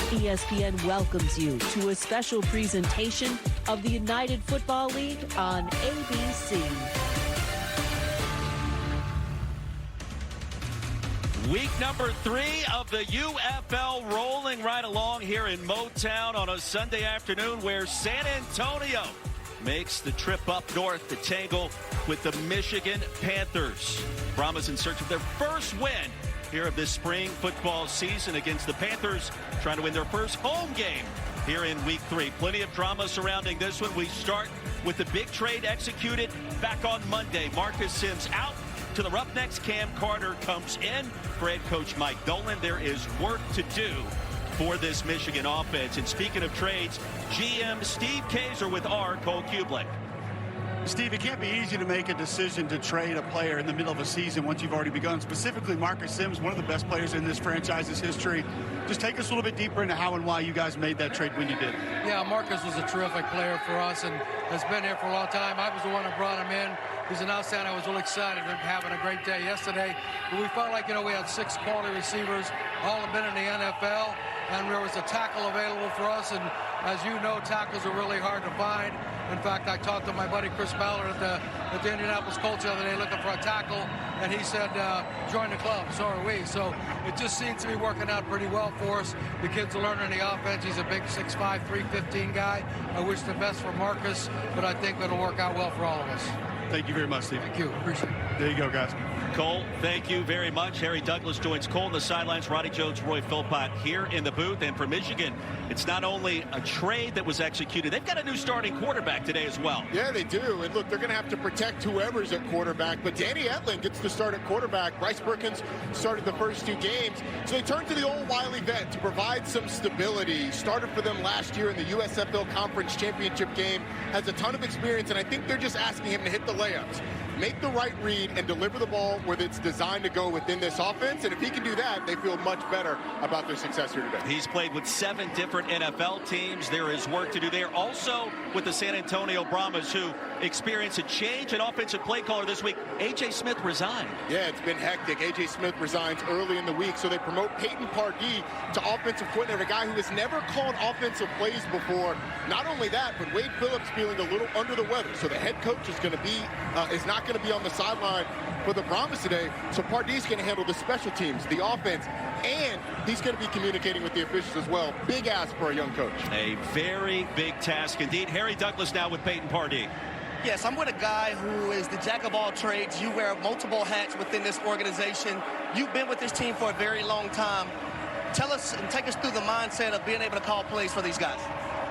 ESPN welcomes you to a special presentation of the United Football League on ABC. Week number 3 of the UFL rolling right along here in Motown on a Sunday afternoon where San Antonio makes the trip up north to tangle with the Michigan Panthers. Brahmas in search of their first win here of this spring football season against the Panthers, trying to win their first home game here in week 3. Plenty of drama surrounding this one. We start with the big trade executed back on Monday. Marcus Sims out. To the Roughnecks, Cam Carter comes in for head coach Mike Dolan. There is work to do for this Michigan offense. And speaking of trades, GM Steve Kaiser with our Cole Kublik. Steve, it can't be easy to make a decision to trade a player in the middle of a season once you've already begun. Specifically, Marcus Sims, one of the best players in this franchise's history. Just take us a little bit deeper into how and why you guys made that trade when you did. Yeah, Marcus was a terrific player for us and has been here for a long time. I was the one that brought him in. He's an outstanding. I was really excited and having a great day yesterday. But we felt like, we had 6 quality receivers, all have been in the NFL, and there was a tackle available for us. And as you know, tackles are really hard to find. In fact, I talked to my buddy Chris Ballard at the Indianapolis Colts the other day looking for a tackle, and he said, join the club, so are we. So it just seems to be working out pretty well for us. The kid's learning the offense. He's a big 6'5", 315 guy. I wish the best for Marcus, but I think it'll work out well for all of us. Thank you very much, Steve. Thank you. Appreciate it. There you go, guys. Cole, thank you very much. Harry Douglas joins Cole on the sidelines. Roddy Jones, Roy Philpott here in the booth. And for Michigan, it's not only a trade that was executed, they've got a new starting quarterback today as well. Yeah, they do. And look, they're going to have to protect whoever's at quarterback. But Danny Etling gets to start at quarterback. Bryce Perkins started the first 2 games. So they turned to the old Wiley vet to provide some stability. Started for them last year in the USFL Conference Championship game. Has a ton of experience, and I think they're just asking him to hit the layups. Make the right read and deliver the ball where it's designed to go within this offense. And if he can do that, they feel much better about their success here today. He's played with 7 different NFL teams. There is work to do there. Also with the San Antonio Brahmas, who experienced a change in offensive play caller this week. A.J. Smith resigned. Yeah, it's been hectic. A.J. Smith resigns early in the week, so they promote Peyton Pardee to offensive coordinator, a guy who has never called offensive plays before. Not only that, but Wade Phillips feeling a little under the weather. So the head coach is going to be is not going to be on the sideline for the Brahmas today. So Pardee's going to handle the special teams, the offense, and he's going to be communicating with the officials as well. Big ask for a young coach. A very big task indeed. Harry Douglas now with Peyton Pardee. Yes, I'm with a guy who is the jack of all trades. You wear multiple hats within this organization. You've been with this team for a very long time. Tell us and take us through the mindset of being able to call plays for these guys.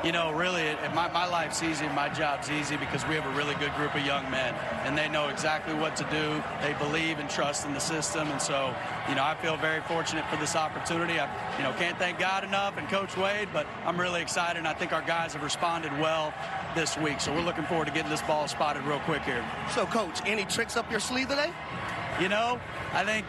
Really, my life's easy and my job's easy because we have a really good group of young men, and they know exactly what to do. They believe and trust in the system, and so, I feel very fortunate for this opportunity. I, can't thank God enough and Coach Wade, but I'm really excited, and I think our guys have responded well this week, so we're looking forward to getting this ball spotted real quick here. So, Coach, any tricks up your sleeve today? I think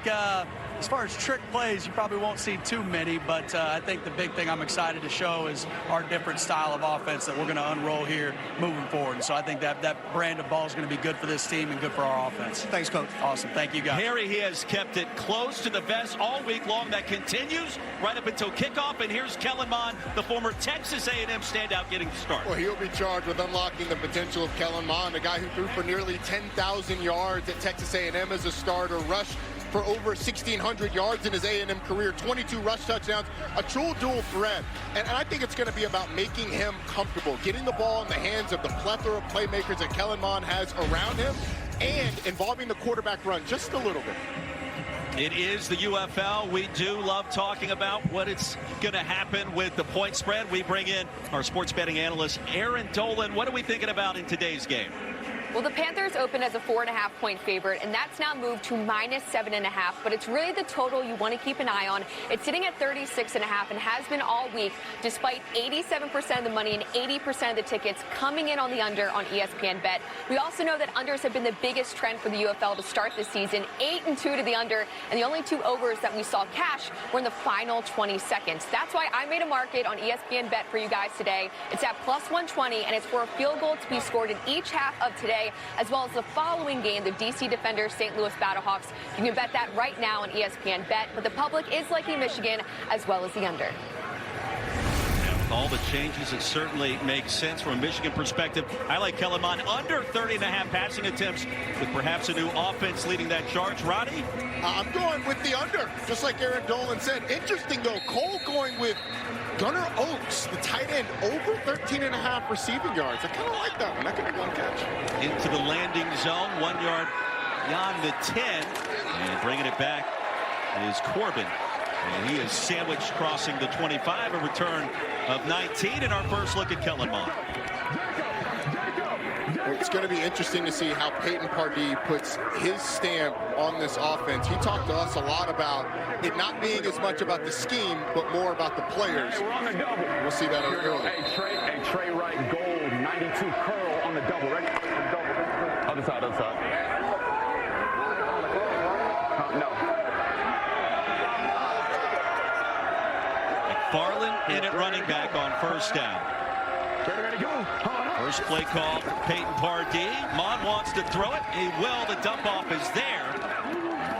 as far as trick plays, you probably won't see too many, but I think the big thing I'm excited to show is our different style of offense that we're going to unroll here moving forward. And so I think that brand of ball is going to be good for this team and good for our offense. Thanks, Coach. Awesome. Thank you, guys. Harry, he has kept it close to the vest all week long. That continues right up until kickoff. And here's Kellen Mond, the former Texas A&M standout, getting the start. Well, he'll be charged with unlocking the potential of Kellen Mond, a guy who threw for nearly 10,000 yards at Texas A&M as a starter, rushed for over 1,600 yards in his A&M career, 22 rush touchdowns, a true dual threat. And I think it's going to be about making him comfortable, getting the ball in the hands of the plethora of playmakers that Kellen Mond has around him, and involving the quarterback run just a little bit. It is the UFL. We do love talking about what it's going to happen with the point spread. We bring in our sports betting analyst, Aaron Dolan. What are we thinking about in today's game? Well, the Panthers opened as a 4.5-point favorite, and that's now moved to -7.5. But it's really the total you want to keep an eye on. It's sitting at 36.5 and has been all week, despite 87% of the money and 80% of the tickets coming in on the under on ESPN Bet. We also know that unders have been the biggest trend for the UFL to start this season, 8-2 to the under, and the only 2 overs that we saw cash were in the final 20 seconds. That's why I made a market on ESPN Bet for you guys today. It's at +120, and it's for a field goal to be scored in each half of today, as well as the following game, the DC Defenders St. Louis Battlehawks. You can bet that right now on ESPN Bet, but the public is liking Michigan as well as the under. With all the changes, it certainly makes sense from a Michigan perspective. I like Kellen Mond under 30.5 passing attempts with perhaps a new offense leading that charge. Roddy? I'm going with the under, just like Aaron Dolan said. Interesting, though, Cole going with Gunnar Oaks, the tight end, over 13.5 receiving yards. I kind of like that one. That could be one catch. Into the landing zone, 1 yard beyond the 10. And bringing it back is Corbin. And he is sandwiched crossing the 25, a return of 19, and our first look at Kellen Mond. It's going to be interesting to see how Peyton Pardee puts his stamp on this offense. He talked to us a lot about it not being as much about the scheme, but more about the players. We'll see that early. A Trey Wright gold 92 curl on the double. Ready? Other side, other side. No. McFarland in at running back on first down. Ready, go. First play call for Peyton Pardee. Mond wants to throw it. He will. The dump off is there.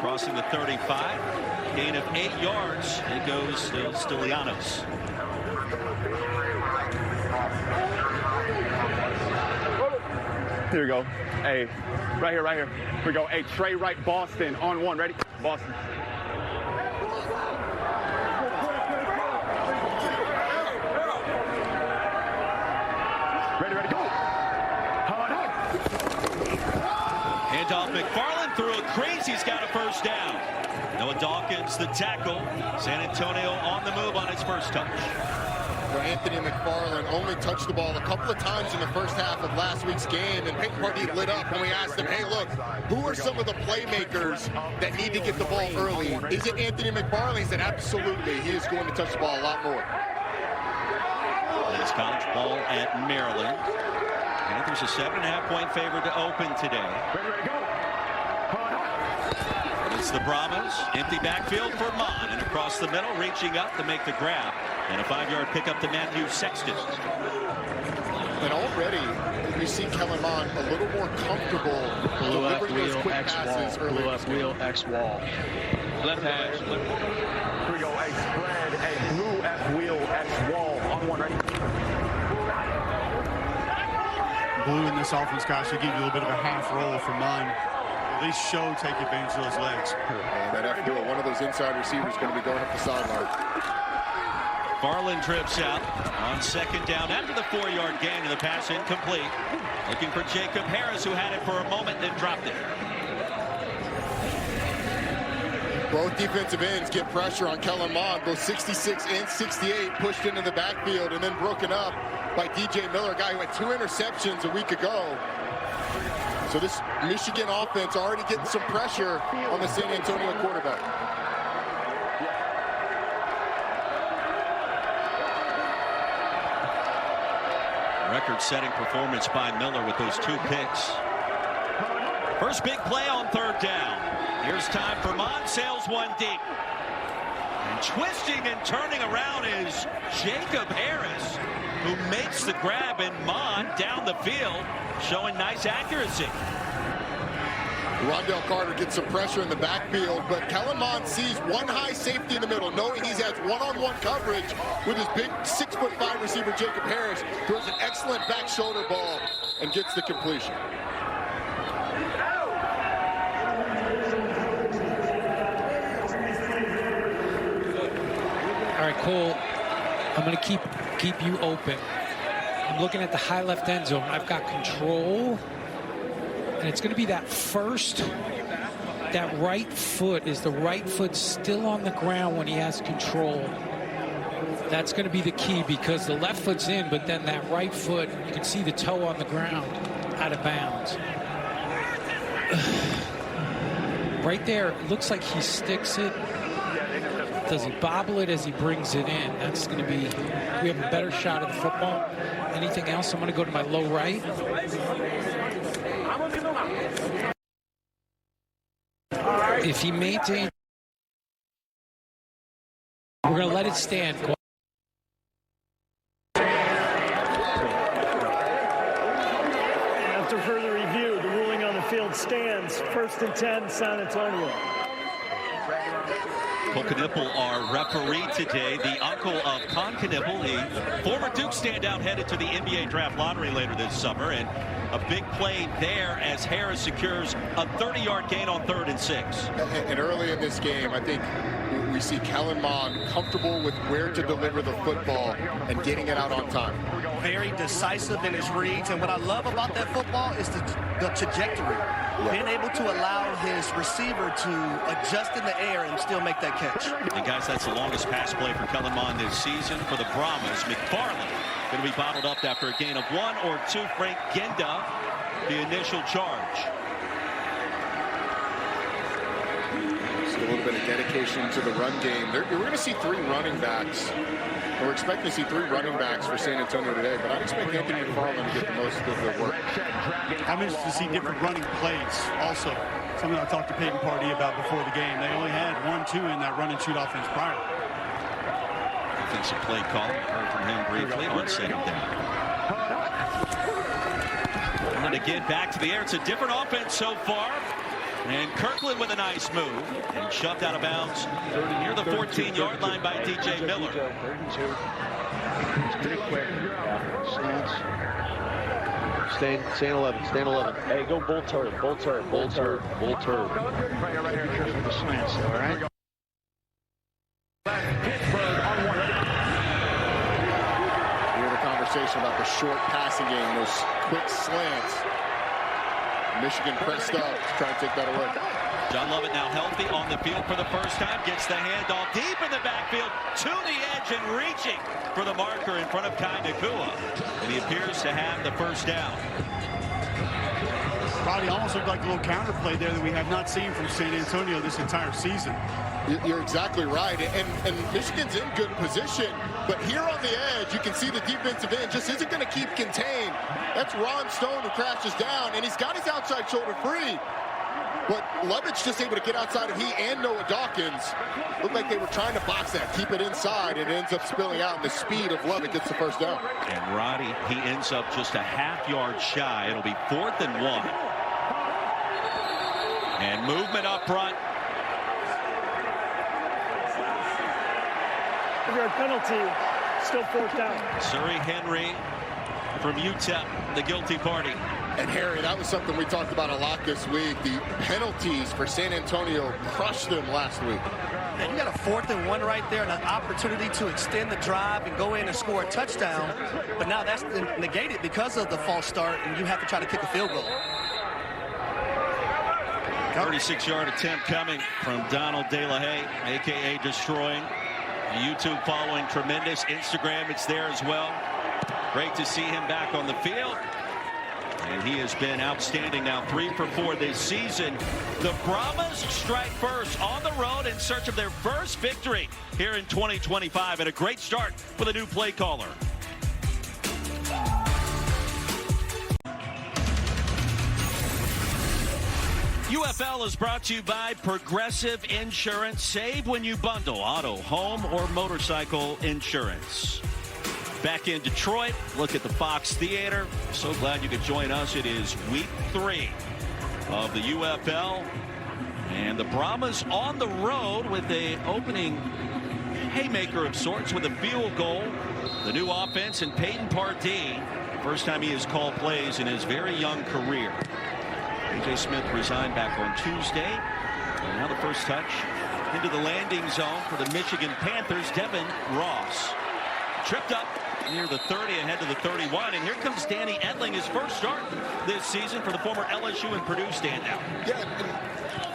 Crossing the 35. Gain of 8 yards. It goes to Stylianos. Here we go. Hey, right here, right here. Here we go. Hey, Trey Wright, Boston on 1. Ready? Boston. Ready, go. Handoff McFarland through a crease. He's got a first down. Noah Dawkins, the tackle. San Antonio on the move on his first touch. Well, Anthony McFarland only touched the ball a couple of times in the first half of last week's game, and Peyton Pardee lit up when we asked him, hey, look, who are some of the playmakers that need to get the ball early? Is it Anthony McFarland? He said, absolutely. He is going to touch the ball a lot more. It's college ball at Maryland. Panthers a 7.5-point favorite to open today. Ready, go. It's the Brahmas. Empty backfield for Mond, and across the middle, reaching up to make the grab. And a 5-yard pickup to Matthew Sexton. And already, you see Kellen Mond a little more comfortable delivering those quick passes early. Blue left wheel, X wall. Left hash. Here we go. A spread, a blue F wheel, X wall on 1. Ready? Blue in this offense, guys, should give you a little bit of a half roll for Mond. At least take advantage of those legs. And that F wheel, one of those inside receivers going to be going up the sideline. Farland trips out on second down after the 4-yard gain, and the pass incomplete. Looking for Jacob Harris, who had it for a moment, then dropped it. Both defensive ends get pressure on Kellen Mond. Both 66 and 68 pushed into the backfield and then broken up by DJ Miller, a guy who had 2 interceptions a week ago. So this Michigan offense already getting some pressure on the San Antonio quarterback. Record-setting performance by Miller with those 2 picks. First big play on third down. Here's time for Mond. Sails one deep. And twisting and turning around is Jacob Harris, who makes the grab, and Mond down the field, showing nice accuracy. Rondell Carter gets some pressure in the backfield, but Kellen Mond sees one high safety in the middle, knowing he has one-on-one coverage with his big 6'5" receiver Jacob Harris, throws an excellent back shoulder ball and gets the completion. All right, Cole, I'm going to keep you open. I'm looking at the high left end zone. I've got control, and it's going to be that right foot. Is the right foot still on the ground when he has control? That's going to be the key, because the left foot's in, but then that right foot, you can see the toe on the ground, out of bounds. Right there, it looks like he sticks it. Does he bobble it as he brings it in? That's going to be, we have a better shot of the football. Anything else? I'm going to go to my low right. If he maintains, we're going to let it stand. After further review, the ruling on the field stands. 1st and 10, San Antonio. Cole Knippel, our referee today, the uncle of Con Knippel, the former Duke standout headed to the NBA draft lottery later this summer, and a big play there as Harris secures a 30-yard gain on 3rd and 6. And early in this game, I think we see Kellen Mond comfortable with where to deliver the football and getting it out on time. Very decisive in his reads, and what I love about that football is the trajectory. Being able to allow his receiver to adjust in the air and still make that catch. And guys, that's the longest pass play for Kellen Mond this season for the Brahmas. McFarland going to be bottled up after a gain of 1 or 2. Frank Genda, the initial charge. See a little bit of dedication to the run game. We're going to see 3 running backs. We're expecting to see 3 running backs for San Antonio today, but I expect Anthony McFarland to get the most of the work. I'm interested to see different running plays also. Something I talked to Peyton Pardee about before the game. They only had 1-2 in that run and shoot offense prior. Defensive play call. Heard from him briefly on 2nd down. And again, back to the air. It's a different offense so far. And Kirkland with a nice move and shoved out of bounds near the 14-yard line by DJ Miller. 32. It's pretty quick. Slants. Stay in 11. Stay in 11. Hey, go bull turd. Bull turd. Bull turd. Bull turd. Right here, Chris, with the slants. All right. We had a conversation about the short passing game, those quick slants. Michigan pressed up to try and take that away. John Lovett now healthy on the field for the first time. Gets the handoff deep in the backfield to the edge and reaching for the marker in front of Kai Nakua. And he appears to have the first down. Probably almost looked like a little counter play there that we have not seen from San Antonio this entire season. You're exactly right. And Michigan's in good position. But here on the edge, you can see the defensive end just isn't going to keep contained. That's Ron Stone who crashes down, and he's got his outside shoulder free. But Levitt's just able to get outside of he and Noah Dawkins. Looked like they were trying to box that, keep it inside, and it ends up spilling out, and the speed of Levitt gets the first down. And Roddy, he ends up just a half-yard shy. It'll be 4th and 1. And movement up front. Yard penalty, still 4th down. Surrey Henry from UTEP, the guilty party. And Harry, that was something we talked about a lot this week. The penalties for San Antonio crushed them last week. And you got a 4th and 1 right there, and an opportunity to extend the drive and go in and score a touchdown. But now that's negated because of the false start, and you have to try to kick a field goal. 36-yard attempt coming from Donald De La Haye, a.k.a. Destroying. YouTube following tremendous. Instagram, it's there as well. Great to see him back on the field. And he has been outstanding now, 3 for 4 this season. The Brahmas strike first on the road in search of their first victory here in 2025. And a great start with a new play caller. UFL is brought to you by Progressive Insurance. Save when you bundle auto, home, or motorcycle insurance. Back in Detroit, look at the Fox Theater. So glad you could join us. It is week 3 of the UFL. And the Brahmas on the road with an opening haymaker of sorts with a field goal. The new offense and Peyton Pardee. First time he has called plays in his very young career. A.J. Smith resigned back on Tuesday. And now the first touch into the landing zone for the Michigan Panthers. Devin Ross tripped up near the 30 and head to the 31. And here comes Danny Etling, his first start this season for the former LSU and Purdue standout. Yeah,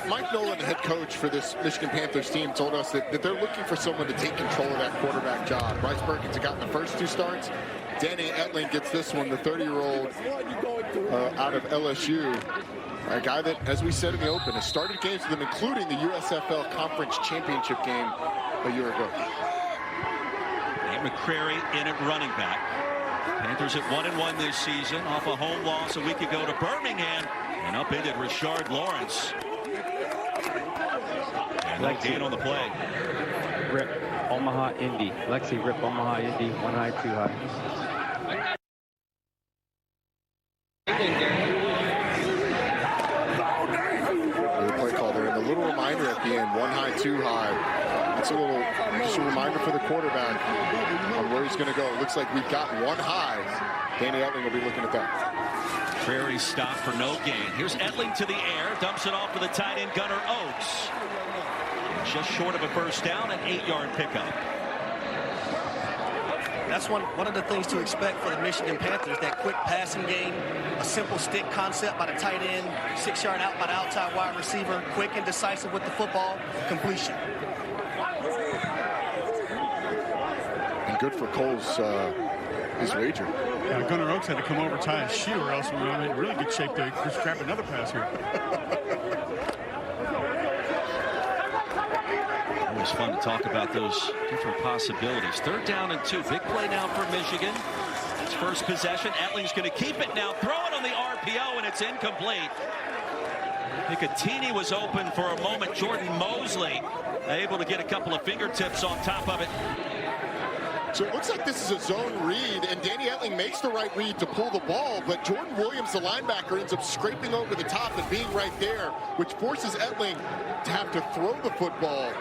and Mike Nolan, the head coach for this Michigan Panthers team, told us that they're looking for someone to take control of that quarterback job. Bryce Perkins had gotten the first 2 starts. Danny Etling gets this one, the 30-year-old out of LSU. A guy that, as we said in the open, has started games with them, including the USFL Conference Championship game a year ago. Nate McCrary in at running back. Panthers at 1-1 this season, off a home loss a week ago to Birmingham, and upended Rashard Lawrence. And Lexi on the play. Rip Omaha Indy. Lexi rip Omaha Indy. 1 high, 2 high. Play call there, and a little reminder at the end, 1 high, 2 high. on where he's going to go. Looks like we've got one high. Danny Etling will be looking at that. Prairie stop for no gain. Here's Etling to the air, dumps it off to the tight end Gunnar Oates. Just short of a first down, an 8-yard pickup. That's one of the things to expect for the Michigan Panthers, that quick passing game, a simple stick concept by the tight end, 6-yard out by the outside wide receiver, quick and decisive with the football, completion. And good for Cole's his wager. Yeah, Gunnar Oates had to come over, tie his shoe, or else we were in really good shape to just grab another pass here. Always fun to talk about those different possibilities. 3rd down and 2. Big play now for Michigan. It's first possession. Etling's going to keep it now. Throw it on the RPO, and it's incomplete. Nicotini was open for a moment. Jordan Mosley able to get a couple of fingertips on top of it. So it looks like this is a zone read, and Danny Etling makes the right read to pull the ball, but Jordan Williams, the linebacker, ends up scraping over the top and being right there, which forces Etling to have to throw the football.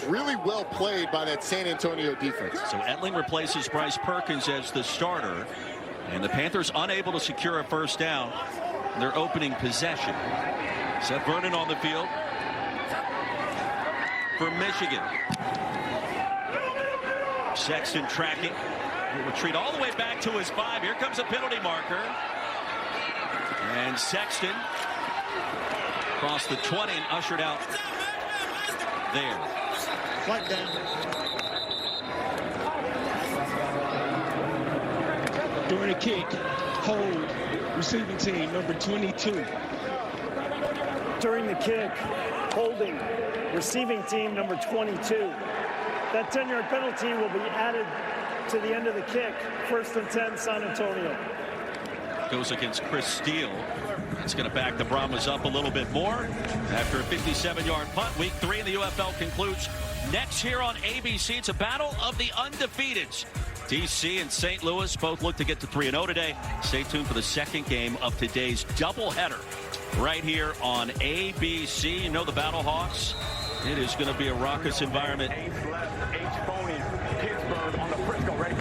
Really well played by that San Antonio defense. So Etling replaces Bryce Perkins as the starter, and the Panthers unable to secure a first down in their opening possession. Seth Vernon on the field for Michigan. Sexton tracking. Will retreat all the way back to his 5. Here comes a penalty marker. And Sexton across the 20 and ushered out there. Flag down. During a kick, hold, receiving team, number 22. During the kick, holding, receiving team, number 22. That 10-yard penalty will be added to the end of the kick. 1st and 10, San Antonio. Goes against Chris Steele. It's going to back the Brahmas up a little bit more. After a 57-yard punt, week 3 in the UFL concludes next here on ABC. It's a battle of the undefeateds. DC and St. Louis both look to get to 3-0 today. Stay tuned for the second game of today's doubleheader right here on ABC. You know the Battlehawks. It is going to be a raucous environment. Pittsburgh on the Frisco ready.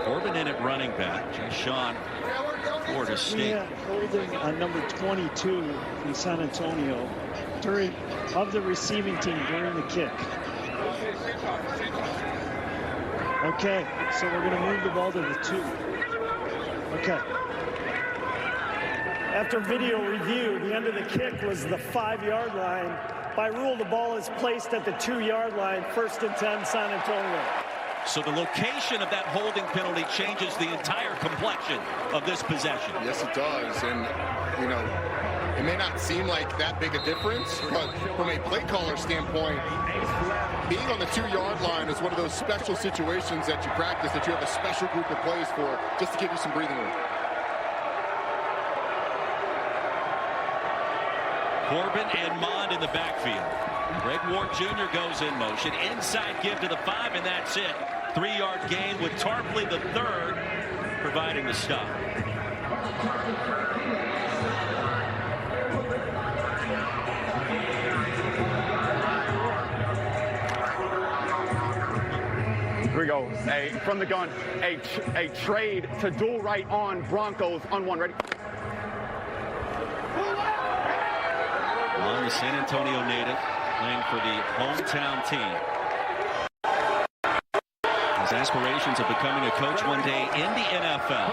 Corbin in at running back. Sean, Florida State. Yeah, holding number 22 from San Antonio of the receiving team during the kick. Okay, so we're going to move the ball to the 2. Okay. After video review, the end of the kick was the 5-yard line. By rule, the ball is placed at the 2-yard line. 1st and 10, San Antonio. So the location of that holding penalty changes the entire complexion of this possession. Yes, it does. And, you know, it may not seem like that big a difference, but from a play caller standpoint, being on the 2-yard line is one of those special situations that you practice, that you have a special group of plays for, just to give you some breathing room. Corbin and Mond in the backfield. Greg Ward Jr. goes in motion. Inside give to the 5, and that's it. 3-yard gain with Tarpley the 3rd providing the stop. Here we go. Hey, from the gun. A trade to dual right on Broncos on 1. Ready? The San Antonio native playing for the hometown team. His aspirations of becoming a coach one day in the NFL.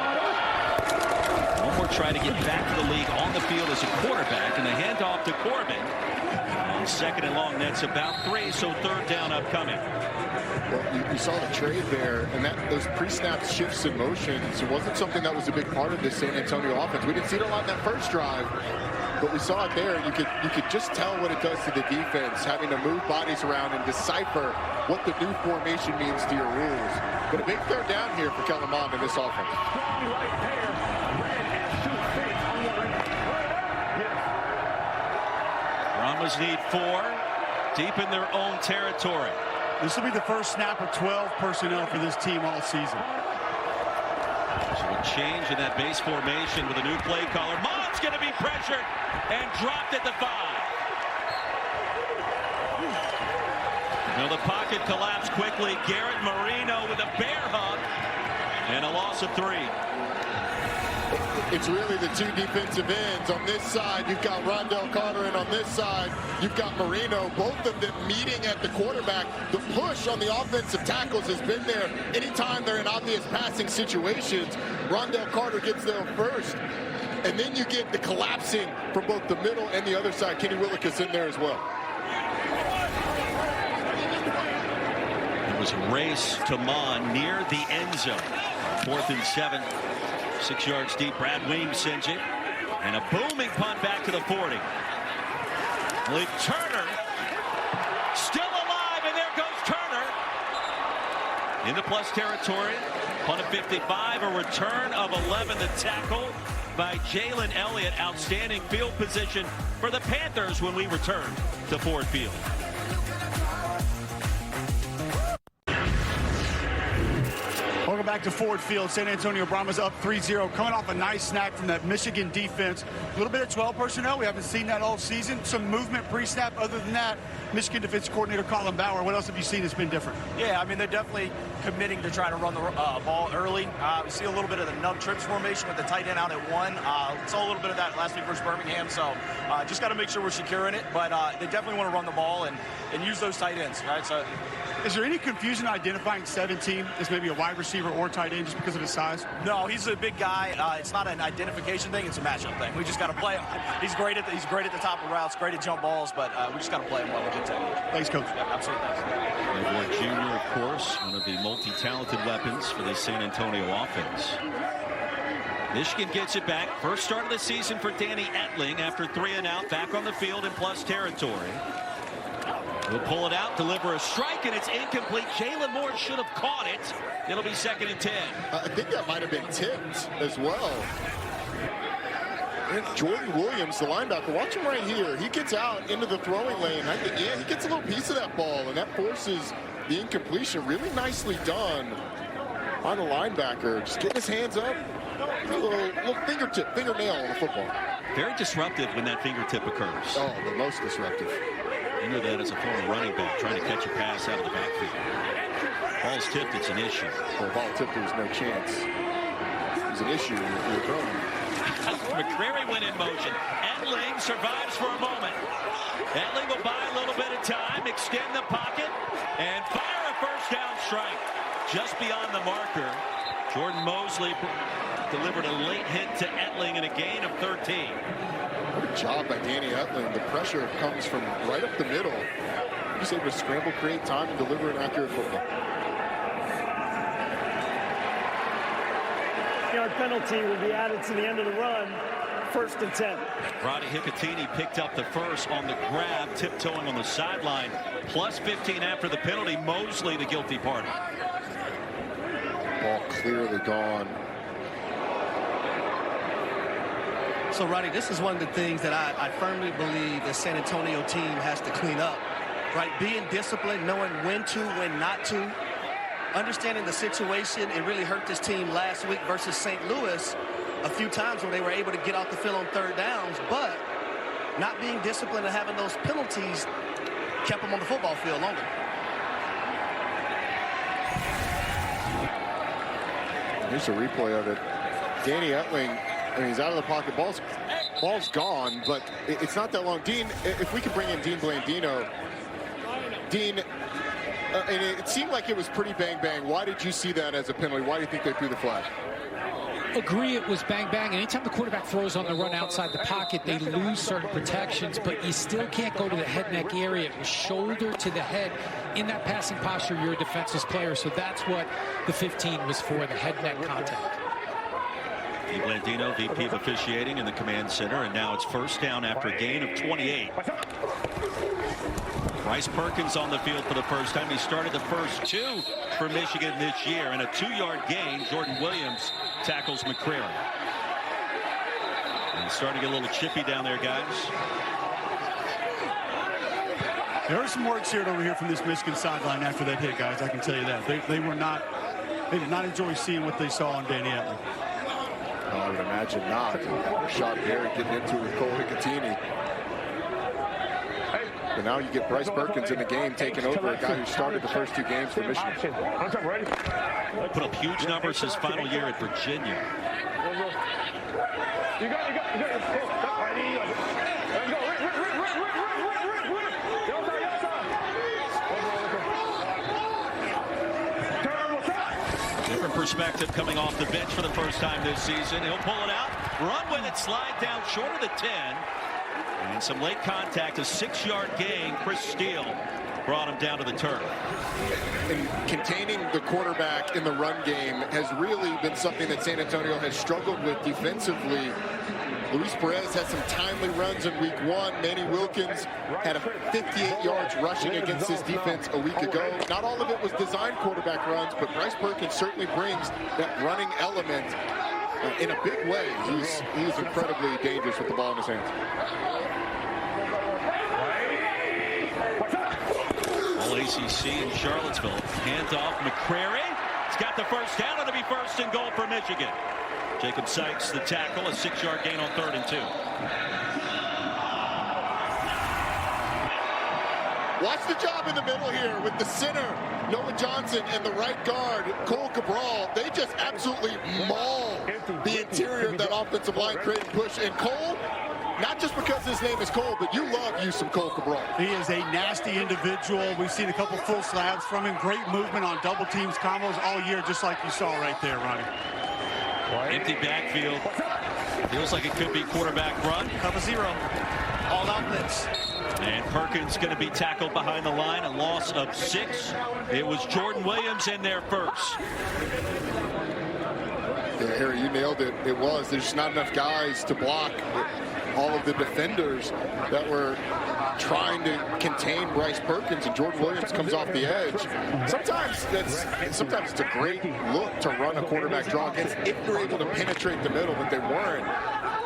One more try to get back to the league on the field as a quarterback, and the handoff to Corbin. On 2nd and long, that's about 3, so 3rd down upcoming. Well, you saw the trade there, and those pre-snap shifts in motions, it wasn't something that was a big part of this San Antonio offense. We didn't see it a lot in that first drive, but we saw it there, and you could just tell what it does to the defense, having to move bodies around and decipher what the new formation means to your rules. But a big 3rd down here for Kellen Mond in this offense. Brahmas need 4 deep in their own territory. This will be the first snap of 12 personnel for this team all season. So a change in that base formation with a new play caller. Mond's going to be pressured and dropped at the 5. Now the pocket collapsed quickly. Garrett Marino with a bear hug and a loss of 3. It's really the two defensive ends. On this side, you've got Rondell Carter, and on this side, you've got Marino. Both of them meeting at the quarterback. The push on the offensive tackles has been there. Anytime they're in obvious passing situations, Rondell Carter gets there first. And then you get the collapsing from both the middle and the other side. Kenny Willick's in there as well. It was a race to Mon near the end zone. 4th and 7. 6 yards deep. Brad Weems sends it. And a booming punt back to the 40. Lee Turner still alive, and there goes Turner. Into plus territory. Punt of 55, a return of 11. The tackle by Jalen Elliott. Outstanding field position for the Panthers when we return to Ford Field. Welcome back to Ford Field. San Antonio Brahmas up 3-0, coming off a nice snack from that Michigan defense. A little bit of 12 personnel. We haven't seen that all season. Some movement pre-snap. Other than that, Michigan defense coordinator Colin Bauer, what else have you seen that's been different? Yeah, I mean, they're definitely committing to try to run the ball early. We see a little bit of the nub trips formation with the tight end out at 1. Saw a little bit of that last week versus Birmingham, so just got to make sure we're securing it. But they definitely want to run the ball and use those tight ends, right? So, is there any confusion identifying 17 as maybe a wide receiver or tight end just because of his size? No, he's a big guy. It's not an identification thing; it's a matchup thing. We just got to play him. He's great at the top of routes, great at jump balls, but we just got to play him well with good technique. Thanks, Coach. Yeah, absolutely. Edward Jr., of course, one of the multi-talented weapons for the San Antonio offense. Michigan gets it back. First start of the season for Danny Etling after 3 and out, back on the field in plus territory. He'll pull it out, deliver a strike, and it's incomplete. Jalen Moore should have caught it. It'll be 2nd and 10. I think that might have been tipped as well. And Jordan Williams, the linebacker, watch him right here. He gets out into the throwing lane. Yeah, he gets a little piece of that ball, and that forces the incompletion. Really nicely done on the linebacker. Just getting his hands up. A little fingernail on the football. Very disruptive when that fingertip occurs. Oh, the most disruptive. You know that as a former running back, trying to catch a pass out of the backfield. Ball's tipped, it's an issue. Well, ball tipped, there's no chance. It's an issue if you're throwing. McCrary went in motion. Etling survives for a moment. Etling will buy a little bit of time, extend the pocket, and fire a first down strike. Just beyond the marker, Jordan Mosley delivered a late hit to Etling in a gain of 13. Good job by Danny Etling. The pressure comes from right up the middle. He's able to scramble, create time, and deliver an accurate football. Yard penalty will be added to the end of the run. 1st and 10. Roddy Hicatini picked up the first on the grab, tiptoeing on the sideline. Plus 15 after the penalty. Mosley the guilty party. Ball clearly gone. So, Roddy, this is one of the things that I firmly believe the San Antonio team has to clean up, right? Being disciplined, knowing when to, when not to, understanding the situation. It really hurt this team last week versus St. Louis a few times when they were able to get off the field on 3rd downs, but not being disciplined and having those penalties kept them on the football field longer. Here's a replay of it. Danny Etling, I mean, he's out of the pocket. Ball's gone, but it's not that long. Dean, if we could bring in Dean Blandino. Dean, and it seemed like it was pretty bang-bang. Why did you see that as a penalty? Why do you think they threw the flag? Agree, it was bang-bang. Anytime the quarterback throws on the run outside the pocket, they lose certain protections, but you still can't go to the head-neck area. It was shoulder to the head. In that passing posture, you're a defenseless player, so that's what the 15 was for, the head-neck contact. Dean Blandino, VP of officiating in the command center, and now it's first down after a gain of 28. Bryce Perkins on the field for the first time. He started the first 2 for Michigan this year, and a 2-yard gain. Jordan Williams tackles McCrary. And it's starting to get a little chippy down there, guys. There are some words here over here from this Michigan sideline after that hit, guys. I can tell you that. They did not enjoy seeing what they saw on Danny Etling. Oh, I would imagine not. Rashad Barrett getting into it with Cole Hicatini. But now you get Bryce Perkins in the game, taking over a guy who started the first 2 games for Michigan. Put up huge numbers his final year at Virginia. Different perspective coming off the bench for the first time this season. He'll pull it out, run with it, slide down short of the 10. And some late contact, a 6-yard gain. Chris Steele brought him down to the turf. And containing the quarterback in the run game has really been something that San Antonio has struggled with defensively. Luis Perez had some timely runs in week 1. Manny Wilkins had a 58 yards rushing against his defense a week ago. Not all of it was designed quarterback runs, but Bryce Perkins certainly brings that running element in a big way. He's incredibly dangerous with the ball in his hands. All ACC in Charlottesville. Handoff, McCrary. He's got the first down. It'll be first and goal for Michigan. Jacob Sykes, the tackle, a 6-yard gain on 3rd and 2. Watch the job in the middle here with the center, Noah Johnson, and the right guard, Cole Cabral. They just absolutely maul the interior of that offensive line, creating push. And Cole, not just because his name is Cole, but you love you some Cole Cabral. He is a nasty individual. We've seen a couple full slabs from him. Great movement on double teams combos all year, just like you saw right there, Ronnie. Empty backfield. Feels like it could be quarterback run. Cover 0. All out blitz. And Perkins going to be tackled behind the line. A loss of 6. It was Jordan Williams in there first. Yeah, Harry, you nailed it. It was. There's just not enough guys to block all of the defenders that were trying to contain Bryce Perkins, and Jordan Williams comes off the edge. Sometimes it's a great look to run a quarterback draw against if you're able to penetrate the middle, but they weren't.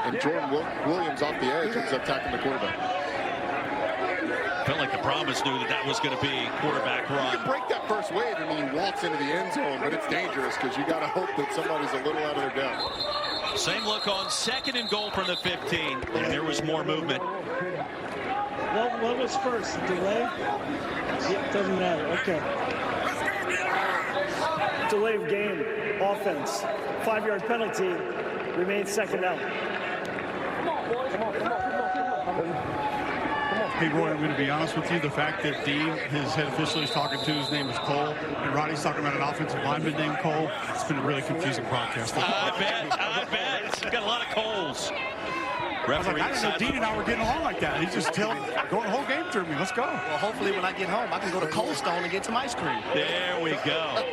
And Jordan Williams off the edge ends up attacking the quarterback. Felt like the Brahmas knew that was going to be quarterback run. You can break that first wave and then you waltz into the end zone, but it's dangerous because you got to hope that somebody's a little out of their depth. Same look on 2nd and goal from the 15, and there was more movement. What was first? Delay? Yeah, doesn't matter. Okay. Delay of game. Offense. 5-yard penalty. Remains 2nd down. Hey, Roy, I'm going to be honest with you. The fact that Dean, his head official he's talking to, his name is Cole, and Roddy's talking about an offensive lineman named Cole, it's been a really confusing broadcast. I bet. He's got a lot of Coles. I was like, I didn't know Dean and I were getting along like that. He's just going the whole game through me. Let's go. Well, hopefully when I get home, I can go to Cold Stone and get some ice cream. There we go.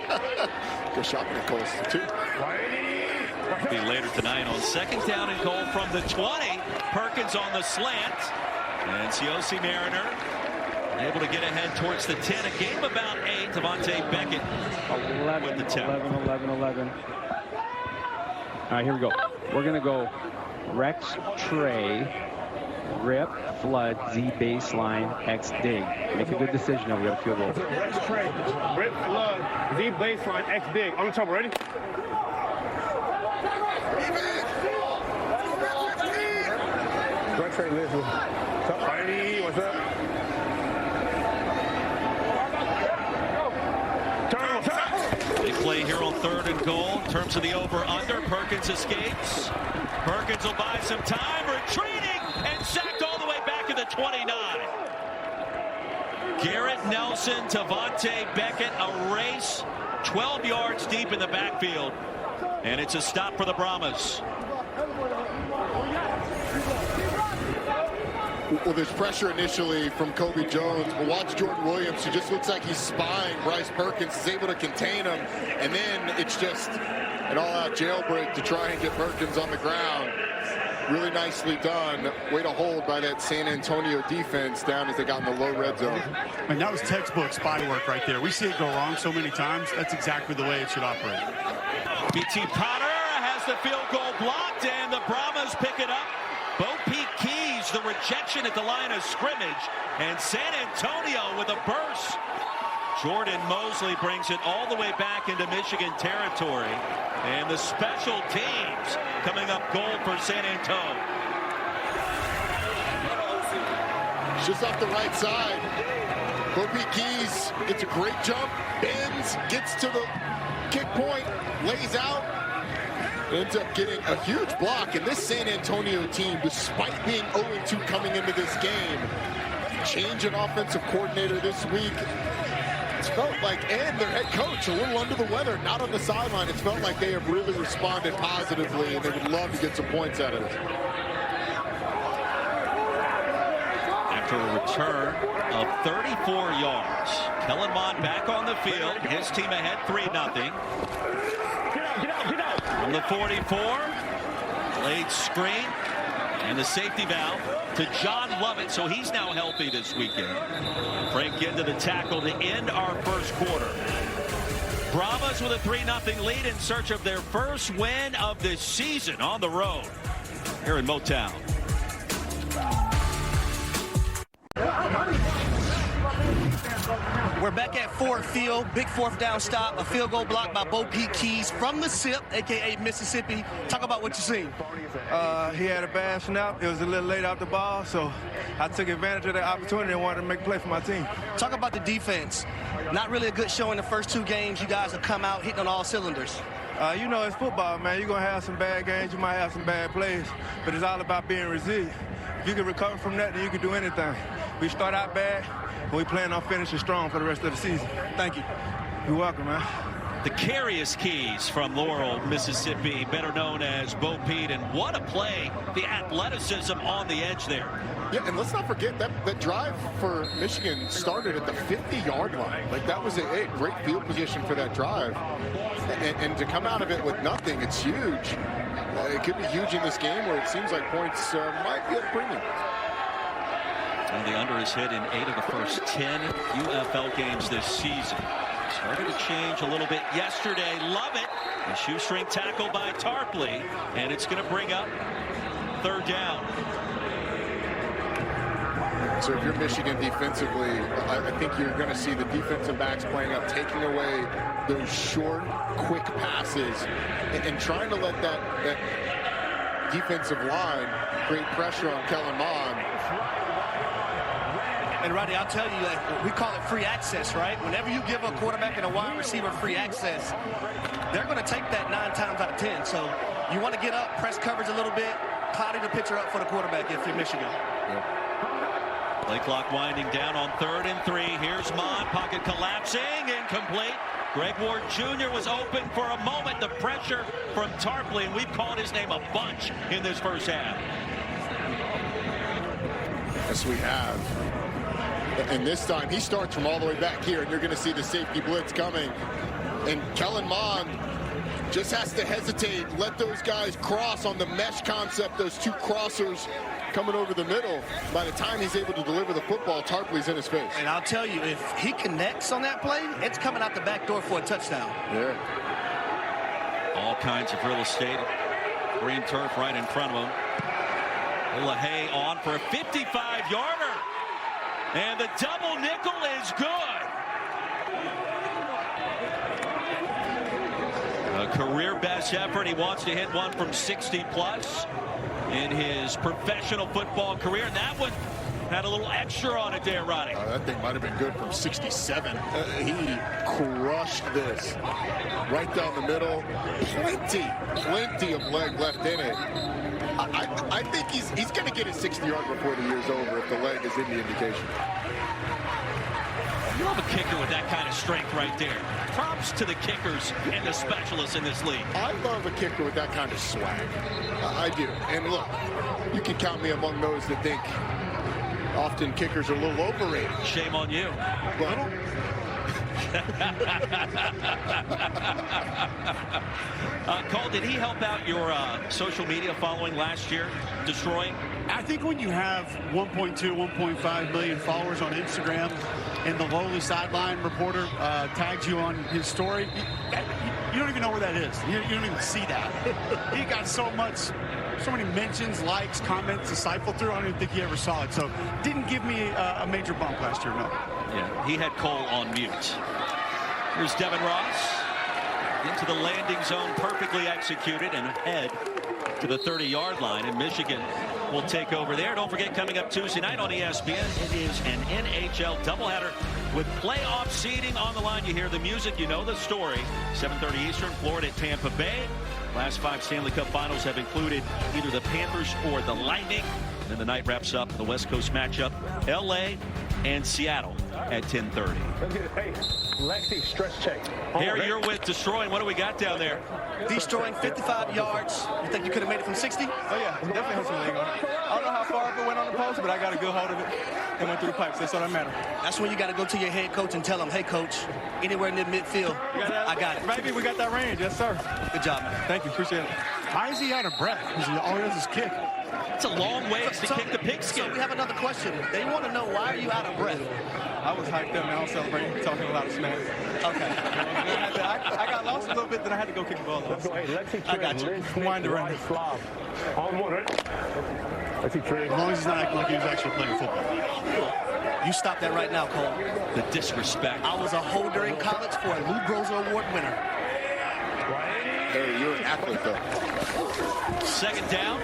Go shopping at Cold Stone, too. Be later tonight on 2nd down and goal from the 20. Perkins on the slant. And Ciosi Mariner able to get ahead towards the 10. A game about 8. Devontae Beckett 11, with the 10. 11. All right, here we go. We're going to go Rex, Trey, Rip, Flood, Z baseline, X dig. Make a good decision. We got a field goal. Rex, Trey, Rip, Flood, Z baseline, X dig. On the top, ready? Rex, Trey, Liz. What's up, Heidi? What's up? Big play here on 3rd and goal. In terms of the over-under, Perkins escapes. Perkins will buy some time, retreating, and sacked all the way back to the 29. Garrett Nelson, Devontae Beckett, a race 12 yards deep in the backfield. And it's a stop for the Brahmas. Well, there's pressure initially from Kobe Jones, but watch Jordan Williams, who just looks like he's spying Bryce Perkins, is able to contain him, and then it's just an all-out jailbreak to try and get Perkins on the ground. Really nicely done. Way to hold by that San Antonio defense down as they got in the low red zone. And that was textbook spy work right there. We see it go wrong so many times. That's exactly the way it should operate. BT Potter has the field goal blocked, and the Brahmas pick it up. Bo Peep Keys, the rejection at the line of scrimmage, and San Antonio with a burst. Jordan Mosley brings it all the way back into Michigan territory, and the special teams coming up gold for San Antonio. just off the right side. Bo Peep Keys gets a great jump, bends, gets to the kick point, lays out, ends up getting a huge block. And this San Antonio team, despite being 0-2 coming into this game, change an offensive coordinator this week. It's felt like, and their head coach, a little under the weather, not on the sideline. It's felt like they have really responded positively, and they would love to get some points out of it. After a return of 34 yards, Kellen Mond back on the field. His team ahead 3-0. From the 44, laid screen, and the safety valve to John Lovett, so he's now healthy this weekend. Frank into the tackle to end our first quarter. Brahmas with a 3-0 lead in search of their first win of the season on the road here in Motown. We're back at Ford Field. Big fourth down stop. A field goal block by Bo Peep Keys from the SIP, a.k.a. Mississippi. Talk about what you seen. He had a bad snap. It was a little late out the ball, so I took advantage of that opportunity and wanted to make a play for my team. Talk about the defense. Not really a good show in the first 2 games. You guys have come out hitting on all cylinders. You know, it's football, man. You're going to have some bad games. You might have some bad plays, but it's all about being resilient. If you can recover from that, then you can do anything. We start out bad, and we plan on finishing strong for the rest of the season. Thank you. You're welcome, man. The Carious Keys from Laurel, Mississippi, better known as Bo Peep, and what a play. The athleticism on the edge there. Yeah, and let's not forget that drive for Michigan started at the 50-yard line. Like, that was a great field position for that drive. And to come out of it with nothing, it's huge. It could be huge in this game where it seems like points might be at a premium. And the under is hit in 8 of the first 10 UFL games this season. Started to change a little bit yesterday. Love it. A shoestring tackle by Tarpley, and it's going to bring up 3rd down. So if you're Michigan defensively, I think you're going to see the defensive backs playing up, taking away those short, quick passes, and trying to let that defensive line create pressure on Kellen Mond. And Rodney, I'll tell you, we call it free access, right? Whenever you give a quarterback and a wide receiver free access, they're going to take that 9 times out of 10. So you want to get up, press coverage a little bit, cloudy the picture up for the quarterback if you're Michigan. Yep. Play clock winding down on 3rd and 3. Here's Mond, pocket collapsing, incomplete. Greg Ward Jr. was open for a moment. The pressure from Tarpley, and we've called his name a bunch in this first half. Yes, we have. And this time he starts from all the way back here, and you're going to see the safety blitz coming. And Kellen Mond just has to hesitate, let those guys cross on the mesh concept, those 2 crossers coming over the middle. By the time he's able to deliver the football, Tarpley's in his face. And I'll tell you, if he connects on that play, it's coming out the back door for a touchdown. Yeah. All kinds of real estate. Green turf right in front of him. LaHaye on for a 55-yarder. And the double nickel is good. A career best effort. He wants to hit one from 60 plus in his professional football career. And that one had a little extra on it there, Ronnie. That thing might have been good from 67. He crushed this right down the middle. Plenty of leg left in it. I think he's going to get his 60-yard before the year's over if the leg is any indication. You love a kicker with that kind of strength right there. Props to the kickers and the specialists in this league. I love a kicker with that kind of swag. I do. And look, you can count me among those that think often kickers are a little overrated. Shame on you. But Cole, did he help out your social media following last year, destroying? I think when you have 1.2, 1.5 million followers on Instagram and the lowly sideline reporter tags you on his story, you don't even know where that is. You don't even see that. He got so many mentions, likes, comments to siphon through. I don't even think he ever saw it. So didn't give me a major bump last year, no. Yeah, he had Cole on mute. Here's Devin Ross into the landing zone, perfectly executed, and ahead to the 30-yard line. And Michigan will take over there. Don't forget, coming up Tuesday night on ESPN, it is an NHL doubleheader with playoff seeding on the line. You hear the music, you know the story. 7:30 Eastern, Florida at Tampa Bay. Last 5 Stanley Cup finals have included either the Panthers or the Lightning. Then the night wraps up the West Coast matchup, LA and Seattle at 10:30. Hey, Lexi, stress check. Harry, you're with Destroying. What do we got down there? Destroying 55 yards. You think you could have made it from 60? Oh, yeah. Definitely had some leg on it. I don't know how far up it went on the post, but I got a good hold of it and went through the pipes. That's all that matters. That's when you got to go to your head coach and tell him, hey, coach, anywhere in the midfield, I got it. Maybe we got that range. Yes, sir. Good job, man. Thank you. Appreciate it. Why is he out of breath? Because all he does is kick. It's a long way to kick the pigskin. So we have another question. They want to know, why are you out of breath? I was hyped up, man. I was celebrating, talking a lot of smack. Okay. I got lost a little bit, then I had to go kick the ball off. I got you. Wind around. On one, right? Let's see, Trey. As long as he's not acting like he was actually playing football. You stop that right now, Cole. The disrespect. I was a holder in college for a Lou Groza Award winner. Hey, you're an athlete, though. Second down.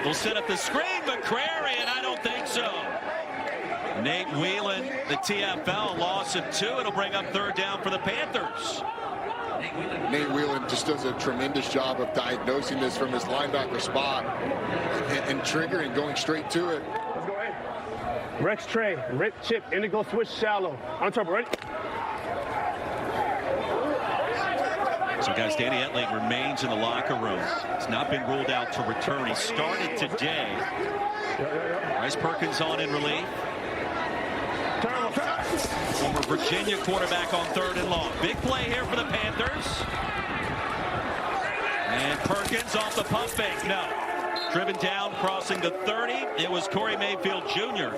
They'll set up the screen, McCrary, and I don't think so. Nate Whelan, the TFL, loss of 2. It'll bring up 3rd down for the Panthers. Nate Whelan just does a tremendous job of diagnosing this from his linebacker spot and triggering, going straight to it. Let's go ahead. Rex Trey, rip, chip, indigo, switch, shallow. On top, ready? So, guys, Danny Etling remains in the locker room. He's not been ruled out to return. He started today. Bryce Perkins on in relief. Former Virginia quarterback on 3rd and long. Big play here for the Panthers. And Perkins off the pump fake. No. Driven down, crossing the 30. It was Corey Mayfield Jr.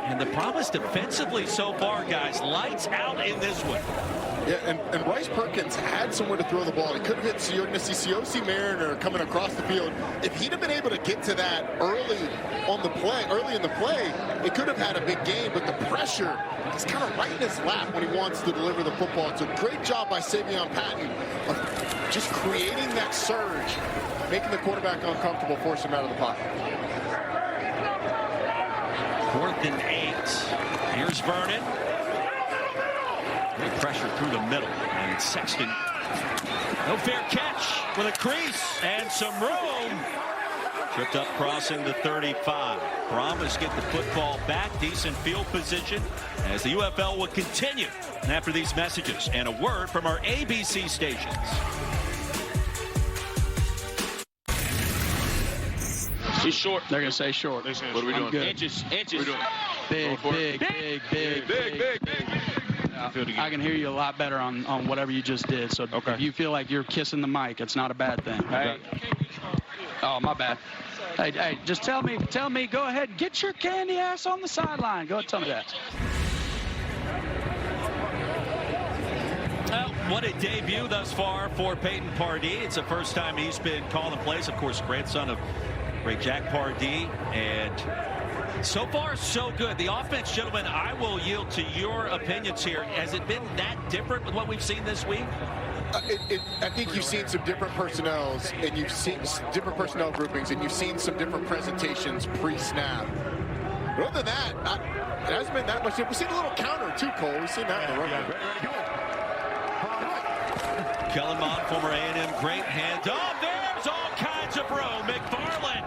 And the promise defensively so far, guys, lights out in this one. Yeah, and Bryce Perkins had somewhere to throw the ball. He could have hit Siosi Mariner coming across the field. If he'd have been able to get to that early in the play, it could have had a big game, but the pressure is kind of right in his lap when he wants to deliver the football. It's a great job by Savion Patton of just creating that surge, making the quarterback uncomfortable, force him out of the pocket. 4th and 8. Here's Vernon. Great pressure through the middle. And Sexton. No fair catch with a crease and some room. Tripped up crossing the 35. Brahmas get the football back. Decent field position as the UFL will continue after these messages and a word from our ABC stations. He's short. They're going to say short. What are we doing? Good. Inches. Big. I can hear you a lot better on whatever you just did. So if you feel like you're kissing the mic, it's not a bad thing. Hey. Oh, my bad. Hey, just tell me, go ahead, get your candy ass on the sideline. Go ahead, tell me that. Well, what a debut thus far for Peyton Pardee. It's the first time he's been calling plays. Of course, grandson of great Jack Pardee. And so far, so good. The offense, gentlemen, I will yield to your opinions here. Has it been that different with what we've seen this week? I think you've seen some different personnels, and you've seen different personnel groupings, and you've seen some different presentations pre-snap. But other than that, it hasn't been that much. We've seen a little counter, too, Cole. We've seen that in the run. Kellen Mond, former A&M great handoff. There's all kinds of room. McFarland,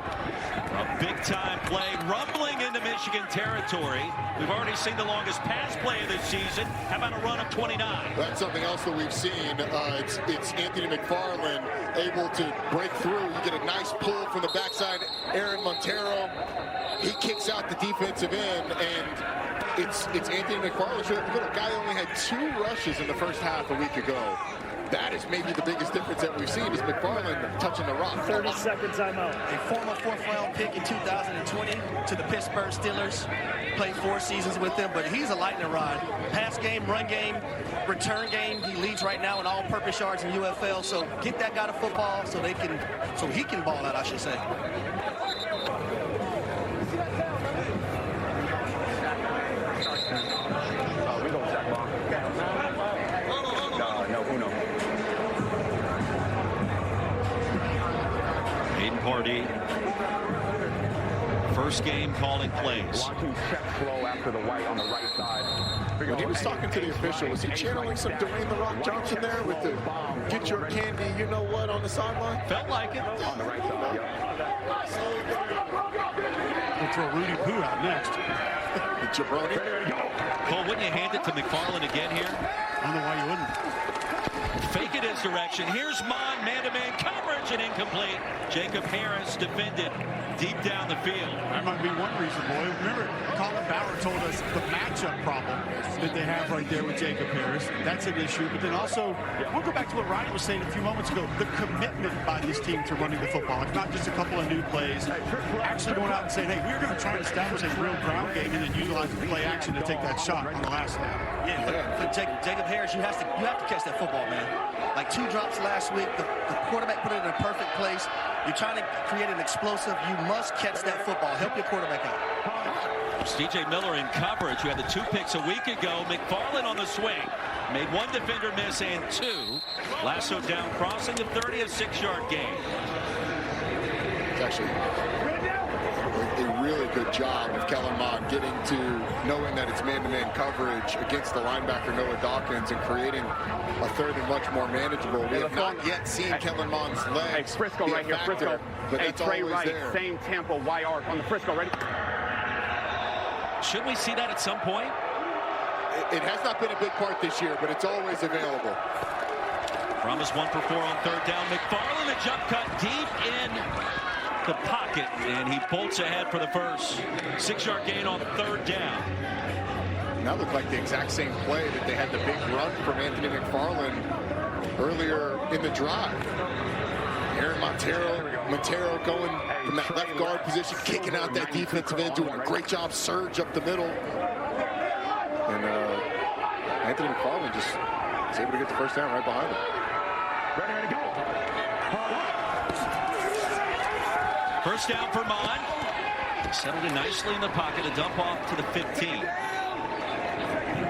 a big-time play, rumbling into Michigan territory. We've already seen the longest pass play of this season. How about a run of 29? That's something else that we've seen. It's Anthony McFarland able to break through. You get a nice pull from the backside. Aaron Montero, he kicks out the defensive end, and it's Anthony McFarland. The guy only had 2 rushes in the first half a week ago. That is maybe the biggest difference that we've seen is McFarland touching the rock. 30 seconds, I'm out. A former 4th-round pick in 2020 to the Pittsburgh Steelers. Played 4 seasons with them, but he's a lightning rod. Pass game, run game, return game. He leads right now in all-purpose yards in UFL. So get that guy to football so he can ball out, I should say. We go Jack Ball. No, Uno. Peyton Pardee First game calling plays. Watching check flow after the white on the right side. When he was talking to the official, was he channeling some Dwayne "The Rock" Johnson there with the "get your candy, you know what" on the sideline? Felt like it. On the right side, We'll throw Rudy Poo out next. Jabroni. Cole, wouldn't you hand it to McFarland again here? I don't know why you wouldn't. Fake it his direction. Here's Mon, man-to-man coverage and incomplete. Jacob Harris defended deep down the field. That might be one reason, boy. Remember, Colin Bauer told us the matchup problem that they have right there with Jacob Harris. That's an issue. But then also, we'll go back to what Ryan was saying a few moments ago. The commitment by this team to running the football. It's not just a couple of new plays. Actually going out and saying, hey, we're going to try and establish a real ground game and then utilize the play action to take that shot on the last snap. Yeah, for Jacob Harris, you have to catch that football, man. Like 2 drops last week. The quarterback put it in a perfect place. You're trying to create an explosive. You must catch that football. Help your quarterback out. It's DJ Miller in coverage, who had the 2 picks a week ago. McFarland on the swing. Made 1 defender miss and 2. Lasso down crossing the 30, a 6-yard gain. It's actually a really good job of Kellen Mond getting to knowing that it's man-to-man coverage against the linebacker Noah Dawkins and creating a third and much more manageable. We have not yet seen Kellen Mond's legs. Hey, Frisco right here, Frisco. But hey, that's Trey always Wright, there. same tempo, Y arc on the Frisco, ready? Should we see that at some point? It has not been a big part this year, but it's always available. Brahmas 1 for 4 on 3rd down. McFarland, a jump cut deep in the pocket, and he bolts ahead for the first. 6-yard gain on 3rd down. And that looked like the exact same play that they had the big run from Anthony McFarland earlier in the drive. Aaron Montero going from that left guard position, kicking out that defensive end, doing a great job, surge up the middle. And Anthony McFarland just was able to get the first down right behind him. Ready to go. First down for Mon. Settled in nicely in the pocket, a dump off to the 15.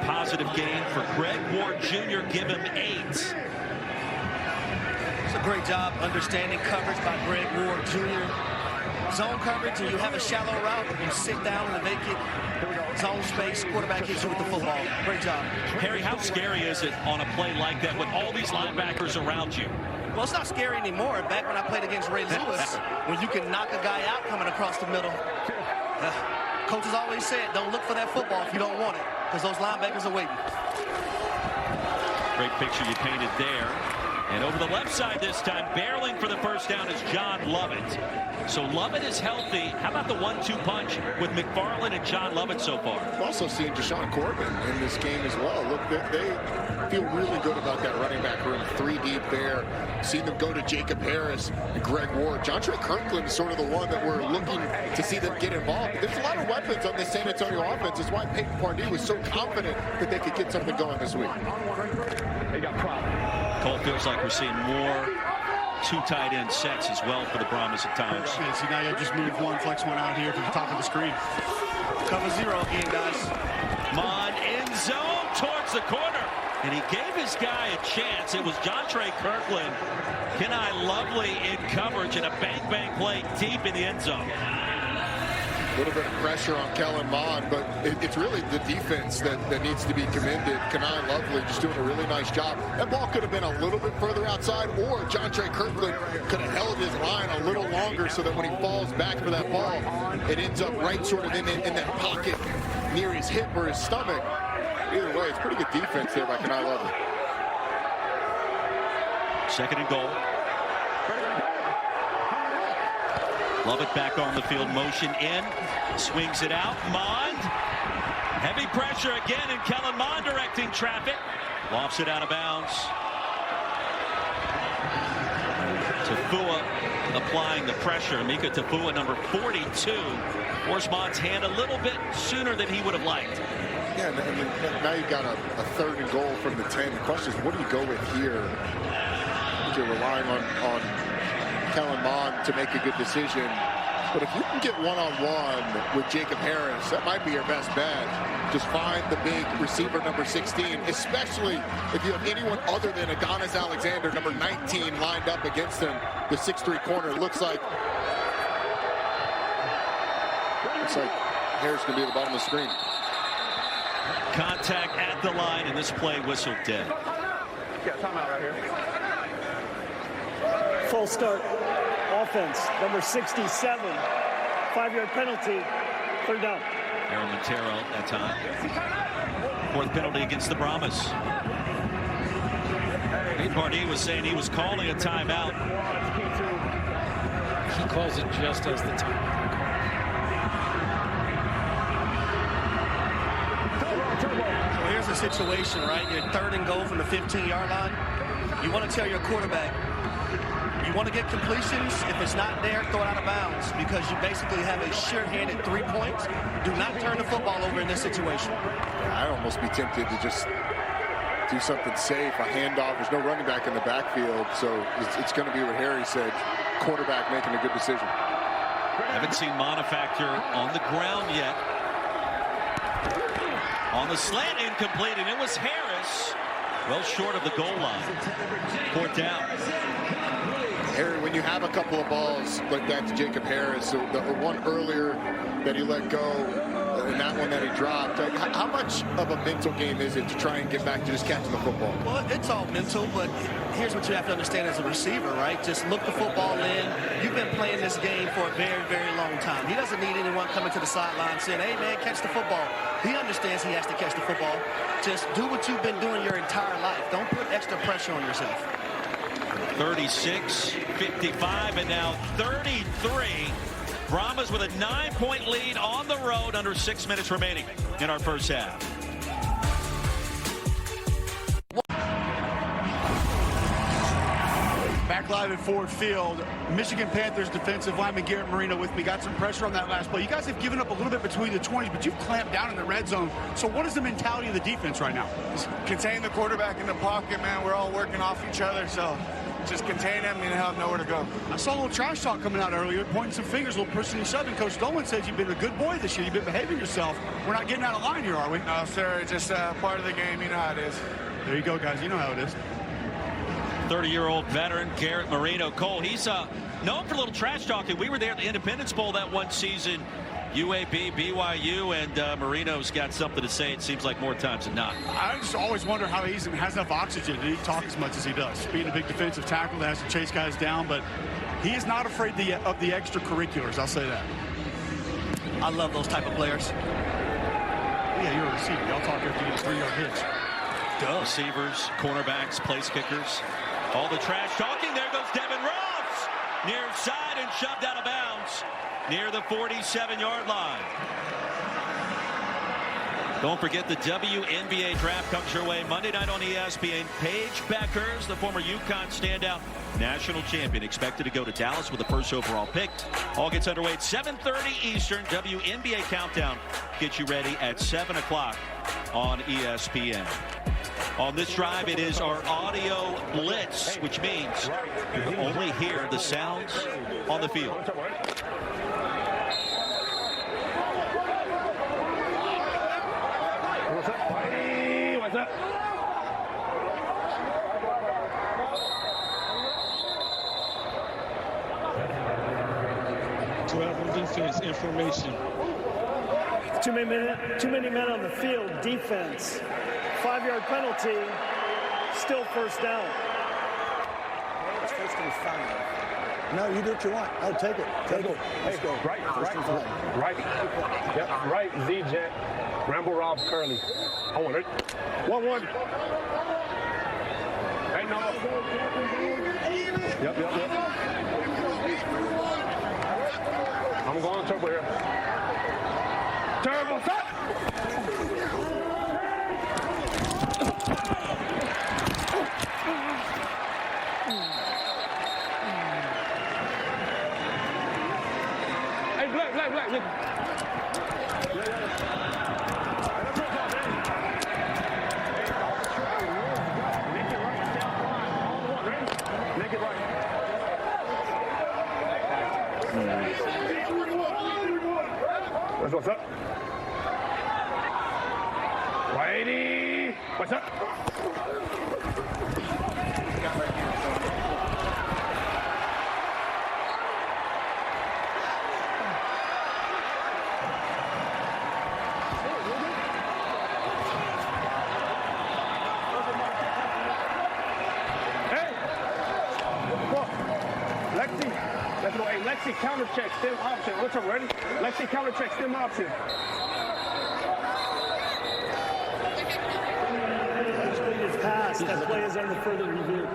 Positive gain for Greg Ward Jr. Give him 8. It's a great job understanding coverage by Greg Ward Jr. Zone coverage, and you have a shallow route, you sit down in the vacant zone space, quarterback hits you with the football. Great job. Harry, how scary is it on a play like that with all these linebackers around you? Well, it's not scary anymore. Back when I played against Ray Lewis, when you can knock a guy out coming across the middle. Coaches always said, don't look for that football if you don't want it, because those linebackers are waiting. Great picture you painted there. And over the left side this time, barreling for the first down is John Lovett. So Lovett is healthy. How about the 1-2 punch with McFarland and John Lovett so far? We've also seen Deshaun Corbin in this game as well. Look, they feel really good about that running back room. 3 deep there. Seen them go to Jacob Harris and Greg Ward. Jontre Kirkland is sort of the one that we're looking to see them get involved. But there's a lot of weapons on this San Antonio offense. That's why Peyton Pardee was so confident that they could get something going this week. They got problems. Cole, feels like we're seeing more 2 tight end sets as well for the Brahmas at times. Yeah, see, now you just moved 1, flex 1 out here to the top of the screen. Cover 0 again, guys. Mon in zone towards the corner. And he gave his guy a chance. It was Jontre Kirkland. Kenai Lovely in coverage and a bang-bang play deep in the end zone. A little bit of pressure on Kellen Mond, but it's really the defense that needs to be commended. Kenai Lovely just doing a really nice job. That ball could have been a little bit further outside, or Jontre Kirkland could have held his line a little longer so that when he falls back for that ball, it ends up right sort of in that pocket near his hip or his stomach. Either way, it's pretty good defense there by Kenai Lovely. 2nd and goal. Lovett back on the field, motion in, swings it out. Mond, heavy pressure again, and Kellen Mond directing traffic. Lofts it out of bounds. Tafua applying the pressure. Mika Tafua, number 42, forced Mond's hand a little bit sooner than he would have liked. Yeah, and now you've got a 3rd and goal from the 10. The question is, what do you go with here? You're relying on Kellen Mond to make a good decision. But if you can get one-on-one with Jacob Harris, that might be your best bet. Just find the big receiver, number 16, especially if you have anyone other than Adonis Alexander, number 19, lined up against him. The 6'3" corner looks like Looks like Harris going to be at the bottom of the screen. Contact at the line, and this play whistled dead. Yeah, timeout right here. Full start. Offense, number 67. 5-yard penalty. 3rd down. Aaron Montero that time. 4th penalty against the Brahmas. Nate Barney was saying he was calling a timeout. He calls it just as the timeout. Well, here's the situation, right? You're 3rd and goal from the 15-yard line. You want to tell your quarterback, you want to get completions. If it's not there, throw it out of bounds, because you basically have a sure-handed 3 points. Do not turn the football over in this situation. I'd almost be tempted to just do something safe, a handoff. There's no running back in the backfield, so it's going to be what Harry said, quarterback making a good decision. Haven't seen Monefactor on the ground yet. On the slant, incomplete, and it was Harris, well short of the goal line. 4th down. Harry, when you have a couple of balls like that to Jacob Harris, so the one earlier that he let go, and that one that he dropped, how much of a mental game is it to try and get back to just catching the football? Well, it's all mental, but here's what you have to understand as a receiver, right? Just look the football in. You've been playing this game for a very, very long time. He doesn't need anyone coming to the sideline saying, hey, man, catch the football. He understands he has to catch the football. Just do what you've been doing your entire life. Don't put extra pressure on yourself. 36, 55, and now 33. Brahmas with a 9-point lead on the road under 6 minutes remaining in our first half. Back live at Ford Field, Michigan Panthers defensive lineman Garrett Marino with me. Got some pressure on that last play. You guys have given up a little bit between the 20s, but you've clamped down in the red zone. So what is the mentality of the defense right now? Just contain the quarterback in the pocket, man. We're all working off each other, so just contain him and he'll have nowhere to go. I saw a little trash talk coming out earlier, pointing some fingers, a little pushing and shoving. Coach Dolan says you've been a good boy this year. You've been behaving yourself. We're not getting out of line here, are we? No, sir. It's just part of the game. You know how it is. There you go, guys. You know how it is. 30-year-old veteran Garrett Marino. Cole, he's known for a little trash talking. We were there at the Independence Bowl that one season. UAB, BYU, and Marino's got something to say, it seems like, more times than not. I just always wonder how he has enough oxygen to talk as much as he does. Being a big defensive tackle that has to chase guys down, but he is not afraid of the extracurriculars, I'll say that. I love those type of players. Yeah, you're a receiver. Y'all talk after you get a 3-yard hitch. Receivers, cornerbacks, place kickers. All the trash talking. There goes Devin Ross. Near side and shoved out of bounds near the 47-yard line. Don't forget the WNBA draft comes your way Monday night on ESPN. Paige Beckers, the former UConn standout national champion, expected to go to Dallas with the first overall pick. All gets underway at 7:30 Eastern. WNBA countdown gets you ready at 7 o'clock on ESPN. On this drive, it is our audio blitz, which means you can only hear the sounds on the field. What's up? What's up? On defense, information. Too many men on the field. Defense. 5-yard penalty. Still first down. It's first and 5. No, you do what you want. Oh, take it. Take it. Let's go. Right. Yep, right. Z-Jet. Rambo Rob Curly. I want it. 1-1. Hey, no. Yep. I'm going turbo here. Turbo, stop! Hey, black. Make it right. That's what's up. Whitey, what's up? Lexi counter check, stem option. What's up, ready? Lexi counter check, stem option. Pass. That play is under further review.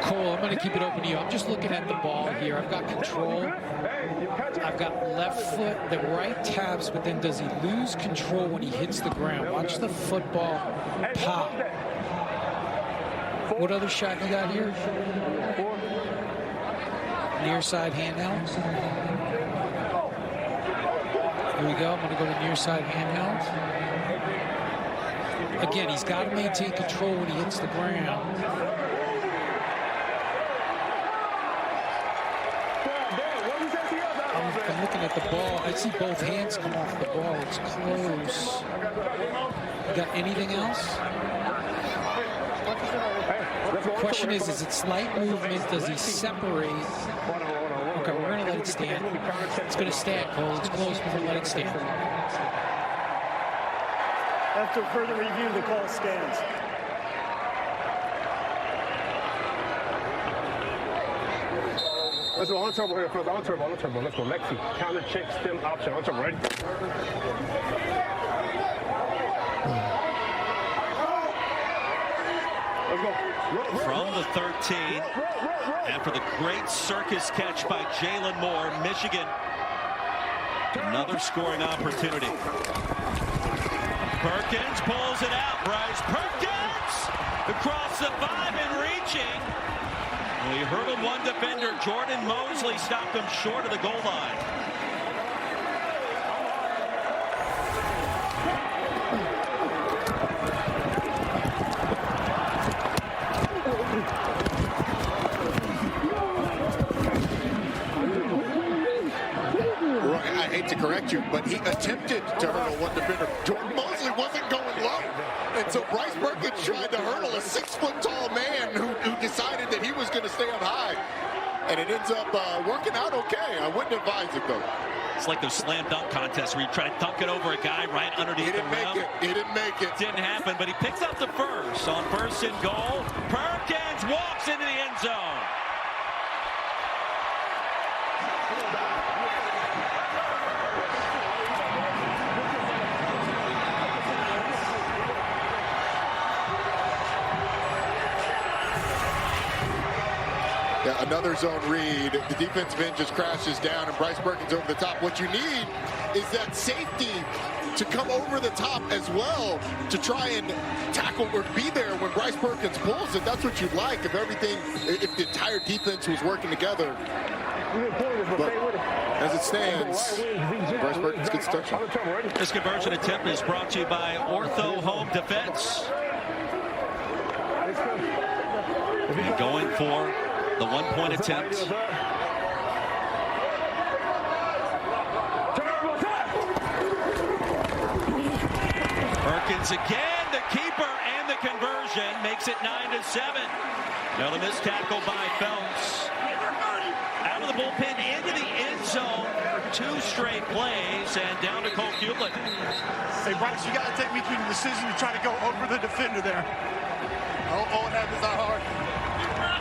Cole, I'm going to keep it open to you. I'm just looking at the ball here. I've got control. I've got left foot, the right tabs, but then does he lose control when he hits the ground? Watch the football pop. What other shot you got here? Near side handheld. Here we go. I'm going to go to near side handheld. Again, he's got to maintain control when he hits the ground. I'm looking at the ball. I see both hands come off the ball. It's close. You got anything else? The question is it slight movement? Does he separate? Okay, we're going to let it stand. It's going to stand, Cole. It's close, but we'll let it stand. After further review, the call stands. Let's go on turbo here first. On turbo. Let's go. Lexi, counter check, stem option. On turbo, ready? Let's go. From the 13, after the great circus catch by Jalen Moore, Michigan, another scoring opportunity. Perkins pulls it out. Bryce Perkins across the 5 and reaching. He hurdled one defender. Jordan Mosley stopped him short of the goal line. I hate to correct you, but he attempted to hurdle one defender. Jordan Mosley wasn't going low. And so Bryce Perkins tried to hurdle a 6-foot-tall man who decided that he was going to stay up high. And it ends up working out okay. I wouldn't advise it, though. It's like those slam dunk contests where you try to dunk it over a guy right underneath the rim. He didn't make it. Didn't happen, but he picks up the first. On first and goal, Perkins walks into the end zone. Yeah, another zone read. The defensive end just crashes down, and Bryce Perkins over the top. What you need is that safety to come over the top as well to try and tackle or be there when Bryce Perkins pulls it. That's what you'd like if the entire defense was working together. But as it stands, Bryce Perkins gets touchdown. This conversion attempt is brought to you by Ortho Home Defense. And going for the 1-point attempt. Perkins again, the keeper and the conversion makes it 9-7. Now the missed tackle by Phelps. Out of the bullpen into the end zone. 2 straight plays and down to Cole Hewlett. Hey, Bryce, you got to take me through the decision to try to go over the defender there. All it happens are hard.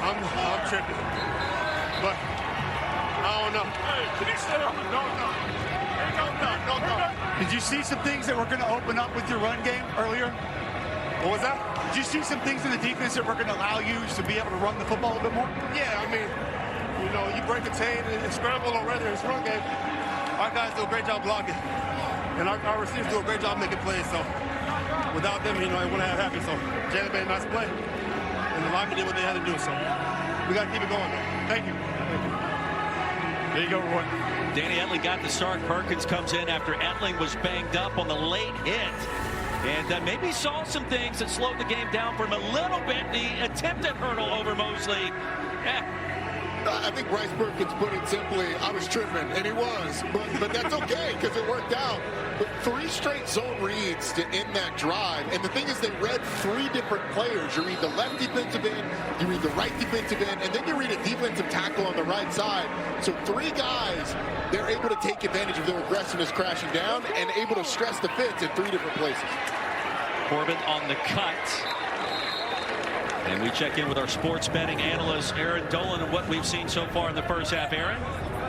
I'm tripping. But I don't know. No. Did you see some things that were going to open up with your run game earlier? What was that? Did you see some things in the defense that were going to allow you to be able to run the football a bit more? Yeah, I mean, you know, you break a chain and scramble or rather it's run game. Our guys do a great job blocking. And our receivers do a great job making plays. So without them, you know, it wouldn't have happened. So Jalen made a nice play. And the linemen did what they had to do. So we got to keep it going, though. Thank you. There you go, Roy. Danny Etling got the start. Perkins comes in after Etling was banged up on the late hit. And maybe saw some things that slowed the game down for him a little bit. The attempted hurdle over Mosley. I think Bryce Perkins put it simply, I was tripping, and he was. But that's okay, because it worked out. But 3 straight zone reads to end that drive. And the thing is, they read 3 different players. You read the left defensive end, you read the right defensive end, and then you read a defensive tackle on the right side. So 3 guys, they're able to take advantage of their aggressiveness crashing down and able to stress the fits in 3 different places. Corbin on the cut. And we check in with our sports betting analyst, Aaron Dolan, and what we've seen so far in the first half. Aaron?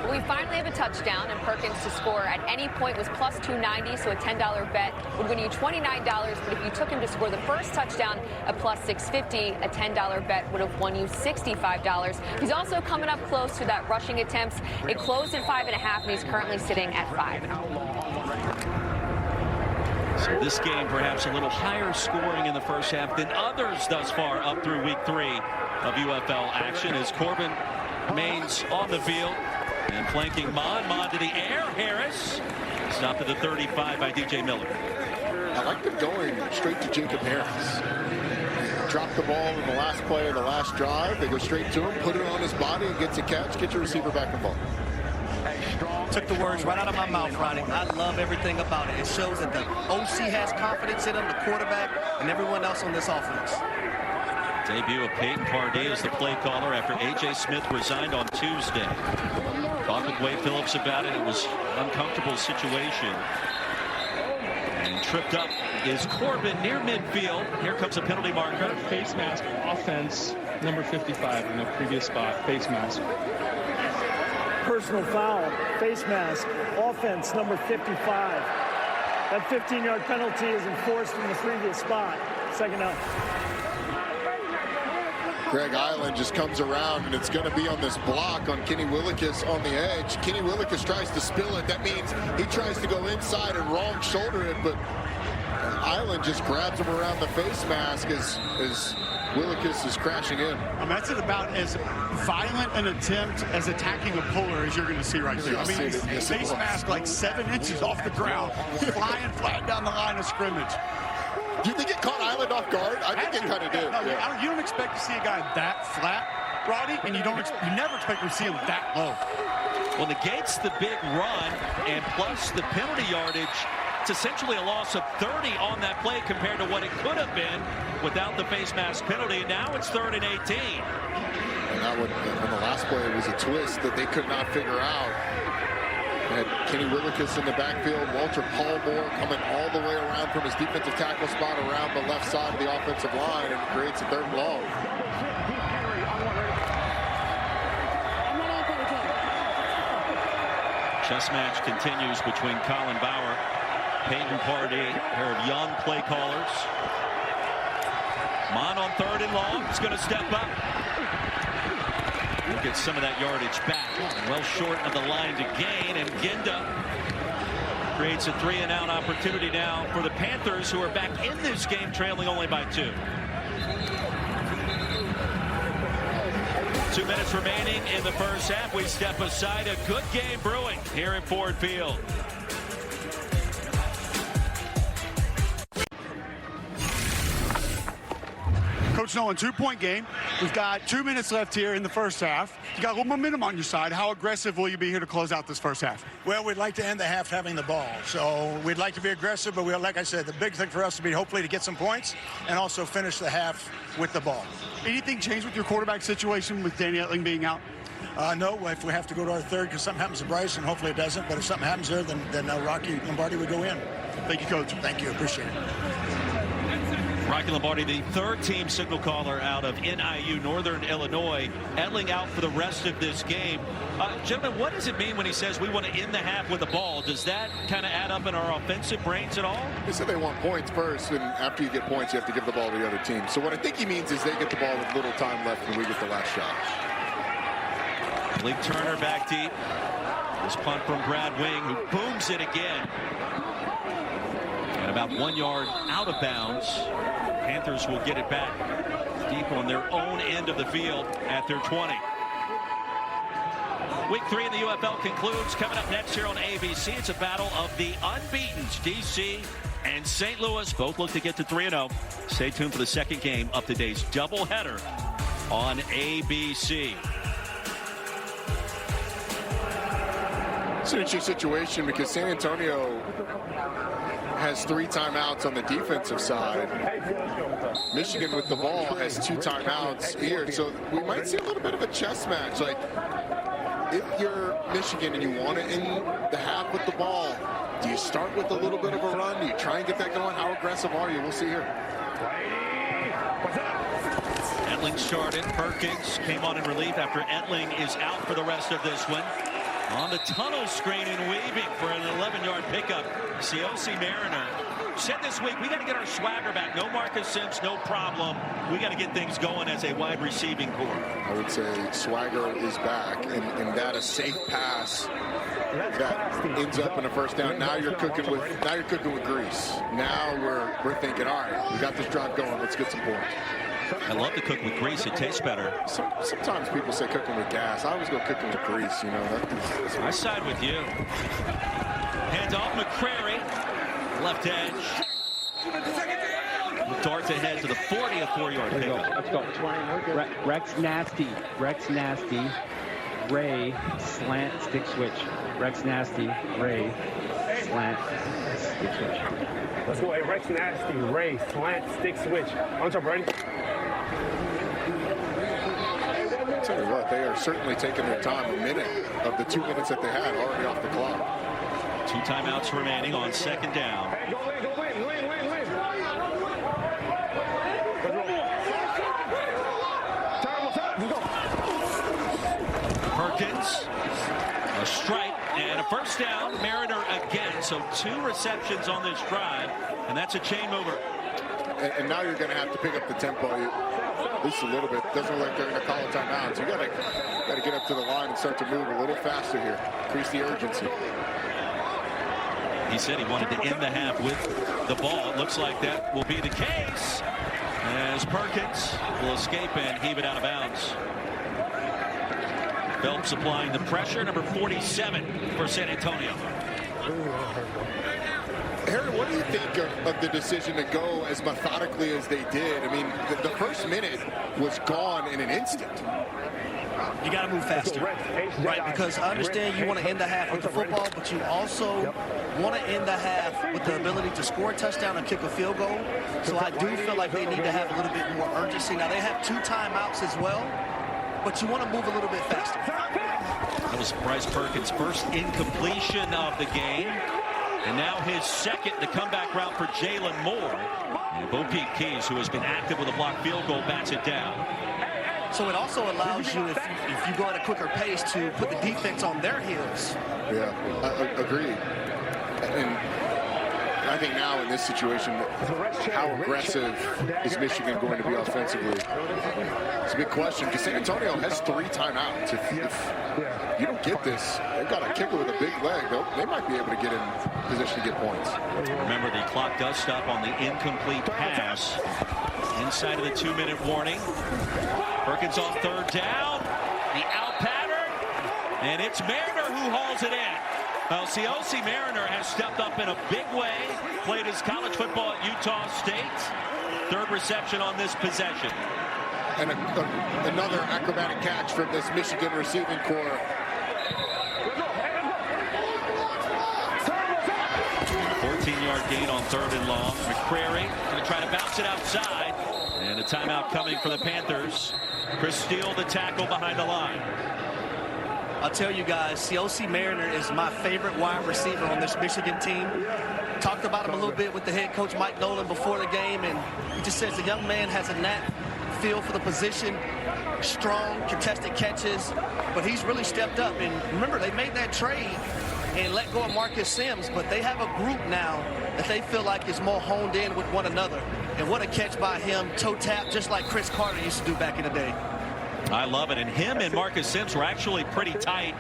We finally have a touchdown, and Perkins to score at any point was plus 290, so a $10 bet would win you $29. But if you took him to score the first touchdown at plus 650, a $10 bet would have won you $65. He's also coming up close to that rushing attempts. It closed at 5.5, and he's currently sitting at 5. So this game perhaps a little higher scoring in the first half than others thus far up through week 3 of UFL action as Corbin remains on the field. And flanking Mon to the air. Harris stopped at the 35 by DJ Miller. I like them going straight to Jacob Harris. Drop the ball in the last play of the last drive. They go straight to him, put it on his body, gets a catch, get your receiver back involved. Took the words right out of my mouth, Ronnie. I love everything about it. It shows that the OC has confidence in him, the quarterback, and everyone else on this offense. Debut of Peyton Pardee as the play caller after A.J. Smith resigned on Tuesday. Talked with Wade Phillips about it. It was an uncomfortable situation. And tripped up is Corbin near midfield. Here comes a penalty marker. Face mask, offense, number 55 in the previous spot. Face mask. Personal foul, face mask, offense, number 55. That 15-yard penalty is enforced in the previous spot. Second out. Greg Island just comes around, and it's going to be on this block on Kenny Willekes on the edge. Kenny Willekes tries to spill it. That means he tries to go inside and wrong shoulder it, but Island just grabs him around the face mask as Willekes is crashing in. That's about as violent an attempt as attacking a puller as you're going to see right there. His face mask like 7 inches off the ground, flying flat down the line of scrimmage. Do you think it caught Island off guard? I think it kind of did. No, yeah. You don't expect to see a guy that flat, Roddy, and you never expect to see him that low. Well, negates the big run, and plus the penalty yardage. It's essentially a loss of 30 on that play compared to what it could have been without the face mask penalty. Now it's 3rd and 18. And that one, on the last play, was a twist that they could not figure out. Had Kenny Willekes in the backfield, Walter Palmore coming all the way around from his defensive tackle spot around the left side of the offensive line, and creates a 3rd and long. Chess match continues between Colin Bauer, Peyton Pardee, a pair of young play callers. Mon on 3rd and long. He's going to step up. We'll get some of that yardage back. Well short of the line to gain, and Ginda creates a 3-and-out opportunity now for the Panthers, who are back in this game trailing only by 2. 2 minutes remaining in the first half. We step aside. A good game brewing here at Ford Field. Coach Nolan, 2-point game. We've got 2 minutes left here in the first half. You got a little momentum on your side. How aggressive will you be here to close out this first half? Well, we'd like to end the half having the ball. So we'd like to be aggressive, but like I said, the big thing for us would be hopefully to get some points and also finish the half with the ball. Anything change with your quarterback situation with Danny Etling being out? No, if we have to go to our 3rd because something happens to Bryce, and hopefully it doesn't, but if something happens there, then Rocky Lombardi would go in. Thank you, Coach. Thank you. Appreciate it. Rocky Lombardi, the 3rd team signal caller out of NIU, Northern Illinois. Etling out for the rest of this game. Gentlemen, what does it mean when he says we want to end the half with the ball? Does that kind of add up in our offensive brains at all? They said they want points first, and after you get points, you have to give the ball to the other team. So what I think he means is they get the ball with little time left, and we get the last shot. Malik Turner back deep. This punt from Brad Wing, who booms it again. And about 1 yard out of bounds. Panthers will get it back deep on their own end of the field at their 20. Week 3 in the UFL concludes. Coming up next here on ABC, it's a battle of the unbeatens. DC and St. Louis both look to get to 3-0. Stay tuned for the second game of today's doubleheader on ABC. It's an interesting situation because San Antonio has 3 timeouts on the defensive side. Michigan with the ball has 2 timeouts here, so we might see a little bit of a chess match. Like, if you're Michigan and you want to end the half with the ball, do you start with a little bit of a run? Do you try and get that going? How aggressive are you? We'll see here. Etling started. Perkins came on in relief after Etling is out for the rest of this one. On the tunnel screen and weaving for an 11-yard pickup. COC Mariner said this week, we got to get our swagger back. No Marcus Sims, no problem. We got to get things going as a wide receiving core. I would say swagger is back, and that a safe pass that ends up in a first down. Now you're cooking with grease. Now we're thinking, all right, we got this drive going. Let's get some points. I love to cook with grease. It tastes better. Sometimes people say cooking with gas. I always go cooking with grease. You know. I side with you. Hands off McCrary. Left edge. Darts ahead to the 40, a 4-yard pickup. Let's go. Rex nasty. Ray slant stick switch. Rex nasty. Ray slant stick switch. Let's go. Hey, Rex nasty. Ray slant stick switch. On top, ready? I'll tell you what, they are certainly taking their time. A minute of the 2 minutes that they had already off the clock. 2 timeouts remaining on second down. Hey, go win. Perkins, a strike, and a first down. Mariner again, so 2 receptions on this drive, and that's a chain mover. And now you're going to have to pick up the tempo at least a little bit. Doesn't look like they're going to call a timeout. So you got to get up to the line and start to move a little faster here. Increase the urgency. He said he wanted to end the half with the ball. It looks like that will be the case as Perkins will escape and heave it out of bounds. Phelps applying the pressure, number 47 for San Antonio. Harry, what do you think of the decision to go as methodically as they did? I mean, the first minute was gone in an instant. You got to move faster, right? Because I understand you want to end the half with the football, but you also want to end the half with the ability to score a touchdown and kick a field goal. So I do feel like they need to have a little bit more urgency. Now, they have 2 timeouts as well, but you want to move a little bit faster. That was Bryce Perkins' first incompletion of the game. And now his second, the comeback route for Jalen Moore. And Bo Peep Keys, who has been active with a blocked field goal, bats it down. So it also allows you, if you go at a quicker pace, to put the defense on their heels. Yeah, agreed. And I think now in this situation, how aggressive is Michigan going to be offensively? It's a big question because San Antonio has 3 timeouts. If you don't get this, they've got a kicker with a big leg. They might be able to get in position to get points. Remember, the clock does stop on the incomplete pass. Inside of the 2-minute warning. Perkins on 3rd down. The out pattern. And it's Mariner who hauls it in. Well, COC Mariner has stepped up in a big way. Played his college football at Utah State. 3rd reception on this possession. And another acrobatic catch from this Michigan receiving core. 14-yard gain on 3rd and long. McCrary going to try to bounce it outside. And a timeout coming for the Panthers. Chris Steele, the tackle behind the line. I'll tell you guys, COC Mariner is my favorite wide receiver on this Michigan team. Talked about him a little bit with the head coach Mike Nolan before the game, and he just says the young man has a knack feel for the position, strong, contested catches, but he's really stepped up. And remember, they made that trade and let go of Marcus Sims, but they have a group now that they feel like is more honed in with one another. And what a catch by him, toe tap, just like Chris Carter used to do back in the day. I love it. And him and Marcus Sims were actually pretty tight.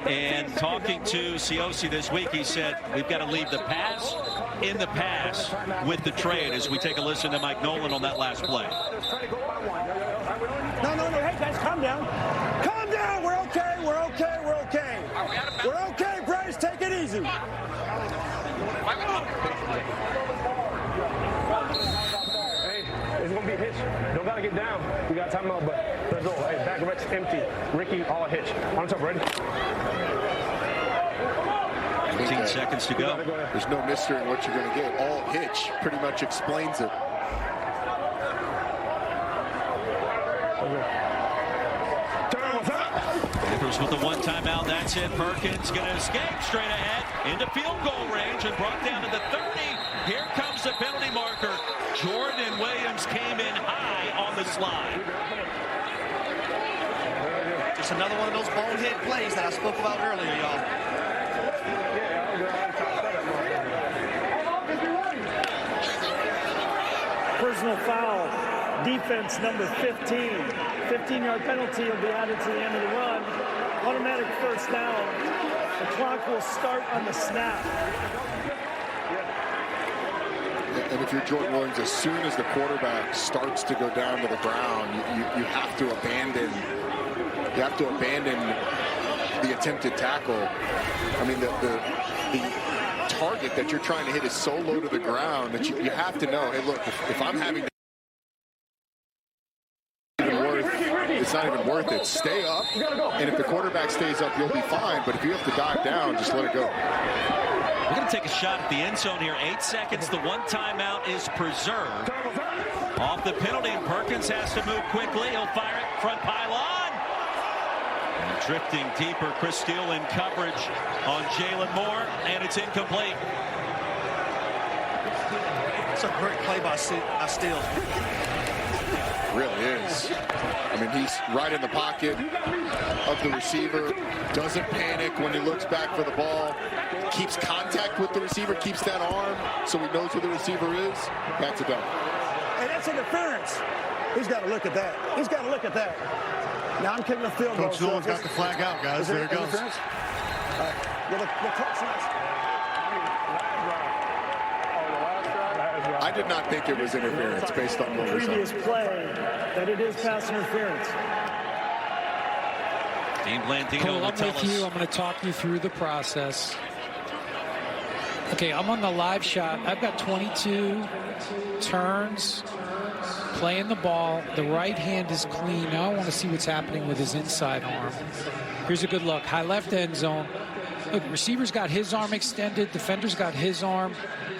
And talking to COC this week, he said, we've got to leave the pass in the pass with the trade, as we take a listen to Mike Nolan on that last play. No. Hey, guys, calm down. Calm down. We're okay. We're okay. We're okay, Bryce. Take it easy. It's going to be a hitch. Don't got to get down. We got time out, but let's go. Hey, back Rex empty. Ricky, all a hitch. On top, ready? 15 seconds to go. There's no mystery in what you're going to get. All hitch pretty much explains it. Panthers with the 1 timeout. That's it. Perkins going to escape straight ahead into field goal range and brought down to the 30. Here comes the penalty marker. Jordan Williams came in high on the slide. Just another one of those bonehead plays that I spoke about earlier, y'all. Personal foul, defense number 15. 15-yard penalty will be added to the end of the run. Automatic first down. The clock will start on the snap. And if you're Jordan Williams, as soon as the quarterback starts to go down to the ground, you have to abandon. You have to abandon the attempted tackle. I mean, the target that you're trying to hit is so low to the ground that you have to know, hey, look, if I'm having to, it's not even worth it. Stay up, and if the quarterback stays up, you'll be fine. But if you have to dive down, just let it go. We're going to take a shot at the end zone here. 8 seconds. The one timeout is preserved. Off the penalty, Perkins has to move quickly. He'll fire it front pylon. And drifting deeper, Chris Steele in coverage on Jalen Moore, and it's incomplete. It's a great play by Steele. Really is. I mean, he's right in the pocket of the receiver, doesn't panic when he looks back for the ball, keeps contact with the receiver, keeps that arm so he knows where the receiver is. That's a dunk. Hey, that's interference. He's got to look at that. He's got to look at that. Now I'm kicking the field goal. Coach Newell's got the flag out, guys. There it goes. The clock's not. I did not think it was interference based on what we saw. Previous play that it is pass interference. Dean Blandino Cole, will I'm tell with us. you. I'm going to talk you through the process. Okay, I'm on the live shot. I've got 22 turns, playing the ball. The right hand is clean. Now I want to see what's happening with his inside arm. Here's a good look. High left end zone. Look, receiver's got his arm extended. Defender's got his arm.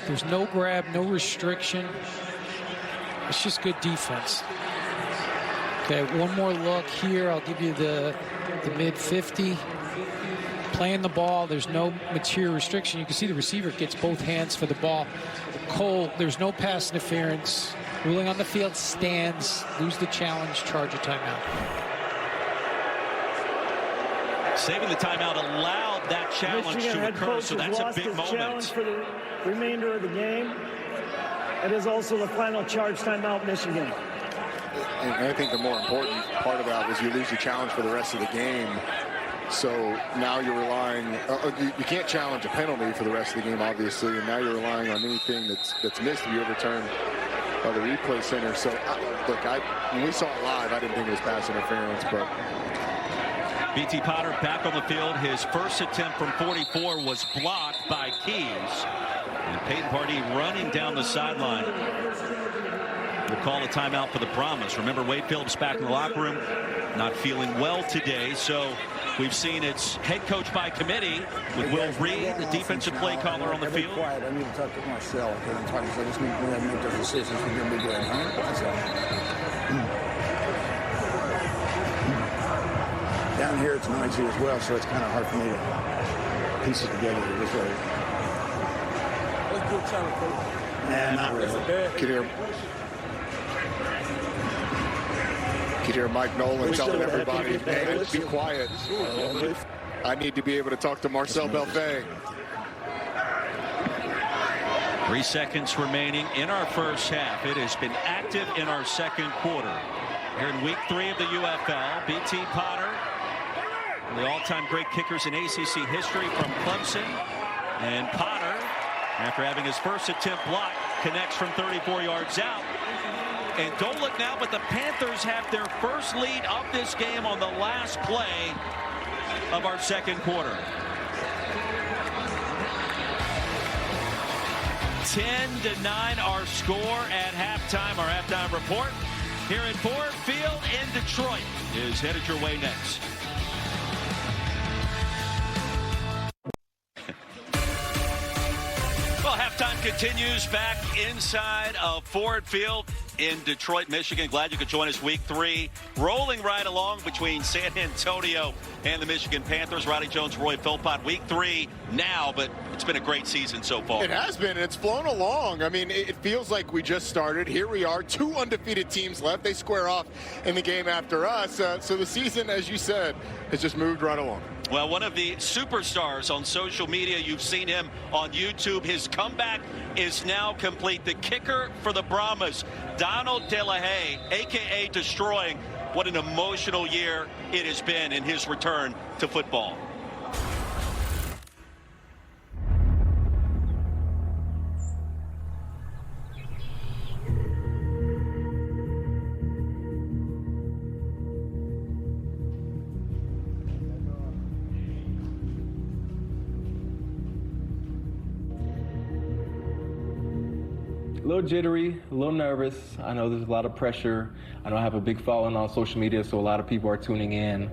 There's no grab, no restriction. It's just good defense. Okay, one more look here. I'll give you the mid-50. Playing the ball, there's no material restriction. You can see the receiver gets both hands for the ball. Cole, there's no pass interference. Ruling on the field stands. Lose the challenge, charge a timeout. Saving the timeout allowed that challenge Michigan to occur, so that's a big moment. Challenge for the remainder of the game. It is also the final charge timeout, Michigan. And I think the more important part of that was you lose your challenge for the rest of the game. So now you're relying, you can't challenge a penalty for the rest of the game, obviously, and now you're relying on anything that's missed to be overturned by the replay center. So, look, when we saw it live, I didn't think it was pass interference, but. B.T. Potter back on the field. His first attempt from 44 was blocked by Keys. And Peyton Pardee running down the sideline. We'll call a timeout for the Brahmas. Remember, Wade Phillips back in the locker room, not feeling well today. So we've seen it's head coach by committee with Will Reed, the defensive play caller on the field. Quiet. I need to talk to Marcel. Okay, I'm talking to this. We have to make those decisions. We're going to be good. That's all. Down here it's noisy as well, so it's kind of hard for me to piece it together this way. Let's do a coach. Nah, not really. Could hear Mike Nolan telling everybody, hey, be quiet. I need to be able to talk to Marcel Belfay. 3 seconds remaining in our first half. It has been active in our second quarter. Here in week 3 of the UFL, B.T. Potter, one of the all-time great kickers in ACC history from Clemson. And Potter, after having his first attempt blocked, connects from 34 yards out. And don't look now, but the Panthers have their first lead of this game on the last play of our second quarter. 10-9 our score at halftime. Our halftime report here in Ford Field in Detroit is headed your way next. Well, halftime continues back inside of Ford Field. in Detroit, Michigan. Glad you could join us. Week 3 rolling right along between San Antonio and the Michigan Panthers. Roddy Jones, Roy Philpott. Week 3 now, but it's been a great season so far. It has been, and it's flown along. I mean, it feels like we just started. Here we are, 2 undefeated teams left. They square off in the game after us. So the season, as you said, has just moved right along. Well, one of the superstars on social media, you've seen him on YouTube. His comeback is now complete. The kicker for the Brahmas, Donald DeLahaye, a.k.a. Destroying. What an emotional year it has been in his return to football. A little jittery, a little nervous. I know there's a lot of pressure. I know I have a big following on social media, so a lot of people are tuning in.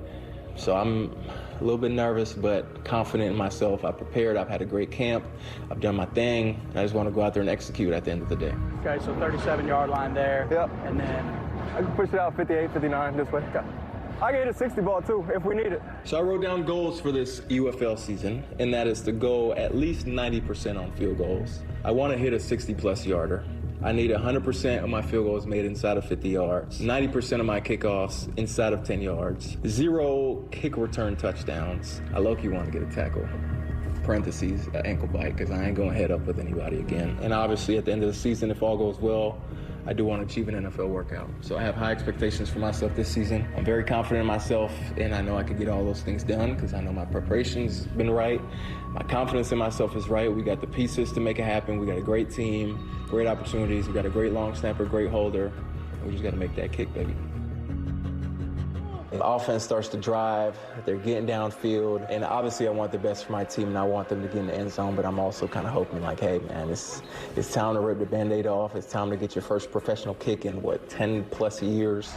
So I'm a little bit nervous, but confident in myself. I prepared. I've had a great camp. I've done my thing. I just want to go out there and execute at the end of the day. Okay, so 37-yard line there. Yep. And then I can push it out 58, 59 this way. Okay. I can hit a 60 ball too if we need it. So I wrote down goals for this UFL season, and that is to go at least 90% on field goals. I want to hit a 60-plus yarder. I need 100% of my field goals made inside of 50 yards, 90% of my kickoffs inside of 10 yards, 0 kick return touchdowns. I low-key want to get a tackle. Parentheses, an ankle bite, because I ain't going to head up with anybody again. And obviously, at the end of the season, if all goes well, I do want to achieve an NFL workout. So I have high expectations for myself this season. I'm very confident in myself, and I know I can get all those things done because I know my preparation's been right. My confidence in myself is right. We got the pieces to make it happen. We got a great team, great opportunities. We got a great long snapper, great holder. We just got to make that kick, baby. The offense starts to drive, they're getting downfield, and obviously I want the best for my team and I want them to get in the end zone, but I'm also kind of hoping like, hey man, it's time to rip the Band-Aid off. It's time to get your first professional kick in, 10 plus years.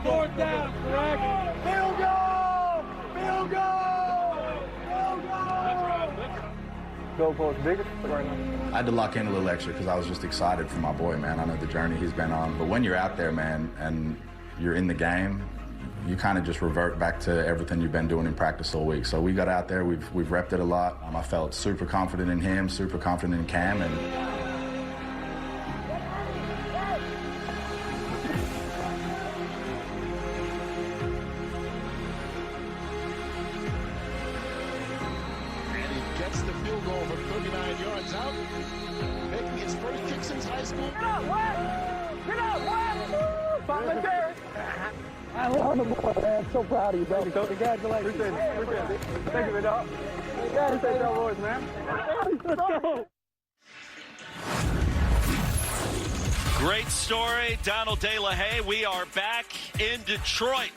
Fourth down, correct? Field goal! Field goal! Field goal! Goalpost bigger right now. I had to lock in a little extra because I was just excited for my boy, man. I know the journey he's been on. But when you're out there, man, and you're in the game, you kind of just revert back to everything you've been doing in practice all week. So we got out there, we've repped it a lot. I felt super confident in him, super confident in Cam, and gets the field goal from 39 yards out, making his first kick since high school. Get up, Wes! Get up, Wes! Papa Derek! I love the boy, man. I'm so proud of you, bro. Congratulations. Appreciate it. Thank you, dog. Appreciate y'all boys, man. Let's go. Great story, Donald DeLahaye. We are back in Detroit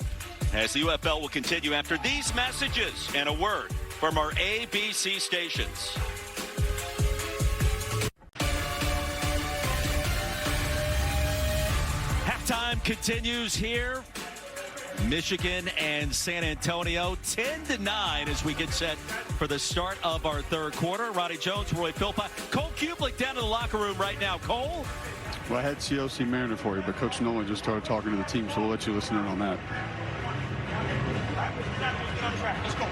as the UFL will continue after these messages and a word from our ABC stations. Halftime continues here. Michigan and San Antonio 10-9 as we get set for the start of our third quarter. Roddy Jones, Roy Philpott, Cole Kublik down in the locker room right now. Cole? Well, I had COC Mariner for you, but Coach Nolan just started talking to the team, so we'll let you listen in on that. Let's go.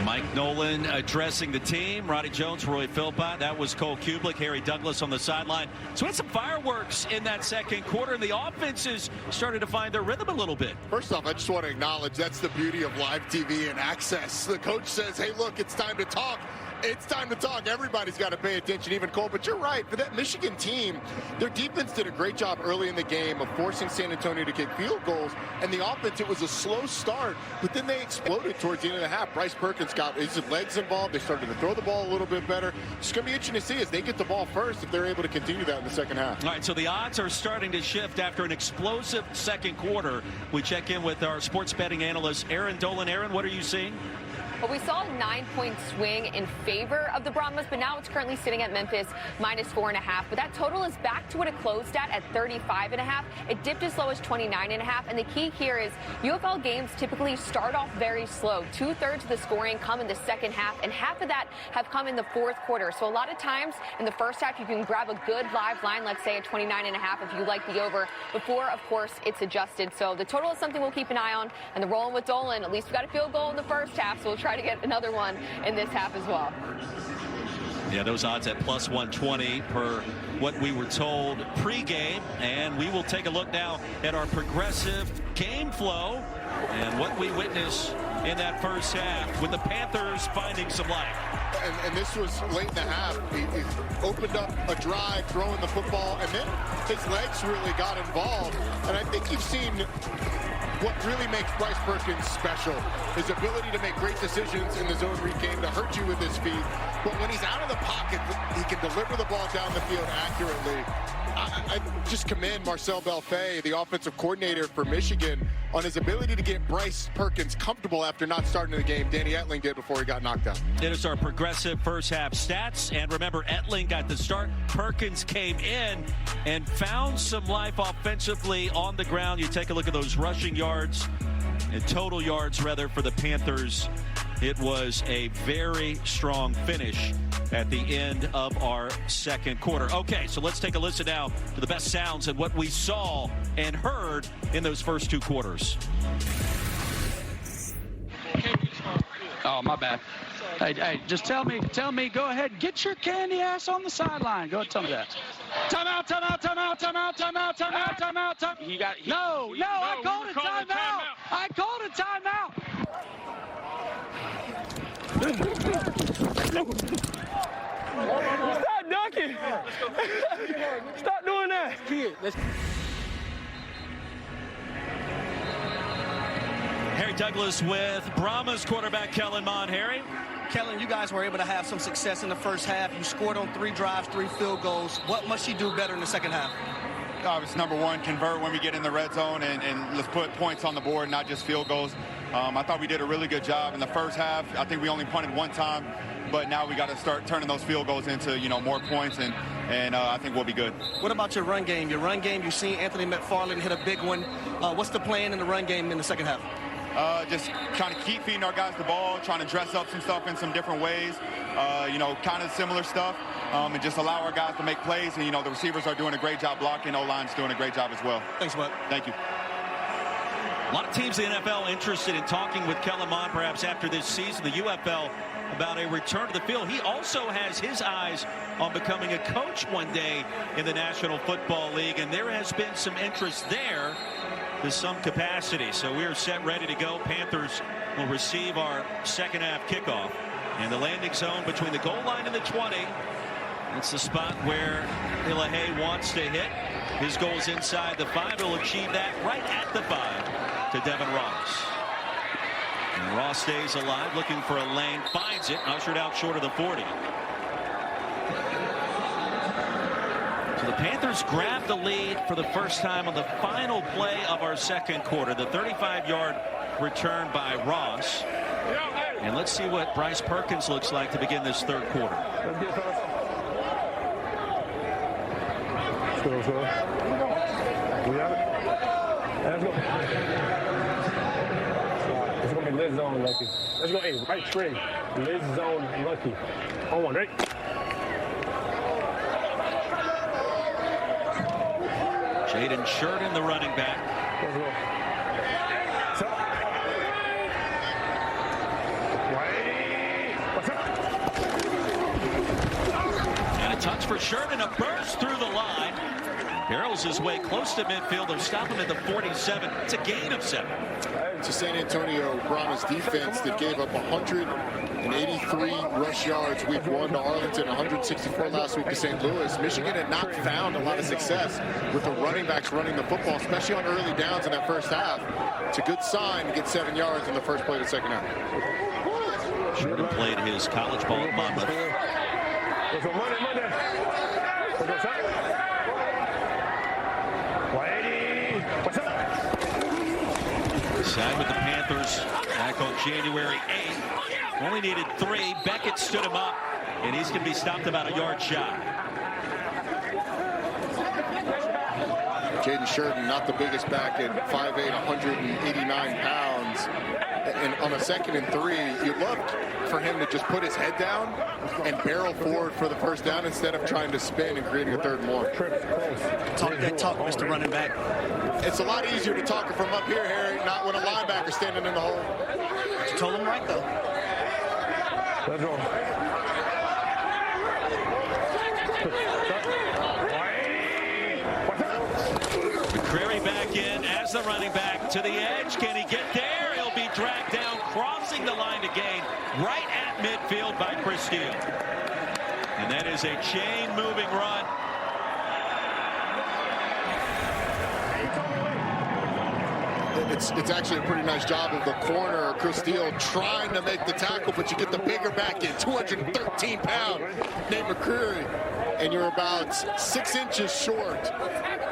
Mike Nolan addressing the team. Roddy Jones, Roy Philpott. That was Cole Kublik. Harry Douglas on the sideline. So we had some fireworks in that second quarter, and the offense is starting to find their rhythm a little bit. First off, I just want to acknowledge that's the beauty of live TV and access. The coach says, hey, look, it's time to talk. It's time to talk. Everybody's got to pay attention, even Cole. But you're right. For that Michigan team, their defense did a great job early in the game of forcing San Antonio to kick field goals. And the offense, it was a slow start, but then they exploded towards the end of the half. Bryce Perkins got his legs involved. They started to throw the ball a little bit better. It's going to be interesting to see as they get the ball first if they're able to continue that in the second half. All right, so the odds are starting to shift after an explosive second quarter. We check in with our sports betting analyst, Aaron Dolan. Aaron, what are you seeing? But we saw a 9-point swing in favor of the Brahmas, but now it's currently sitting at Memphis -4.5. But that total is back to what it closed at 35.5. It dipped as low as 29.5. And the key here is UFL games typically start off very slow. 2/3 of the scoring come in the second half, and half of that have come in the fourth quarter. So a lot of times in the first half, you can grab a good live line, let's say at 29.5 if you like the over, before, of course, it's adjusted. So the total is something we'll keep an eye on. And the rolling with Dolan, at least we got a field goal in the first half, so we'll try to get another one in this half as well. Yeah, those odds at +120 per what we were told pregame. And we will take a look now at our progressive game flow and what we witnessed in that first half with the Panthers finding some life. And this was late in the half. He opened up a drive, throwing the football, and then his legs really got involved. And I think you've seen what really makes Bryce Perkins special, his ability to make great decisions in the zone read game, to hurt you with his feet. But when he's out of the pocket, he can deliver the ball down the field accurately. I just commend Marcel Belfay, the offensive coordinator for Michigan, on his ability to get Bryce Perkins comfortable after not starting the game. Danny Etling did before he got knocked out. It is our progressive first half stats. And remember, Etling got the start. Perkins came in and found some life offensively on the ground. You take a look at those rushing yards and total yards, rather, for the Panthers. It was a very strong finish at the end of our second quarter. Okay, so let's take a listen now to the best sounds and what we saw and heard in those first two quarters. Oh, my bad. Hey, just tell me, go ahead, get your candy ass on the sideline. Go ahead, tell me that. Timeout. No, I called a timeout. I called a timeout. Stop dunking. Stop doing that. Harry Douglas with Brahmas quarterback Kellen Mond. Harry? Kellen, you guys were able to have some success in the first half. You scored on 3 drives, 3 field goals. What must you do better in the second half? It's number one, convert when we get in the red zone, and let's put points on the board, not just field goals. I thought we did a really good job in the first half. I think we only punted one time, but now we got to start turning those field goals into, more points, and I think we'll be good. What about your run game? You've seen Anthony McFarland hit a big one. What's the plan in the run game in the second half? Just trying to keep feeding our guys the ball, trying to dress up some stuff in some different ways, kind of similar stuff, and just allow our guys to make plays. And, the receivers are doing a great job blocking. O-line's doing a great job as well. Thanks, bud. Thank you. A lot of teams in the NFL interested in talking with Kellen Mond perhaps after this season, the UFL, about a return to the field. He also has his eyes on becoming a coach one day in the National Football League, and there has been some interest there to some capacity. So we're set, ready to go. Panthers will receive our second half kickoff in the landing zone between the goal line and the 20. It's the spot where Ilahay wants to hit. His goal is inside the 5. He'll achieve that right at the 5 to Devin Ross. And Ross stays alive, looking for a lane, finds it, ushered out short of the 40. So the Panthers grab the lead for the first time on the final play of our second quarter. The 35-yard return by Ross. And let's see what Bryce Perkins looks like to begin this third quarter. It's going to be lid zone lucky. Let's go, hey, right tray. Lid zone lucky. On one, right? Jaden Sheridan, the running back. Let's go. What's up? And a touch for Sheridan, a burst through the line. Barrels his way close to midfield. They'll stop him at the 47. It's a gain of 7. To San Antonio Brahmas defense that gave up 183 rush yards week 1 to Arlington, 164 last week to St. Louis. Michigan had not found a lot of success with the running backs running the football, especially on early downs in that first half. It's a good sign to get 7 yards in the first play of the second half. Sheridan played his college ball at Monmouth. Side with the Panthers back on January 8th Only needed 3. Beckett stood him up, and he's going to be stopped about a yard shy. Jaden Sheridan, not the biggest back at 5'8", 189 pounds. And on a 2nd and 3, you'd love for him to just put his head down and barrel forward for the first down instead of trying to spin and creating a 3rd and 1. Talk that talk, Mr. Running Back. It's a lot easier to talk it from up here, Harry, not when a linebacker standing in the hole. You told him right, though. Let's go. McCreary back in as the running back to the edge. Can he get there? He'll be dragged down, crossing the line to gain right at midfield by Chris Steele. And that is a chain-moving run. It's actually a pretty nice job of the corner, Chris Steele, trying to make the tackle, but you get the bigger back in, 213-pound Nate McCreary, and you're about 6 inches short,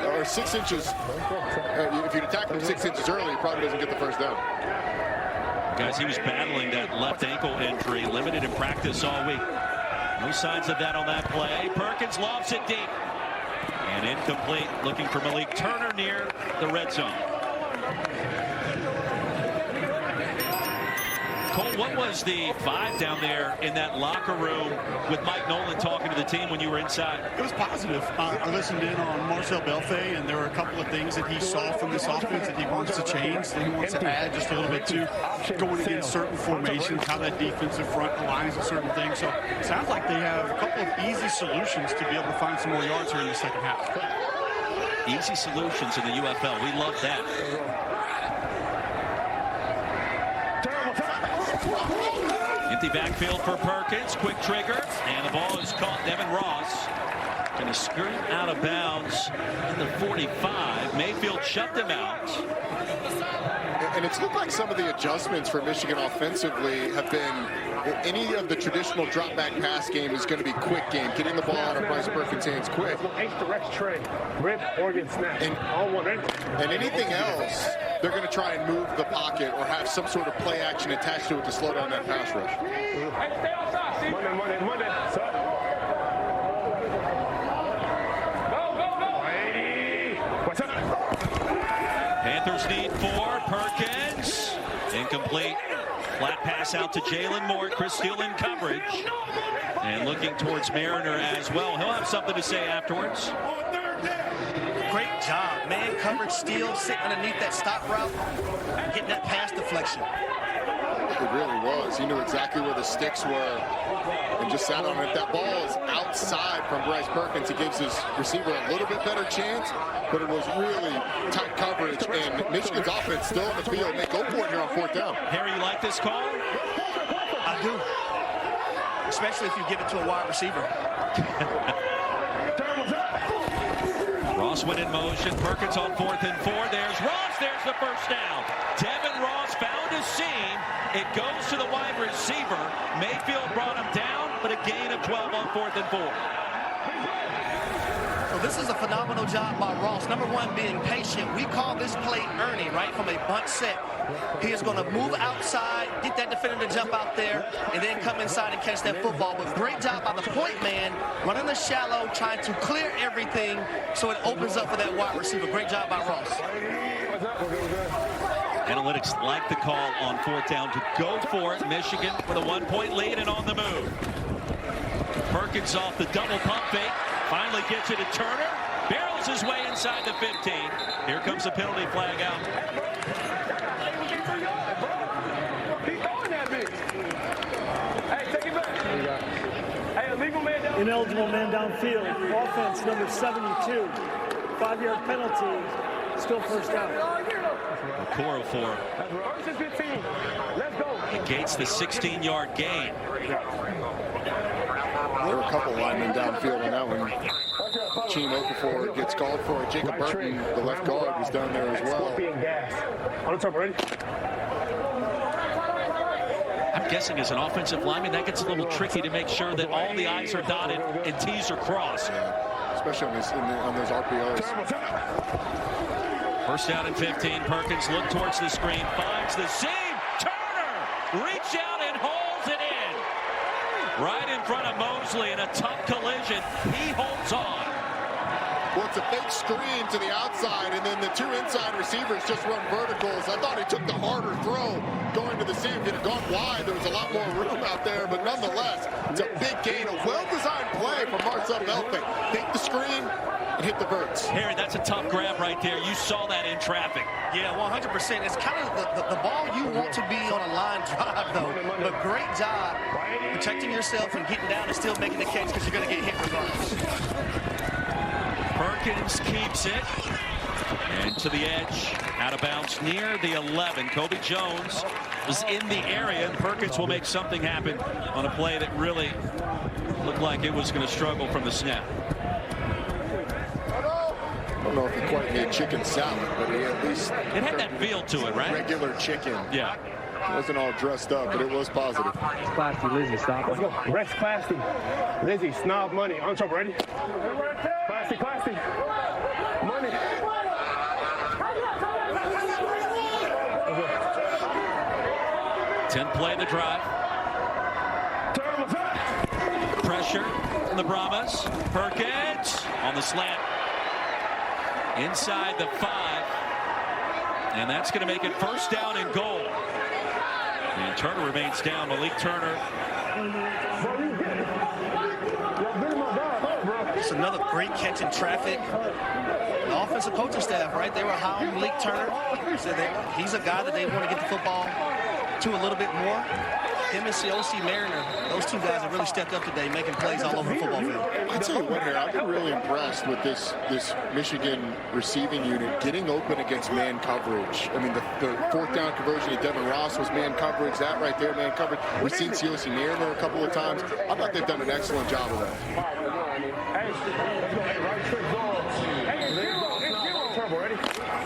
or 6 inches. If you'd attack him 6 inches early, he probably doesn't get the first down. Guys, he was battling that left ankle injury, limited in practice all week. No signs of that on that play. Perkins lobs it deep. And incomplete, looking for Malik Turner near the red zone. Cole, what was the vibe down there in that locker room with Mike Nolan talking to the team when you were inside? It was positive. I listened in on Marcel Belfay, and there were a couple of things that he saw from this offense that he wants to change, that he wants to add just a little bit to going against certain formations, how that defensive front aligns with certain things. So it sounds like they have a couple of easy solutions to be able to find some more yards here in the second half. Easy solutions in the UFL. We love that. Empty backfield for Perkins. Quick trigger. And the ball is caught. Devin Ross going to skirt out of bounds in the 45. Mayfield shut them out. And it's looked like some of the adjustments for Michigan offensively have been any of the traditional drop back pass game is going to be quick game, getting the ball out of Bryce Perkins' hands quick. And anything else, they're going to try and move the pocket or have some sort of play action attached to it to slow down that pass rush. Panthers need 4. Perkins. Incomplete. Flat pass out to Jalen Moore. Chris Steele in coverage. And looking towards Mariner as well. He'll have something to say afterwards. Great job. Man coverage, Steele sitting underneath that stop route, getting that pass deflection. It really was. He knew exactly where the sticks were and just sat on it. That ball is outside from Bryce Perkins. He gives his receiver a little bit better chance, but it was really tight coverage, and Michigan's offense still on the field. They go for it here on 4th down. Harry, you like this call? I do. Especially if you give it to a wide receiver. Ross went in motion. Perkins on 4th and 4. There's Ross. There's the first down. Devin Ross found a seam. It goes to the wide receiver. Mayfield brought him down, but a gain of 12 on 4th and 4. So this is a phenomenal job by Ross. Number one, being patient. We call this play earning, right, from a bunt set. He is going to move outside, get that defender to jump out there, and then come inside and catch that football. But great job by the point man, running the shallow, trying to clear everything so it opens up for that wide receiver. Great job by Ross. Analytics like the call on 4th down to go for it. Michigan with a 1-point lead and on the move. Perkins off the double pump fake. Finally gets it to Turner. Barrels his way inside the 15. Here comes a penalty flag out. Ineligible man downfield. Offense number 72. 5-yard penalty. Still first down. Okorofor negates the 16-yard gain. There were a couple linemen downfield on that one. Team Okafor gets called for. Jacob Burton, the left guard, was down there as well. I'm guessing as an offensive lineman, that gets a little tricky to make sure that all the I's are dotted and T's are crossed. Yeah, especially on those RPOs. First down and 15. Perkins look towards the screen, finds the seam. Turner reach out and holds it in. in front of Mosley in a tough collision. He holds on. Well, it's a fake screen to the outside, and then the two inside receivers just run verticals. I thought he took the harder throw going to the seam. If it had gone wide, there was a lot more room out there, but nonetheless, it's a big gain. A well-designed play from Marcel Melfick. Take the screen and hit the verts. Harry, that's a tough grab right there. You saw that in traffic. Yeah, 100%. It's kind of the ball you want to be on a line drive, though. But great job protecting yourself and getting down and still making the catch because you're going to get hit regardless. Perkins keeps it. And to the edge, out of bounds near the 11. Kobe Jones was in the area, and Perkins will make something happen on a play that really looked like it was going to struggle from the snap. I don't know if he quite made chicken salad, but he at least... It had that feel to it, right? Regular chicken. Yeah. It wasn't all dressed up, but it was positive. Classy, Lizzie, stop. Let's go. Rest classy. Lizzie, snob money. On top, ready? Classy, classy. Money. 10th play of the drive. Pressure from the Brahmas. Perkins on the slant. Inside the 5. And that's going to make it first down and goal. And Turner remains down. Malik Turner. It's another great catch in traffic. The offensive coaching staff, right? They were high on Malik Turner. So he's a guy that they want to get the football to a little bit more. Him and C.O.C. Mariner, those two guys have really stepped up today, making plays all over the football field. I tell you what, here, I've been really impressed with this Michigan receiving unit getting open against man coverage. I mean, the fourth down conversion to Devin Ross was man coverage. That right there, man coverage. We've seen C.O.C. Mariner a couple of times. I thought they've done an excellent job of that.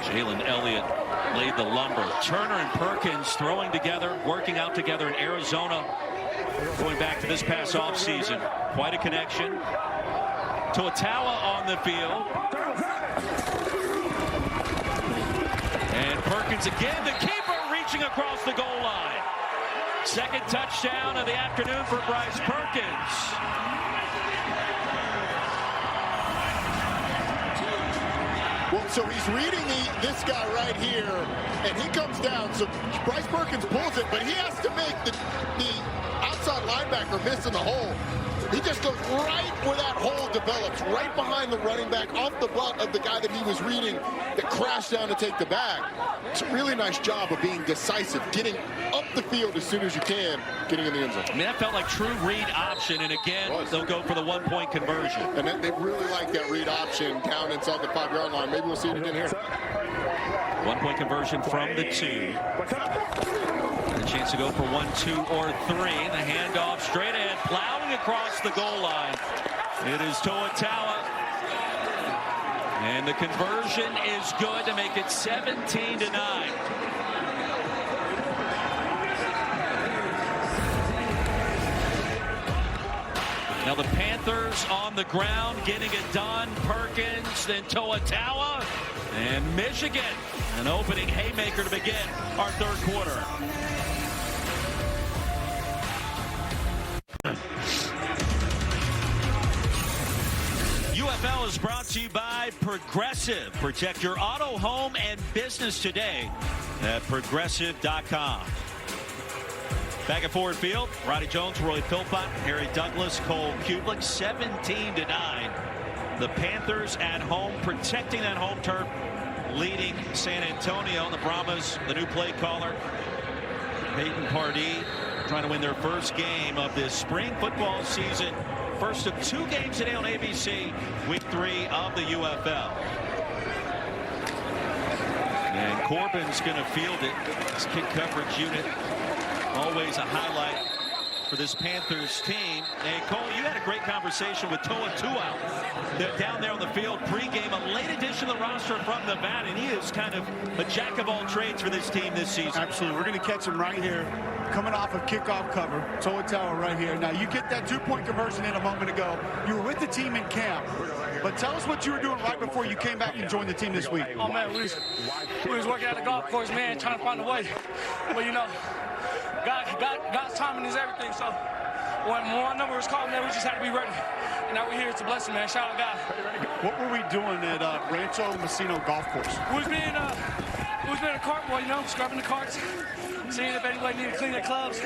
Jalen Elliott laid the lumber. Turner and Perkins throwing together, working out together in Arizona. Going back to this past offseason. Quite a connection. Toatawa on the field. And Perkins again, the keeper reaching across the goal line. Second touchdown of the afternoon for Bryce Perkins. Well, so he's reading this guy right here, and he comes down. So Bryce Perkins pulls it, but he has to make the outside linebacker miss in the hole. He just goes right where that hole develops, right behind the running back, off the butt of the guy that he was reading that crashed down to take the bag. It's a really nice job of being decisive, getting up the field as soon as you can, getting in the end zone. I mean, that felt like true read option, and again, they'll go for the 1-point conversion. And they really like that read option down inside the 5-yard line. Maybe we'll see it again here. 1-point conversion from the 2. And a chance to go for 1, 2, or 3. The handoff straight ahead, plowing across the goal line. It is Toatawa. And the conversion is good to make it 17-9. Now the Panthers on the ground getting it done. Perkins, then Toatawa, and Michigan. An opening haymaker to begin our third quarter. UFL is brought to you by Progressive. Protect your auto, home, and business today at Progressive.com. Back at Ford Field, Roddy Jones, Roy Philpott, Harry Douglas, Cole Kublik, 17-9. The Panthers at home, protecting that home turf, leading San Antonio. The Brahmas, the new play caller, Peyton Pardee, trying to win their first game of this spring football season. First of 2 games today on ABC, week 3 of the UFL. And Corbin's going to field it. His kick coverage unit, always a highlight for this Panthers team. And Cole, you had a great conversation with Toatawa down there on the field pregame, a late addition to the roster from Nevada, and he is kind of a jack of all trades for this team this season. Absolutely. We're going to catch him right here, coming off of kickoff cover. Toatawa right here. Now, you get that 2-point conversion in a moment ago. You were with the team in camp. But tell us what you were doing right before you came back and joined the team this week. Oh, man, we was working at the golf course, man, trying to find a way. But, you know, God's timing is everything, so when one number was called, man, we just had to be ready. And now we're here. It's a blessing, man. Shout out God. What were we doing at Rancho Messino Golf Course? We was being a cart boy, you know, scrubbing the carts, seeing if anybody needed to clean their clubs,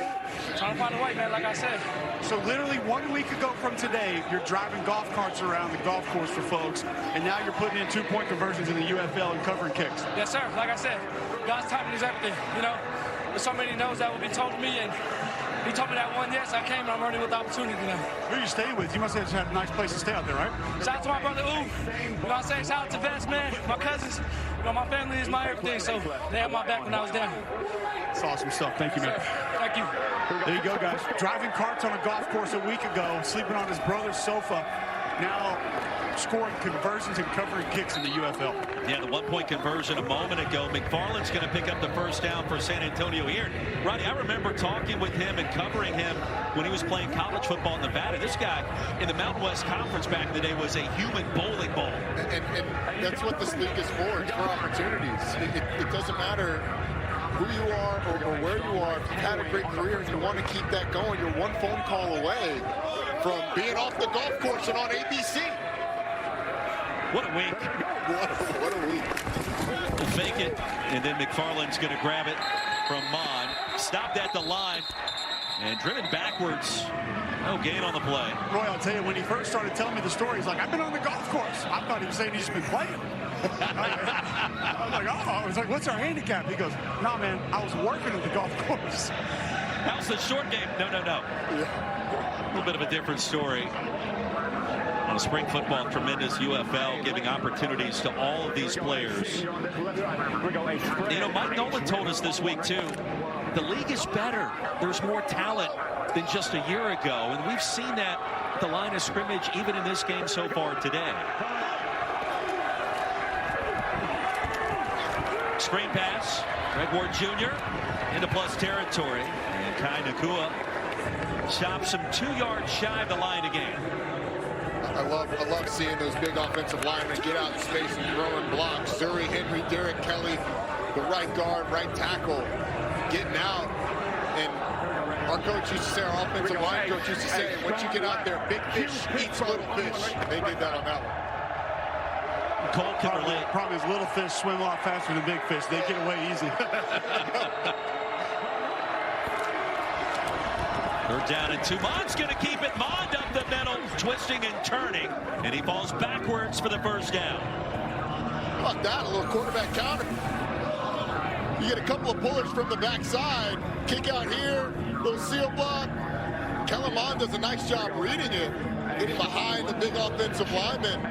trying to find a way, man, like I said. So literally 1 week ago from today, you're driving golf carts around the golf course for folks, and now you're putting in 2-point conversions in the UFL and covering kicks. Yes, sir. Like I said, God's timing is everything, you know. There's so many no's that will be told to me, and he told me that one yes, I came, and I'm running with the opportunity now. Who are you staying with? You must have had a nice place to stay out there, right? Shout out to my brother, Ooh. You know what I'm saying? Shout out to Vest, man, my cousins. You know, my family is my everything, so they had my back when I was down. It's awesome stuff. Thank you, man. Thank you. There you go, guys. Driving carts on a golf course a week ago, sleeping on his brother's sofa, now scoring conversions and covering kicks in the UFL. Yeah, the 1-point conversion a moment ago. McFarland's going to pick up the first down for San Antonio here. Rodney, I remember talking with him and covering him when he was playing college football in Nevada. This guy in the Mountain West Conference back in the day was a human bowling ball. And that's what this league is for. It's for opportunities. It doesn't matter who you are or where you are. If you've had a great career and you want to keep that going, you're one phone call away from being off the golf course and on ABC. What a week. What a week. We'll fake it, and then McFarland's going to grab it from Mon. Stopped at the line and driven backwards. No gain on the play. Roy, I'll tell you, when he first started telling me the story, he's like, I've been on the golf course. I thought he was saying he's just been playing. I was like, oh. I was like, what's our handicap? He goes, nah, man, I was working at the golf course. How's the short game? No. Yeah. A little bit of a different story. On spring football, tremendous UFL, giving opportunities to all of these players. You know, Mike Nolan told us this week, too, the league is better. There's more talent than just a year ago, and we've seen that at the line of scrimmage even in this game so far today. Screen pass, Greg Ward Jr. into plus territory, and Kai Nakua stops him 2 yards shy of the line of game. I love seeing those big offensive linemen get out in space and throwing blocks. Zuri, Henry, Derek Kelly, the right guard, right tackle, getting out. And our coach used to say, our offensive line coach used to say, once you get out there, big fish eats little fish. They did that on that one. Cole can relate. Problem is little fish swim a lot faster than big fish. They get away easy. They're down and 2. Mond's going to keep it. Mond up the middle, twisting and turning, and he falls backwards for the first down. How about that? A little quarterback counter. You get a couple of pullers from the backside. Kick out here, little seal block. Kellen Mond does a nice job reading it, getting behind the big offensive lineman,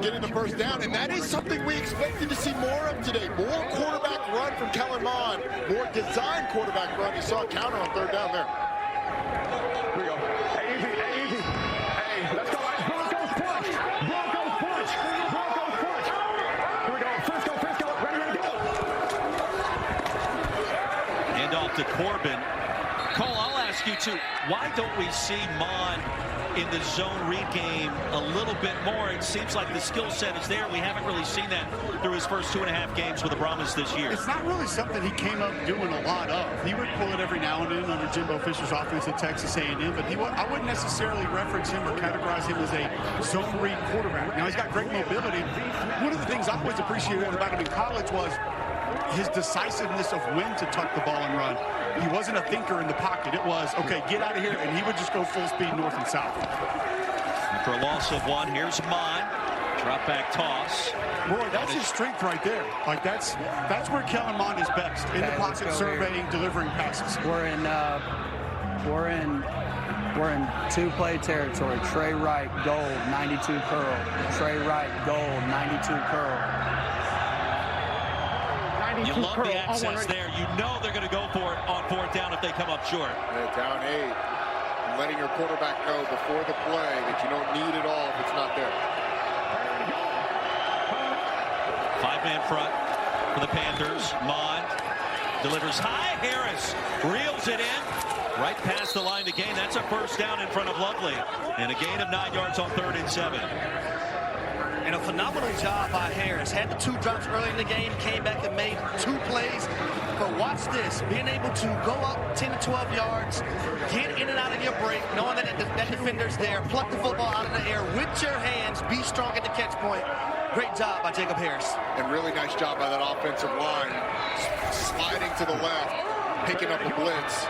getting the first down. And that is something we expected to see more of today. More quarterback run from Kellen Mond, more designed quarterback run. You saw a counter on 3rd down there. Here we go. Hey, easy. Hey, let's go. Broncos push. Broncos push. Broncos push. Here we go. Frisco. Ready to go. Hand off to Corbin. Cole, I'll ask you too, why don't we see Mon in the zone read game a little bit more? It seems like the skill set is there. We haven't really seen that through his first 2.5 games with the Brahmas this year. It's not really something he came up doing a lot of. He would pull it every now and then under Jimbo Fisher's offense at Texas A&M, but I wouldn't necessarily reference him or categorize him as a zone read quarterback. Now, he's got great mobility. One of the things I always appreciated about him in college was his decisiveness of when to tuck the ball and run. He wasn't a thinker in the pocket. It was, okay, get out of here, and he would just go full speed north and south. After a loss of 1, here's Mon. Drop back toss. Roy, that's his strength right there. Like that's where Kellen Mond is best. In the pocket, surveying, delivering passes. We're in 2-play territory. Trey Wright, gold, 92 curl. Trey Wright, gold, 92 curl. You love the access there. You know they're going to go for it on 4th down if they come up short. Yeah, down 8. Letting your quarterback know before the play that you don't need it all if it's not there. 5-man front for the Panthers. Mond delivers high. Harris reels it in. Right past the line to gain. That's a first down in front of Lovely. And a gain of 9 yards on 3rd and 7. And a phenomenal job by Harris. Had the 2 drops early in the game, came back and made 2 plays. But watch this, being able to go up 10 to 12 yards, get in and out of your break, knowing that that defender's there, pluck the football out of the air with your hands, be strong at the catch point. Great job by Jacob Harris. And really nice job by that offensive line, sliding to the left, picking up a blitz,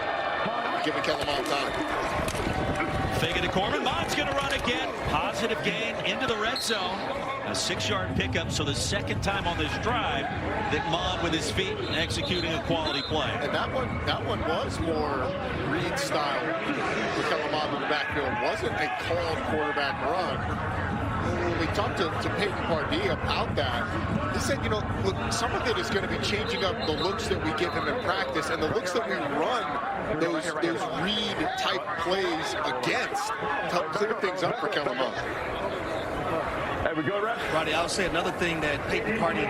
giving Kellerman time. Fake it to Corbin. Mond's going to run again. Positive gain into the red zone. A 6-yard pickup, so the second time on this drive that Mond with his feet executing a quality play. And that one was more Reed style for Kellerman in the backfield. It wasn't a called quarterback run. When we talked to Peyton Pardee about that, he said, you know, look, some of it is going to be changing up the looks that we give him in practice and the looks that we run those Reed-type plays against to help clear things up for Kellerman. Hey, we go, Rex? Roddy, I would say another thing that Peyton Pardee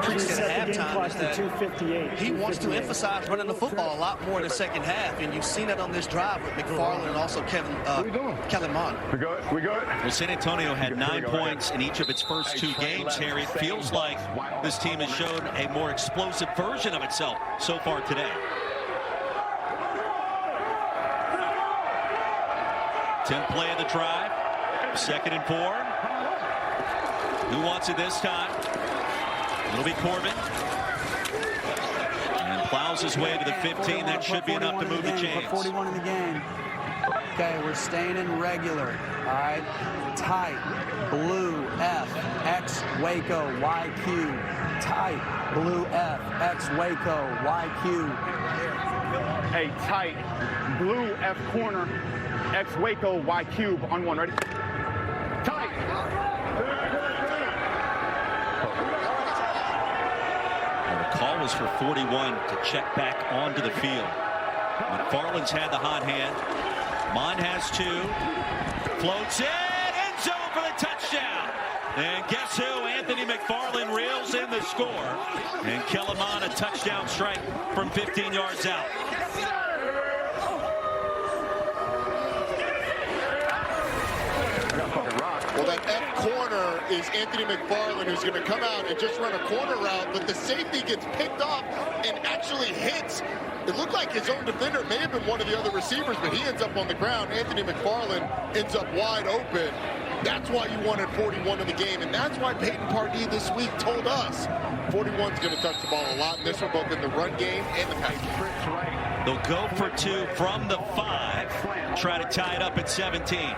preached at halftime is that he wants to emphasize running the football a lot more in the second half, and you've seen that on this drive with McFarland and also Kellerman. We go. Well, San Antonio had 9 points in each of its first 2 games, Harry. It feels like this team has shown a more explosive version of itself so far today. 10th play of the drive, 2nd and 4. Who wants it this time? It'll be Corbin. And plows his way to the 15. That should be enough to move the chains. 41 in the game. Okay, we're staying in regular. All right. Tight. Blue F. X Waco YQ. Tight. Blue F. X Waco YQ. Hey, tight. Blue F corner. X Waco Y cube on 1. Ready? Tight. The call was for 41 to check back onto the field. McFarland's had the hot hand. Mond has 2. Floats in. End zone for the touchdown. And guess who? Anthony McFarland reels in the score. And Kellerman a touchdown strike from 15 yards out. Well, that F corner is Anthony McFarland, who's going to come out and just run a corner route, but the safety gets picked off and actually hits. It looked like his own defender. It may have been one of the other receivers, but he ends up on the ground. Anthony McFarland ends up wide open. That's why you wanted 41 in the game, and that's why Peyton Pardee this week told us 41's going to touch the ball a lot in this one, both in the run game and the pass game. They'll go for 2 from the 5. Try to tie it up at 17.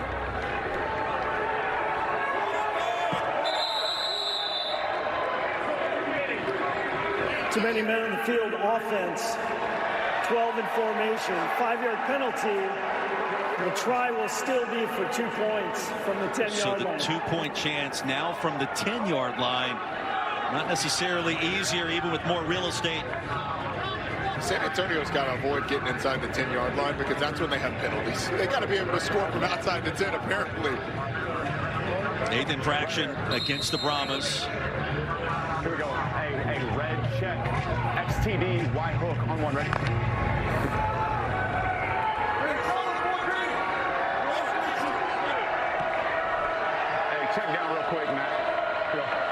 Too many men on the field, offense, 12 in formation, 5-yard penalty. The try will still be for 2 points from the 10-yard line. So the 2-point chance now from the 10-yard line. Not necessarily easier, even with more real estate. San Antonio's got to avoid getting inside the 10-yard line because that's when they have penalties. They got to be able to score from outside the 10, apparently. 8th infraction against the Brahmas. Here we go. A red check. XTD, Y hook on 1. Ready? Hey, check down real quick, Matt.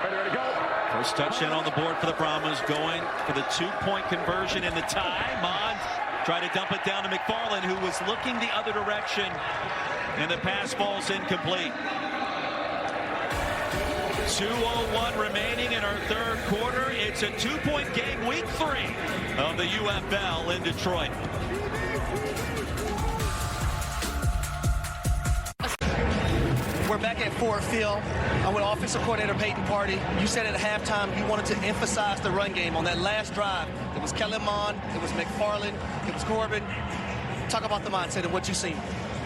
Ready to go. First touchdown on the board for the Brahmas, going for the 2-point conversion in the tie. Mond tried to dump it down to McFarland, who was looking the other direction, and the pass falls incomplete. 2:01 remaining in our 3rd quarter. It's a 2-point game, week 3 of the UFL in Detroit. We're back at Ford Field. I'm with offensive coordinator Peyton Pardee. You said at halftime you wanted to emphasize the run game on that last drive. It was Kellerman, it was McFarland, it was Corbin. Talk about the mindset of what you've seen.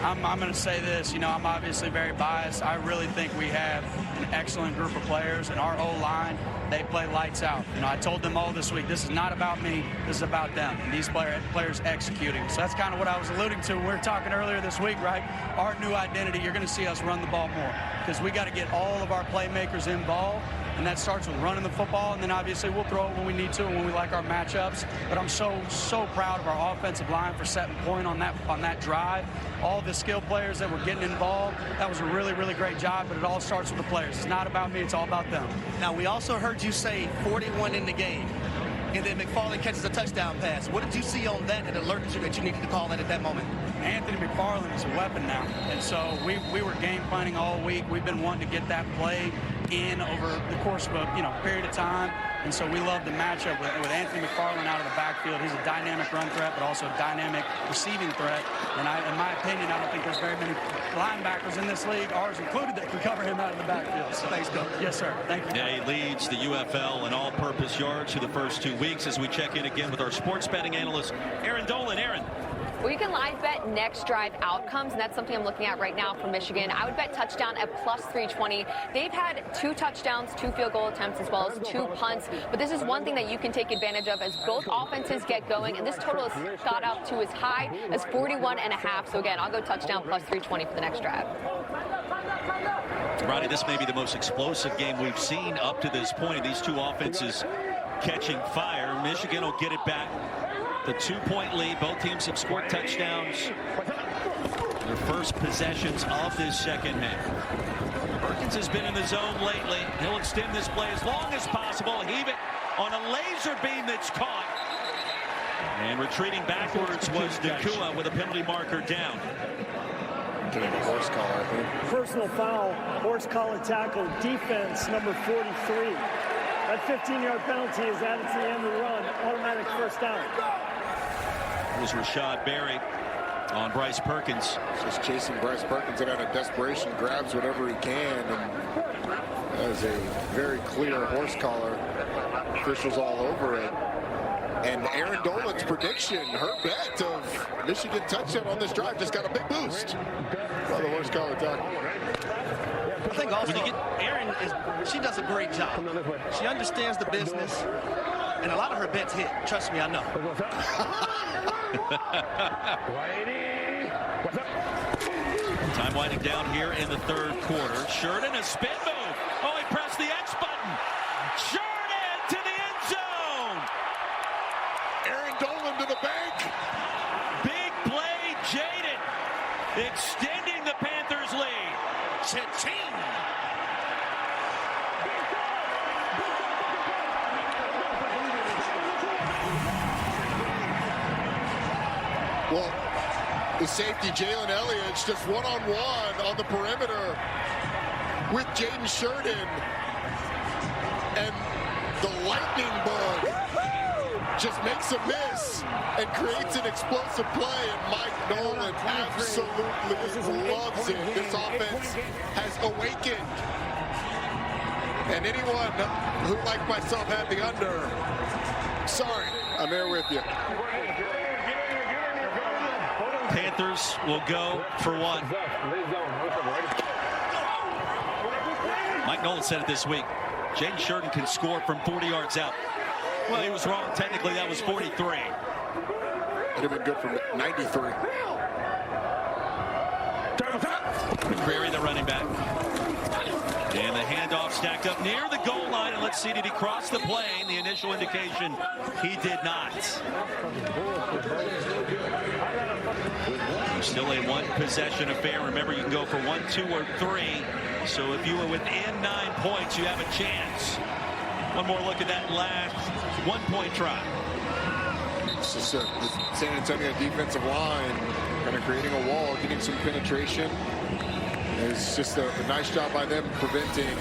I'm going to say this, I'm obviously very biased. I really think we have an excellent group of players, and our O-line, they play lights out. I told them all this week, this is not about me, this is about them. And these players executing. So that's kind of what I was alluding to when we were talking earlier this week, right? Our new identity, you're going to see us run the ball more because we got to get all of our playmakers involved. and that starts with running the football, and then obviously we'll throw it when we need to and when we like our matchups. But I'm so proud of our offensive line for setting point on that drive. All the skill players that were getting involved, that was a really, really great job, but it all starts with the players. It's not about me, it's all about them. Now, we also heard you say 41 in the game, and then McFarland catches a touchdown pass. What did you see on that that alerted you that you needed to call that at that moment? Anthony McFarland is a weapon now, and so we were game planning all week. We've been wanting to get that play in over the course of a period of time, and so we love the matchup with Anthony McFarland out of the backfield. He's a dynamic run threat, but also a dynamic receiving threat. And in my opinion, I don't think there's very many linebackers in this league, ours included, that can cover him out of the backfield. So, thanks, Coach. Yes, sir. Thank you. Yeah, he leads the UFL in all-purpose yards through the first 2 weeks. As we check in again with our sports betting analyst, Aaron Dolan. Aaron. Well, you can live bet next drive outcomes, and that's something I'm looking at right now for Michigan. I would bet touchdown at plus 320. They've had 2 touchdowns, 2 field goal attempts, as well as 2 punts. But this is one thing that you can take advantage of as both offenses get going, and this total has got up to as high as 41.5. So again, I'll go touchdown plus 320 for the next drive. Ronnie, this may be the most explosive game we've seen up to this point. These two offenses catching fire. Michigan will get it back. The 2-point lead. Both teams have scored touchdowns. Their first possessions of this second half. Perkins has been in the zone lately. He'll extend this play as long as possible. Heave it on a laser beam that's caught. And retreating backwards was Nakua with a penalty marker down. Getting a horse collar, I think. Personal foul, horse collar tackle, defense number 43. That 15-yard penalty is added to the end of the run. Automatic first down. It was Rashad Berry on Bryce Perkins. Just chasing Bryce Perkins and out of desperation grabs whatever he can. And that is a very clear horse collar. Officials all over it. And Aaron Dolan's prediction, her bet of Michigan touchdown on this drive just got a big boost by the horse collar tackle. I think also Aaron she does a great job. She understands the business, and a lot of her bets hit. Trust me, I know. Time winding down here in the third quarter. Sheridan, a spin move. Oh, he pressed the X button. Sheridan to the end zone. Aaron Dolan to the bank. Big play, Jaden. Extending the Panthers lead. Cha-ching. Well, the safety, Jalen Elliott's just one-on-one on the perimeter with Jaden Sheridan. And the lightning bug just makes a miss and creates an explosive play. And Mike Nolan absolutely loves it. This offense has awakened. And anyone who, like myself, had the under, sorry, I'm there with you. Panthers will go for one. Mike Nolan said it this week. Jaden Sheridan can score from 40 yards out. Well, he was wrong. Technically, that was 43. It'd have been good from 93. Berry, the running back. And the handoff stacked up near the goal line. And let's see, did he cross the plane? The initial indication, he did not. Still a one-possession affair. Remember, you can go for 1, 2, or 3. So if you were within 9 points, you have a chance. One more look at that last one-point try. It's just the San Antonio defensive line kind of creating a wall, getting some penetration. It's just a nice job by them preventing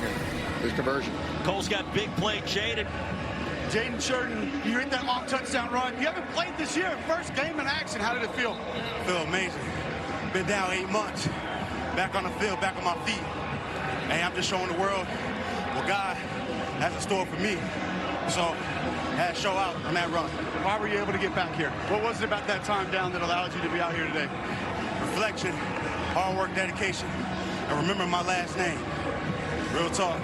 this conversion. Cole's got big play, Jaden. Jaden Sheridan, you hit that long touchdown run. You haven't played this year. First game in action. How did it feel? Feel amazing. Been down 8 months. Back on the field, back on my feet. Hey, I'm just showing the world what God has in store for me. So, I had to show out on that run. Why were you able to get back here? What was it about that time down that allowed you to be out here today? Reflection, hard work, dedication, and remember my last name. Real talk.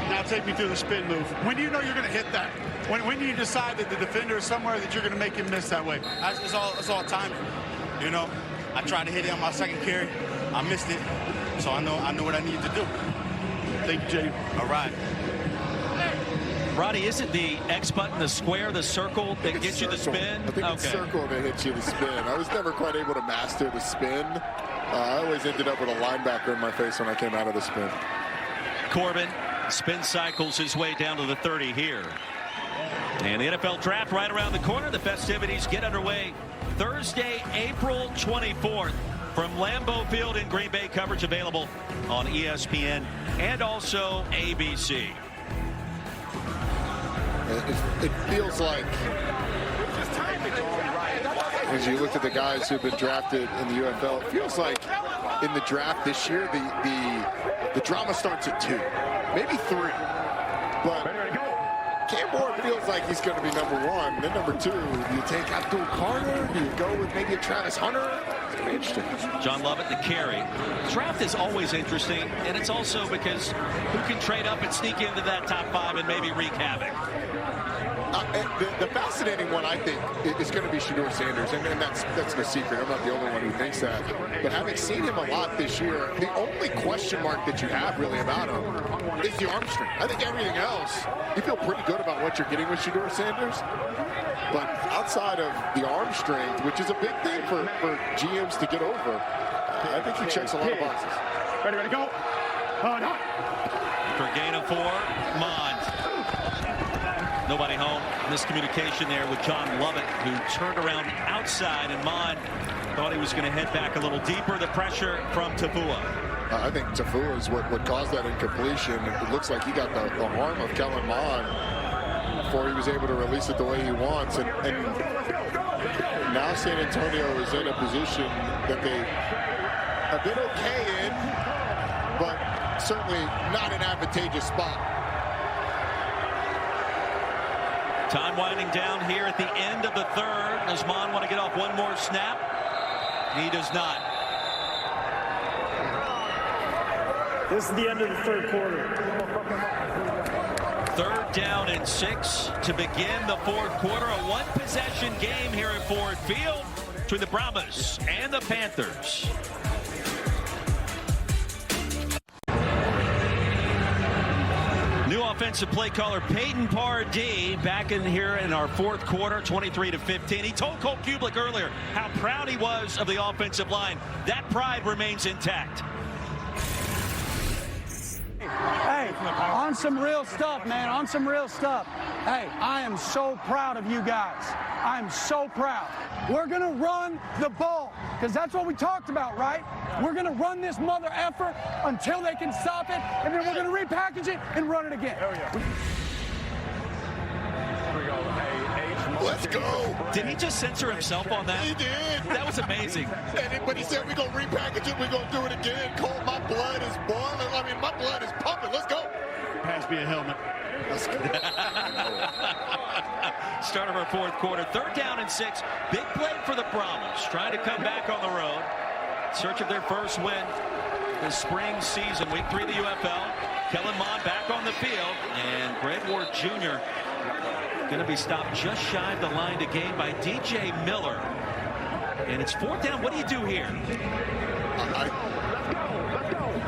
Now take me through the spin move. When do you know you're going to hit that? When do you decide that the defender is somewhere that you're going to make him miss that way? It's all timing. You know, I tried to hit it on my second carry. I missed it. So I know what I need to do. Thank you, Jay. All right. Roddy, is it the X button, the square, the circle that gets you the spin? I think it's circle that hits you the spin. I was never quite able to master the spin. I always ended up with a linebacker in my face when I came out of the spin. Corbin spin cycles his way down to the 30 here. And the NFL draft right around the corner. The festivities get underway Thursday, April 24th from Lambeau Field in Green Bay. Coverage available on ESPN and also ABC. It feels like, as you look at the guys who've been drafted in the UFL, it feels like in the draft this year, the drama starts at 2, maybe 3. But Cam Ward feels like he's going to be number 1. Then number 2, do you take Abdul Carter? Do you go with maybe a Travis Hunter? It's going to be interesting. John Lovett, the carry. Draft is always interesting, and it's also because who can trade up and sneak into that top 5 and maybe wreak havoc. The fascinating one, I think, is going to be Shedeur Sanders, and that's no secret. I'm not the only one who thinks that. But having seen him a lot this year, the only question mark that you have really about him is the arm strength. I think everything else, you feel pretty good about what you're getting with Shedeur Sanders. But outside of the arm strength, which is a big thing for GMs to get over, I think he checks a lot of boxes. Ready, go. No. For a gain of 4, Mond. Nobody home. Miscommunication there with John Lovett, who turned around outside, and Mond thought he was going to head back a little deeper. The pressure from Tafua. I think Tafua is what caused that incompletion. It looks like he got the arm of Kellen Mond before he was able to release it the way he wants. And now San Antonio is in a position that they have been okay in, but certainly not an advantageous spot. Time winding down here at the end of the 3rd. Does Mond want to get off one more snap? He does not. This is the end of the 3rd quarter. 3rd down and 6 to begin the 4th quarter. A 1-possession game here at Ford Field between the Brahmas and the Panthers. New offensive play caller Peyton Pardee back in here in our 4th quarter, 23-15. He told Cole Kublik earlier how proud he was of the offensive line. That pride remains intact. Hey, on some real stuff, man, on some real stuff. Hey, I am so proud of you guys. I am so proud. We're going to run the ball because that's what we talked about, right? We're going to run this mother effer until they can stop it, and then we're going to repackage it and run it again. Here we go. Let's go. Did he just censor himself on that? He did. That was amazing. But he said we're going to repackage it. We're going to do it again. Cole, my blood is boiling. I mean, my blood is pumping. Let's go. Pass me a helmet. Let's go. Start of our 4th quarter. 3rd down and 6. Big play for the Brahmas. Trying to come back on the road. Search of their first win this spring season. Week 3 of the UFL. Kellen Mond back on the field. And Greg Ward Jr. going to be stopped just shy of the line to gain by DJ Miller. And it's 4th down. What do you do here?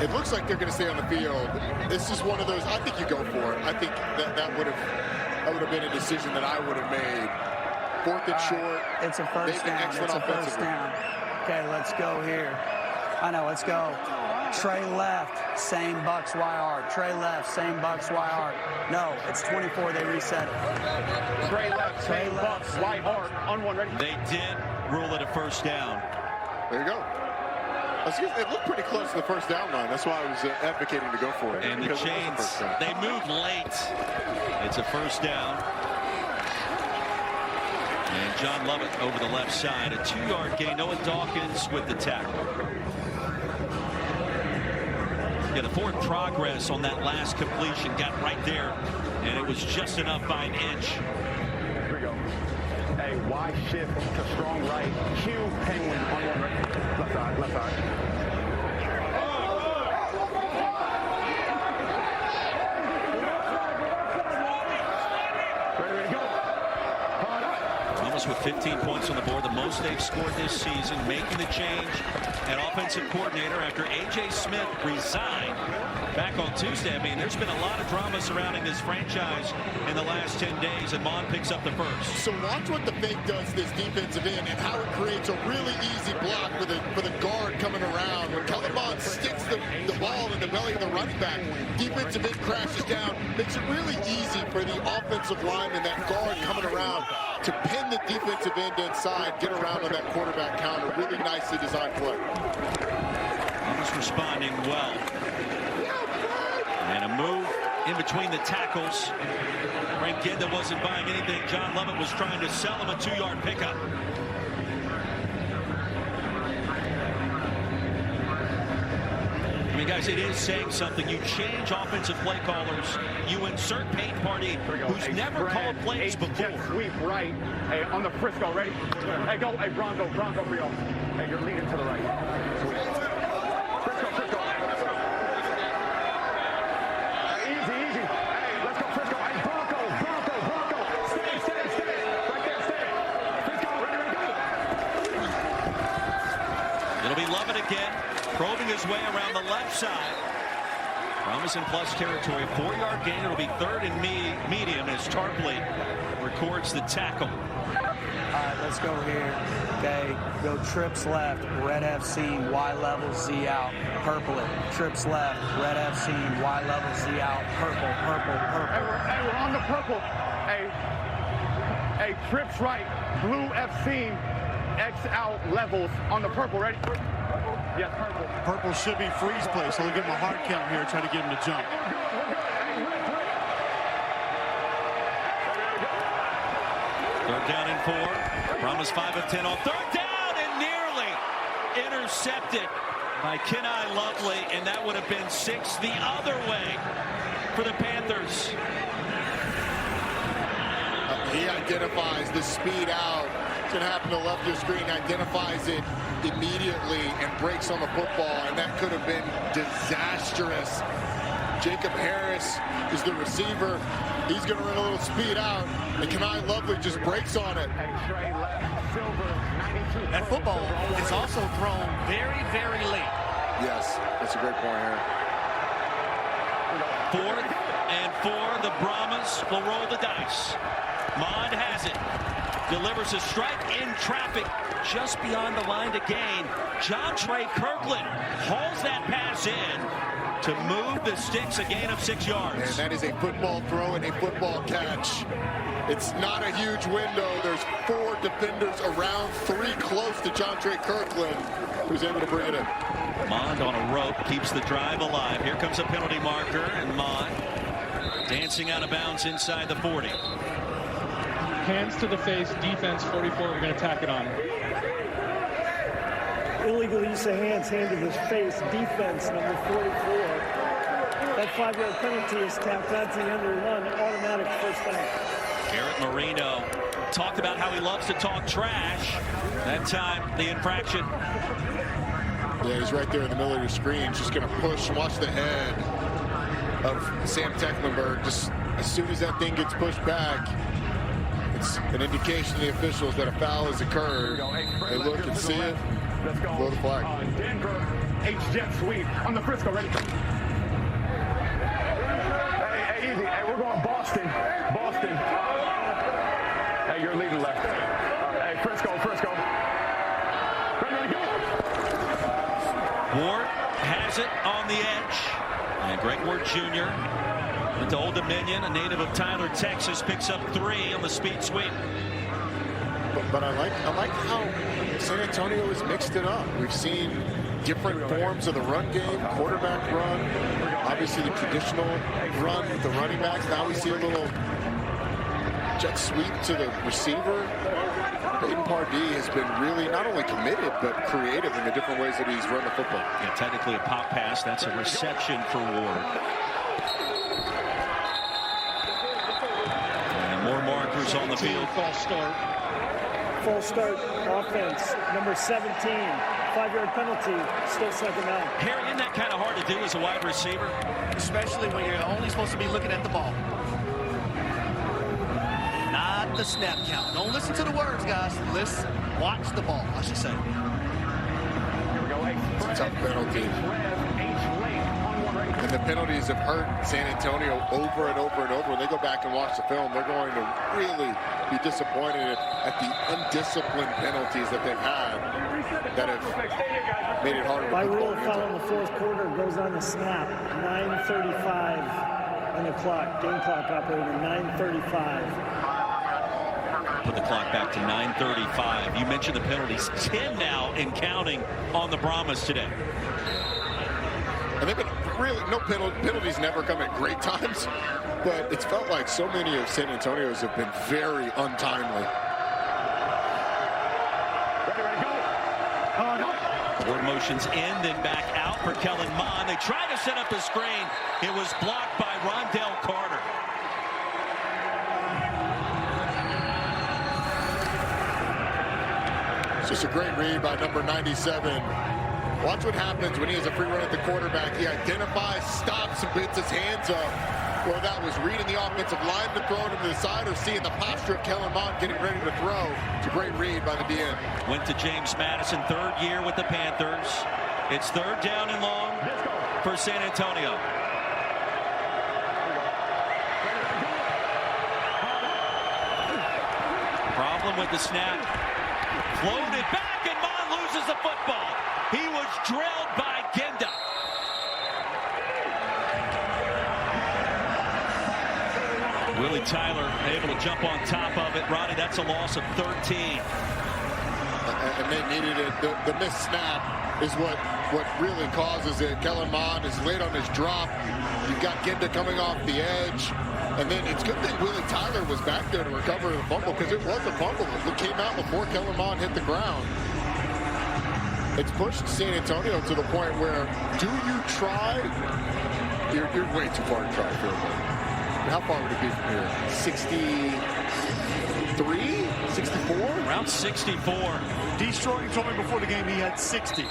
It looks like they're going to stay on the field. This is one of those, I think you go for it. I think that would have been a decision that I would have made. 4th and short. It's a first down. It's a first down. Okay, let's go here. I know, let's go. Trey left, same Bucks YR. Trey left, same Bucks YR. No, it's 24. They reset it. Trey left, same Bucks YR. On one, ready? They did rule it a first down. There you go. It looked pretty close to the first down line. That's why I was advocating to go for it. And the Chains, they moved late. It's a first down. And John Lovett over the left side. A 2-yard gain. Noah Dawkins with the tackle. Yeah, the forward progress on that last completion got right there. And it was just enough by an inch. Here we go. A Y shift to strong right. Q Penguin on one right. Left side, left side. Ready to go. Almost with 15 points on the board, the most they've scored this season, making the change at offensive coordinator after A.J. Smith resigned back on Tuesday. I mean, there's been a lot of drama surrounding this franchise in the last 10 days, and Mon picks up the first. So watch what the fake does this defensive end and how it creates a really easy block for the guard coming around. When Kellen Mond sticks the ball in the belly of the running back, defensive end crashes down, makes it really easy for the offensive lineman, that guard coming around, to pin the defensive end inside, get around on that quarterback counter. Really nicely designed play. Almost responding well. And a move in between the tackles. Frank Ginda wasn't buying anything. John Lovett was trying to sell him a 2-yard pickup. I mean, guys, it is saying something. You change offensive play callers. You insert Peyton Pardee, who's never called plays before. Jet sweep right. Hey, on the Frisco, ready? Hey, go. Hey, Bronco for you. Hey, you're leading to the right. Frisco. Easy. Hey, let's go, Frisco. Hey, Bronco. Stay. Right there, stay. Frisco, ready, go. It'll be Lovett again, probing his way around the left side. Brahmas in plus territory, a 4-yard gain. It'll be 3rd and medium as Tarpley records the tackle. All right, let's go here. Okay, go trips left, red F seam, Y level, Z out, purple it. Trips left, red F seam, Y level, Z out, purple. Hey, we're on the purple. Hey, trips right, blue F seam, X out levels on the purple, ready? Yes, purple. Purple should be freeze play, so they'll give him a hard count here, try to get him to jump. 3rd down and 4. Brahmas 5 of 10 on 3rd down and nearly intercepted by Kenai Lovely, and that would have been 6 the other way for the Panthers. He identifies the speed out. It's going to happen to the left of your screen, identifies it immediately and breaks on the football, and that could have been disastrous. Jacob Harris is the receiver. He's going to run a little speed out, and Kenai Lovely just breaks on it. That football is also thrown very, very late. Yes, that's a great point here. 4th and 4. The Brahmas will roll the dice. Mond has it. Delivers a strike in traffic just beyond the line to gain. John Trey Kirkland hauls that pass in to move the sticks, a gain of 6 yards. And that is a football throw and a football catch. It's not a huge window. There's 4 defenders around, 3 close to John Trey Kirkland, who's able to bring it in. Mond on a rope keeps the drive alive. Here comes a penalty marker, and Mond dancing out of bounds inside the 40. Hands to the face, defense 44. We're going to tack it on. Illegal use of hands, hand to the face, defense, number 44. That 5-yard penalty is tapped onto the under run, automatic first down. Garrett Marino talked about how he loves to talk trash. That time, the infraction. Yeah, he's right there in the middle of your screen, just going to push. Watch the head of Sam Tecklenburg. Just as soon as that thing gets pushed back, it's an indication to the officials that a foul has occurred. They look and see it. Let's go. Blow the flag. Denver, H-jet sweep on the Frisco, ready? Hey, easy. Hey, we're going Boston. Hey, you're leading left. Hey, Frisco. Ready to go. Ward has it on the edge. And Greg Ward Jr. went to Old Dominion, a native of Tyler, Texas, picks up 3 on the speed sweep. But I like how San Antonio has mixed it up. We've seen different forms of the run game, quarterback run, obviously the traditional run with the running backs. Now we see a little jet sweep to the receiver. Peyton Pardee has been really not only committed, but creative in the different ways that he's run the football. Yeah, technically a pop pass. That's a reception for Ward. And more markers on the field. False start offense, number 17, 5-yard penalty, still 2nd down. Harry, isn't that kind of hard to do as a wide receiver? Especially when you're only supposed to be looking at the ball. Not the snap count. Don't listen to the words, guys. Watch the ball, I should say. It's a tough penalty. And the penalties have hurt San Antonio over and over and over. When they go back and watch the film, they're going to really be disappointed at the undisciplined penalties that they've had that have made it harder. By rule of foul in the fourth quarter goes on the snap. 9:35 on the clock. Game clock operator, 9:35. Put the clock back to 9:35. You mentioned the penalties. 10 now and counting on the Brahmas today. And they've been really, no penalties never come at great times, but it's felt like so many of San Antonio's have been very untimely. Forward motions in, then back out for Kellen Mond. They tried to set up the screen. It was blocked by Rondell Carter. It's just a great read by number 97. Watch what happens when he has a free run at the quarterback. He identifies, stops, and puts his hands up. Whether that was reading the offensive lineman throwing him to the side or seeing the posture of Kellen Mond getting ready to throw. It's a great read by the DN. Went to James Madison, third year with the Panthers. It's third down and long for San Antonio. Problem with the snap. Floated back, and Mond loses the football. He was drilled by Ginda. Willie Tyler able to jump on top of it. Roddy, that's a loss of 13. And they needed it. The missed snap is what really causes it. Kellen Mond is late on his drop. You've got Ginda coming off the edge. And then it's good that Willie Tyler was back there to recover the fumble, because it was a fumble. It came out before Kellen Mond hit the ground. It's pushed San Antonio to the point where, do you try? You're way too far to try field goal. How far would it be from here? 63? 64? Around 64. D. Strong told me before the game he had 60.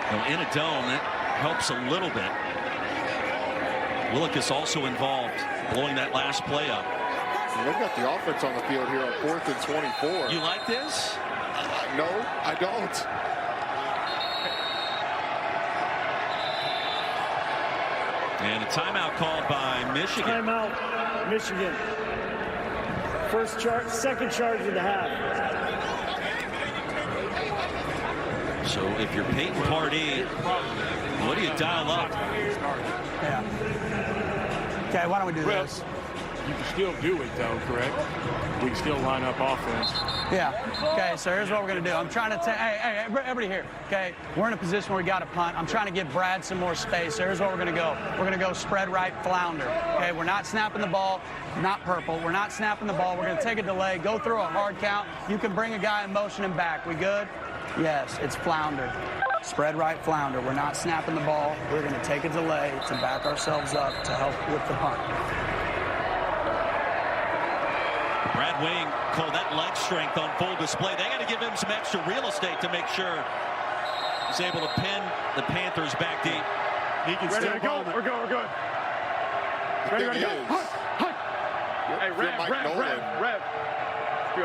Now, in a dome, that helps a little bit. Willicus also involved, blowing that last play up. And they've got the offense on the field here on 4th and 24. You like this? No, I don't. And a timeout called by Michigan. Timeout, Michigan. Second charge of the half. So if you're Peyton Pardee, what do you dial up? Yeah. Okay, why don't we do this? You can still do it, though, correct? We can still line up offense. Yeah. Okay, so here's what we're going to do. I'm trying to hey, everybody here, okay? We're in a position where we got to punt. I'm trying to give Brad some more space. So here's what we're going to go. We're going to go spread right, flounder. Okay, we're not snapping the ball, not purple. We're not snapping the ball. We're going to take a delay, go through a hard count. You can bring a guy in motion and back. We good? Yes, it's flounder. Spread right, flounder. We're not snapping the ball. We're going to take a delay to back ourselves up to help with the punt. Brad Wing called that leg strength on full display. They got to give him some extra real estate to make sure he's able to pin the Panthers back deep. He can ready to go. We're good. We're good. Ready to go. Hunt. Hey, Rev.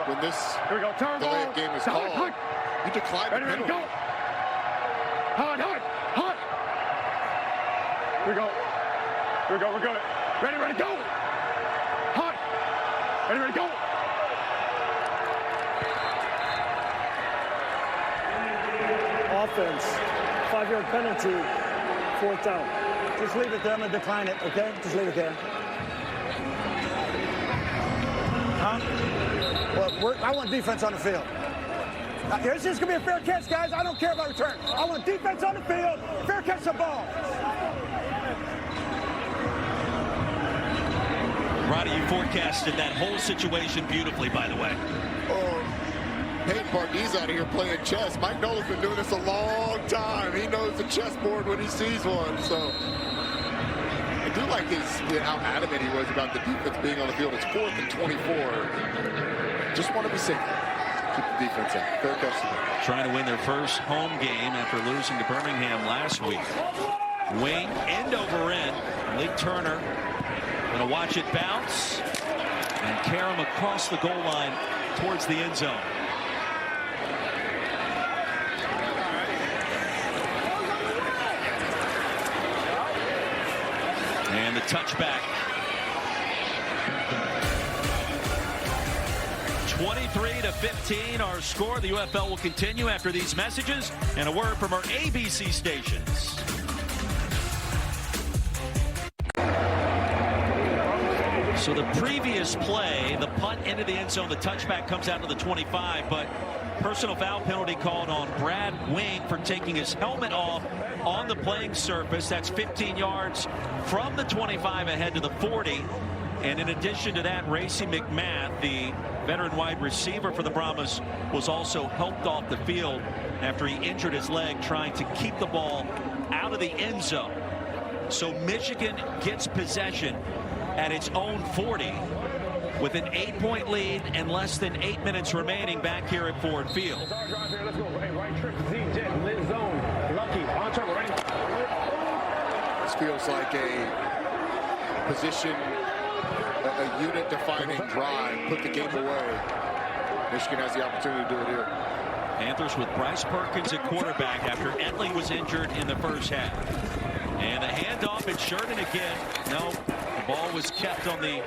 When this here we go. Turn delay of game is called, you decline the penalty. Go. Hunt. Here we go. We're good. Ready, go. Hunt. Ready, go. Offense, 5-yard penalty, 4th down. Just leave it there. I'm going to decline it, okay? Just leave it there. Huh? Well, I want defense on the field. This is going to be a fair catch, guys. I don't care about return. I want defense on the field. Fair catch the ball. Roddy, you forecasted that whole situation beautifully, by the way. Peyton Pardee's out of here playing chess. Mike Nolan's been doing this a long time. He knows the chessboard when he sees one. So I do like how adamant he was about the defense being on the field. It's 4th and 24. Just want to be safe. Keep the defense out. Fair catch. Trying to win their first home game after losing to Birmingham last week. Wing, end over end. Lee Turner going to watch it bounce and carry him across the goal line towards the end zone. touchback. 23-15 our score. The UFL will continue after these messages and a word from our ABC stations. So the previous play, the punt into the end zone, the touchback comes out to the 25, but personal foul penalty called on Brad Wing for taking his helmet off on the playing surface. That's 15 yards from the 25 ahead to the 40. And in addition to that, Racy McMath, the veteran wide receiver for the Brahmas, was also helped off the field after he injured his leg trying to keep the ball out of the end zone. So Michigan gets possession at its own 40 with an 8-point lead and less than 8 minutes remaining back here at Ford Field. This feels like a position, a unit-defining drive. Put the game away. Michigan has the opportunity to do it here. Panthers with Bryce Perkins at quarterback after Etley was injured in the first half. And the handoff at Sheridan again. No, the ball was kept on the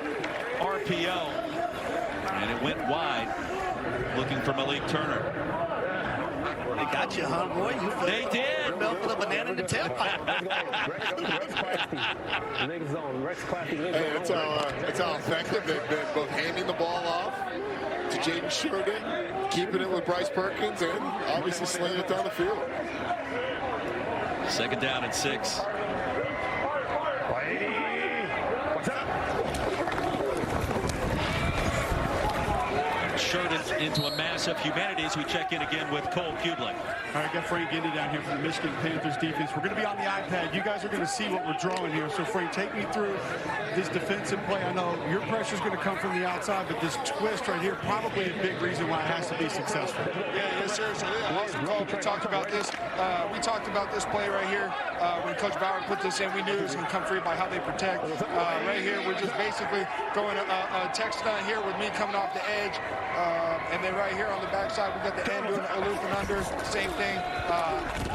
RPO. And it went wide, looking for Malik Turner. They got you, huh, boy? They did. Milk with a banana in the tailpipe. Hey, that's how effective they've been, both handing the ball off to Jaden Sheridan, keeping it with Bryce Perkins, and obviously slinging it down the field. 2nd down and 6. Sheridan into a massive humanities. We check in again with Cole Kublik. All right, got Frank Indy down here from the Michigan Panthers defense. We're going to be on the iPad. You guys are going to see what we're drawing here. So, Frank, take me through this defensive play. I know your pressure is going to come from the outside, but this twist right here, probably a big reason why it has to be successful. Yes, sir. So, awesome call. We talked about this. We talked about this play right here when Coach Bauer put this in. We knew it was going to come free by how they protect. Right here, we're just basically throwing a text down here with me coming off the edge. And then right here on the backside, we got the end doing a loop and under. Same thing.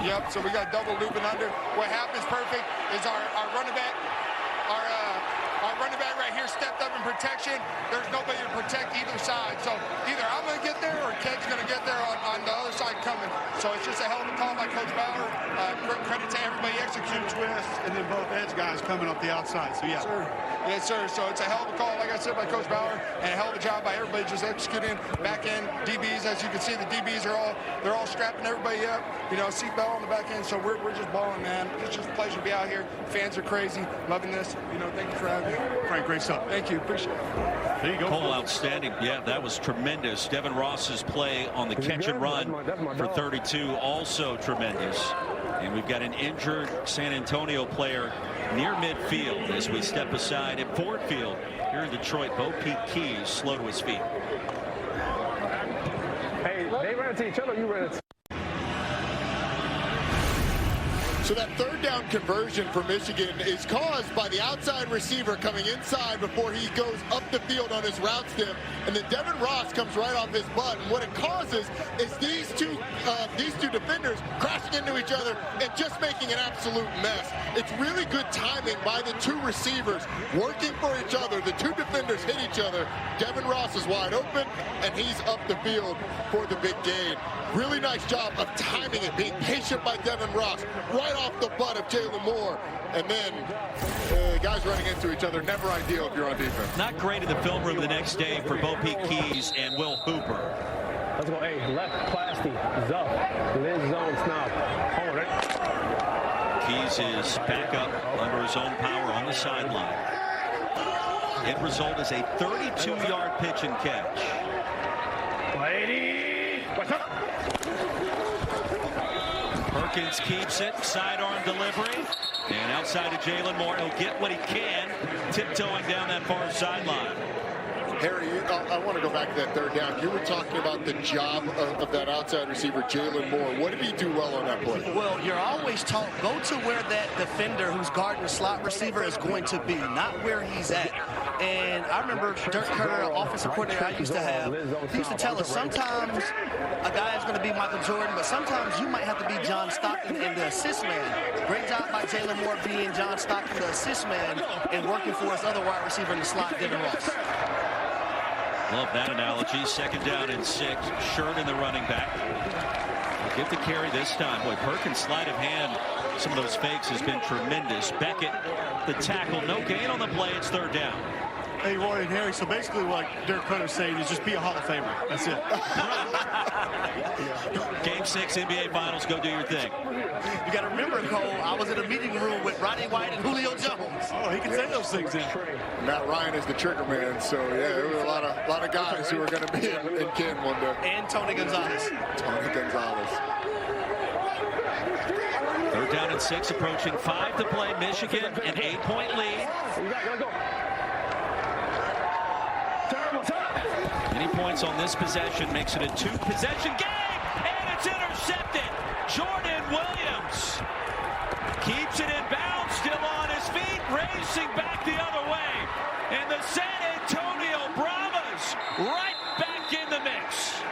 Yep, so we got double loop and under. What happens perfect is our running back, our running back right here stepped up in protection. There's nobody to protect either side. So either I'm going to get there or Ked's going to get there on the other side coming. So it's just a hell of a call by Coach Bauer. Credit to everybody executes with. And then both edge guys coming up the outside. So, yeah. Yes, sir. So it's a hell of a call, like I said, by Coach Bauer, and a hell of a job by everybody just executing back end DBs. As you can see, the DBs they're all strapping everybody up. You know, seatbelt on the back end. So we're just balling, man. It's just a pleasure to be out here. Fans are crazy, loving this. You know, thank you for having me. Frank, great stuff. Thank you. Appreciate it. There you go. Cole, outstanding. Yeah, that was tremendous. Devin Ross's play on the catch and run for 32, also tremendous. And we've got an injured San Antonio player near midfield as we step aside at Ford Field here in Detroit. Bo Peep Keys slow to his feet. Hey, they ran into each other. You ran into. So that 3rd down conversion for Michigan is caused by the outside receiver coming inside before he goes up the field on his route step, and then Devin Ross comes right off his butt. And what it causes is these two defenders crashing into each other and just making an absolute mess. It's really good timing by the 2 receivers working for each other. The 2 defenders hit each other. Devin Ross is wide open, and he's up the field for the big gain. Really nice job of timing it, being patient by Devin Ross, right off the butt of Jalen Moore. And then guys running into each other, never ideal if you're on defense. Not great in the film room the next day for Bo Peep Keys and Will Hooper. Let's go. Hey, left, Plasty, Zuff, Liz Zone, Snob. Hold it. Keys is back up under his own power on the sideline. End result is a 32-yard pitch and catch. Lady, what's up? Perkins keeps it, sidearm delivery, and outside of Jalen Moore, he'll get what he can, tiptoeing down that far sideline. Harry, I want to go back to that third down. You were talking about the job of that outside receiver, Jalen Moore. What did he do well on that play? Well, you're always taught, go to where that defender who's guarding the slot receiver is going to be, not where he's at. And I remember Dirk Kerr, offensive coordinator I used to have, he used to tell us sometimes a guy is going to be Michael Jordan, but sometimes you might have to be John Stockton in the assist man. Great job by Jalen Moore being John Stockton, the assist man, and working for his other wide receiver in the slot, Devin Ross. Love that analogy. 2nd down and 6. Sherman in the running back. We'll get the carry this time. Boy, Perkins' sleight of hand, some of those fakes has been tremendous. Beckett, the tackle, no gain on the play. It's 3rd down. Hey, Roy and Harry, so basically what Dirk Cutter's saying is just be a Hall of Famer. That's it. Game 6 NBA Finals, go do your thing. You got to remember, Cole, I was in a meeting room with Rodney White and Julio Jones. Oh, he can say those things in. Matt Ryan is the trigger man, so yeah, there were a lot of guys who were going to be in Ken one day. And Tony Gonzalez. Tony Gonzalez. 3rd down and 6, approaching 5 to play. Michigan, an 8-point lead. Many points on this possession makes it a 2-possession game, and it's intercepted. Jordan Williams keeps it in bounds, still on his feet, racing back the other way. And the San Antonio Brahmas right back in the mix.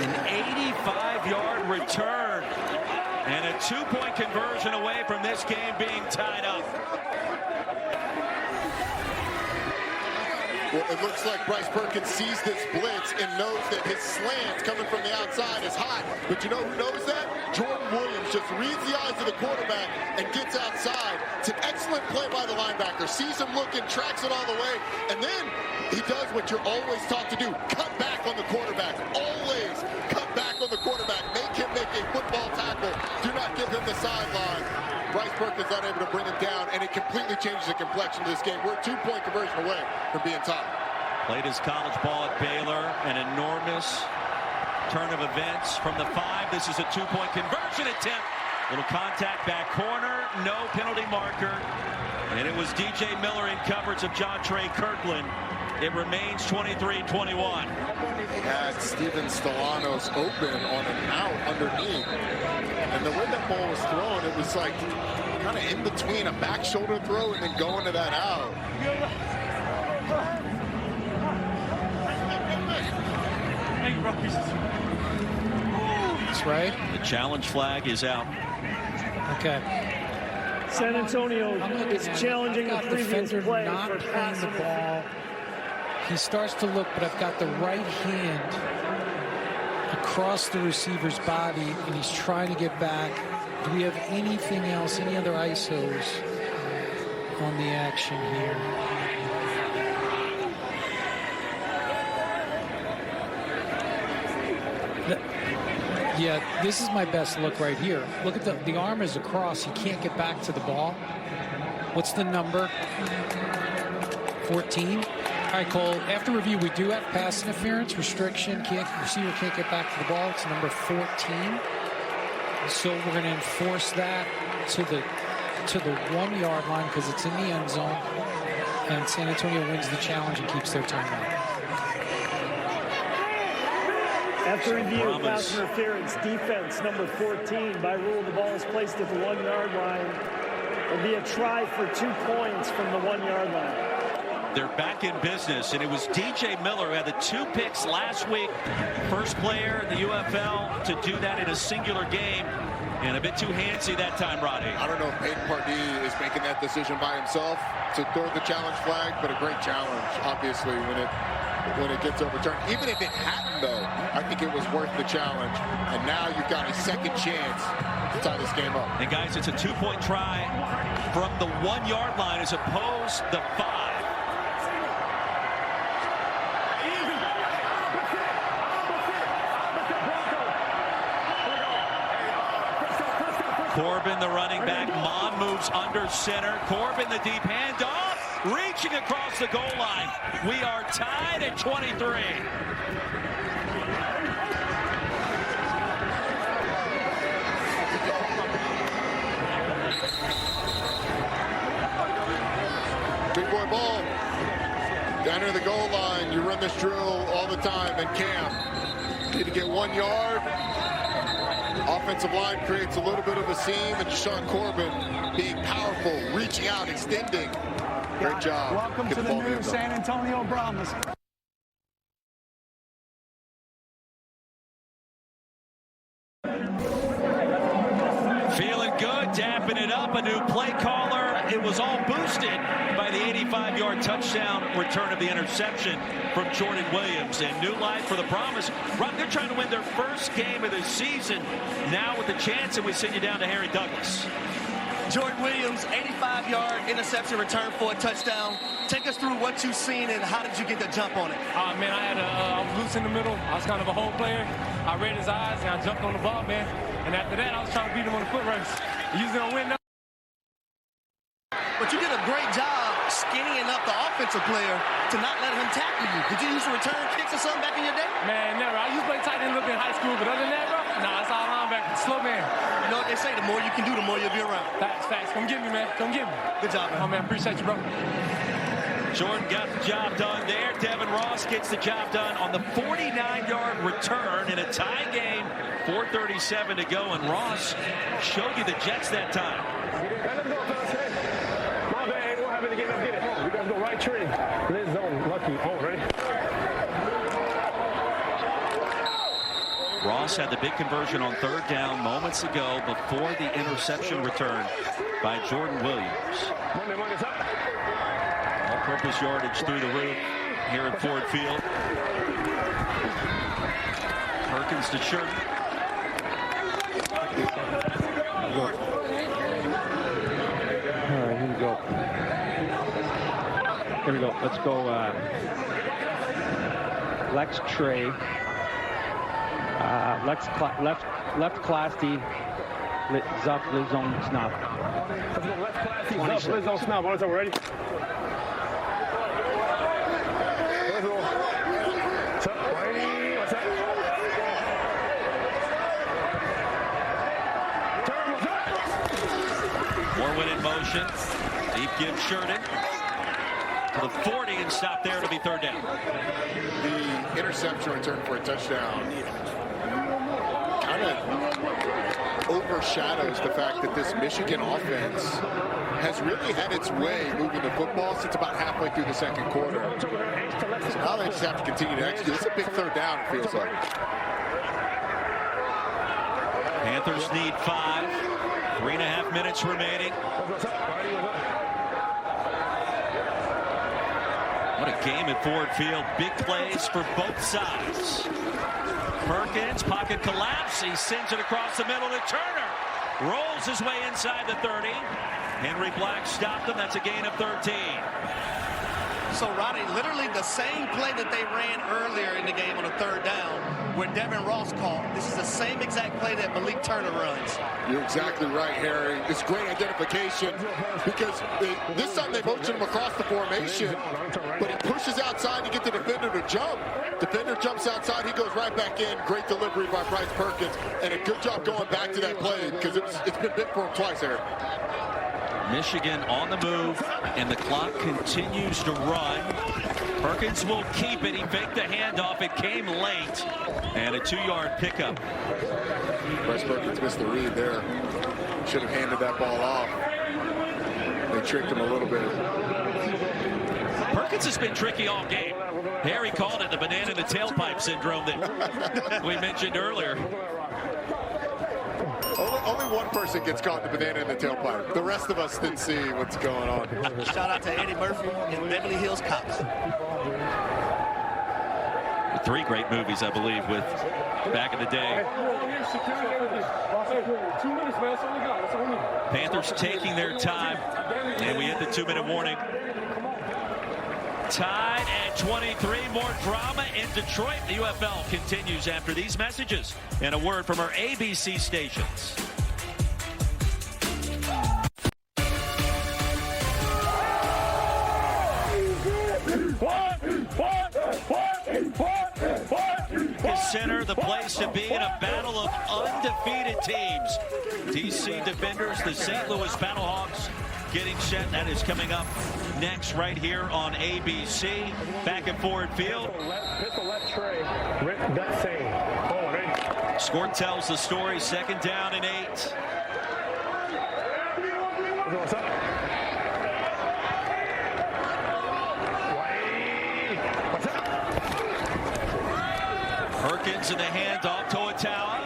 An 85-yard return. And a 2-point conversion away from this game being tied up. Well, it looks like Bryce Perkins sees this blitz and knows that his slant coming from the outside is hot. But you know who knows that? Jordan Williams just reads the eyes of the quarterback and gets outside. It's an excellent play by the linebacker. Sees him looking, tracks it all the way, and then he does what you're always taught to do. Cut back on the quarterback. Always cut back on the quarterback. Make him make a football tackle. Do not give him the sideline. Bryce Perkins unable to bring him down, and it completely changes the complexion of this game. We're a 2-point conversion away from being tied. Played his college ball at Baylor. An enormous turn of events from the 5. This is a 2-point conversion attempt. Little contact back corner, no penalty marker. And it was DJ Miller in coverage of John Trey Kirkland. It remains 23-21. Had Steven Stellanos open on an out underneath. And the way that ball was thrown, it was like kind of in between a back shoulder throw and then going to that out. That's right. The challenge flag is out. Okay. San Antonio is challenging the previous play not for playing the ball. He starts to look, but I've got the right hand across the receiver's body, and he's trying to get back. Do we have anything else, any other ISOs on the action here? Yeah, this is my best look right here. Look at the arm is across. He can't get back to the ball. What's the number? 14. All right, Cole, after review, we do have pass interference restriction. Receiver can't get back to the ball. It's number 14. So we're going to enforce that to the 1-yard line because it's in the end zone. And San Antonio wins the challenge and keeps their timeout. After review, pass interference, defense number 14. By rule, the ball is placed at the 1-yard line. It'll be a try for 2 points from the 1-yard line. They're back in business, and it was DJ Miller who had the 2 picks last week. First player in the UFL to do that in a singular game. And a bit too handsy that time, Rodney. I don't know if Peyton Pardee is making that decision by himself to throw the challenge flag, but a great challenge, obviously, when it gets overturned. Even if it hadn't, though, I think it was worth the challenge. And now you've got a second chance to tie this game up. And guys, it's a 2-point try from the 1-yard line as opposed to the 5. Corbin, the running back. Mon moves under center. Corbin, the deep handoff, reaching across the goal line. We are tied at 23. Center of the goal line. You run this drill all the time in camp. Need to get 1 yard. Offensive line creates a little bit of a seam, and Deshaun Corbin being powerful, reaching out, extending. Great job. Welcome to the new San Antonio Brahmas. Feeling good, dapping it up. A new play caller. It was all boosted by the 85-yard touchdown return of the interception from Jordan Williams. And new life for the Brahmas. Rob, they're trying to win their first game of the season. Now with the chance, and we send you down to Harry Douglas. Jordan Williams, 85-yard interception return for a touchdown. Take us through what you've seen and how did you get the jump on it? Man, I was loose in the middle. I was kind of a hole player. I read his eyes and I jumped on the ball, man. And after that, I was trying to beat him on the foot race. Usually don't win. But you did a great job skinnying up the offensive player to not let him tackle you. Did you use to return kicks or something back in your day? Man, never. I used to play tight end a little bit in high school, but other than that, bro, nah, it's all linebacker. Slow man. You know what they say, the more you can do, the more you'll be around. Facts. Come get me, man. Come get me. Good job, man. Oh, man, appreciate you, bro. Jordan got the job done there. Devin Ross gets the job done on the 49-yard return in a tie game. 4:37 to go, and Ross showed you the Jets that time. My bad, we're having to get it. We got to go right tree. Red zone, lucky. Oh, ready? Ross had the big conversion on third down moments ago before the interception return by Jordan Williams. Money's up. All-purpose yardage through the roof here at Ford Field. Perkins to Sherman. All right, here we go. Let's go. Lex Trey. Left classy. Zaf Lizon Snap. Let's go left classy. Zaf Lizon Snap. What's up, ready? What's up? Morwin in motion. Deep give Sheridan to the 40 and stop there to be third down. The interception return for a touchdown kind of overshadows the fact that this Michigan offense has really had its way moving the football since about halfway through the second quarter. So now they just have to continue to execute. It's a big third down, it feels like. Panthers need 5. 3.5 minutes remaining. What a game at Ford Field. Big plays for both sides. Perkins, pocket collapse. He sends it across the middle to Turner. Rolls his way inside the 30. Henry Black stopped him. That's a gain of 13. So, Roddy, literally the same play that they ran earlier in the game on a third down where Devin Ross caught. This is the same exact play that Malik Turner runs. You're exactly right, Harry. It's great identification because this time they motion him across the formation, but he pushes outside to get the defender to jump. Defender jumps outside, he goes right back in. Great delivery by Bryce Perkins, and a good job going back to that play because it's been big for him twice, Harry. Michigan on the move, and the clock continues to run. Perkins will keep it. He faked the handoff. It came late, and a 2-yard pickup. Bryce Perkins missed the read there. Should have handed that ball off. They tricked him a little bit. Perkins has been tricky all game. Harry called it the banana in the tailpipe syndrome that we mentioned earlier. Only one person gets caught in the banana in the tailpipe. The rest of us didn't see what's going on. Shout out to Eddie Murphy and Beverly Hills Cops. 3 great movies, I believe, with back in the day. Panthers taking their time, and we hit the 2-minute warning. Tied at 23. More drama in Detroit. The UFL continues after these messages and a word from our ABC stations. Center, the place to be in a battle of undefeated teams. DC Defenders, the St. Louis Battlehawks getting set. That is coming up next right here on ABC. Back at Ford Field. Pistol left tray. Rip that same. Oh, ready. Score tells the story. 2nd down and 8. What's up? What's up? Perkins in the handoff to Ottawa.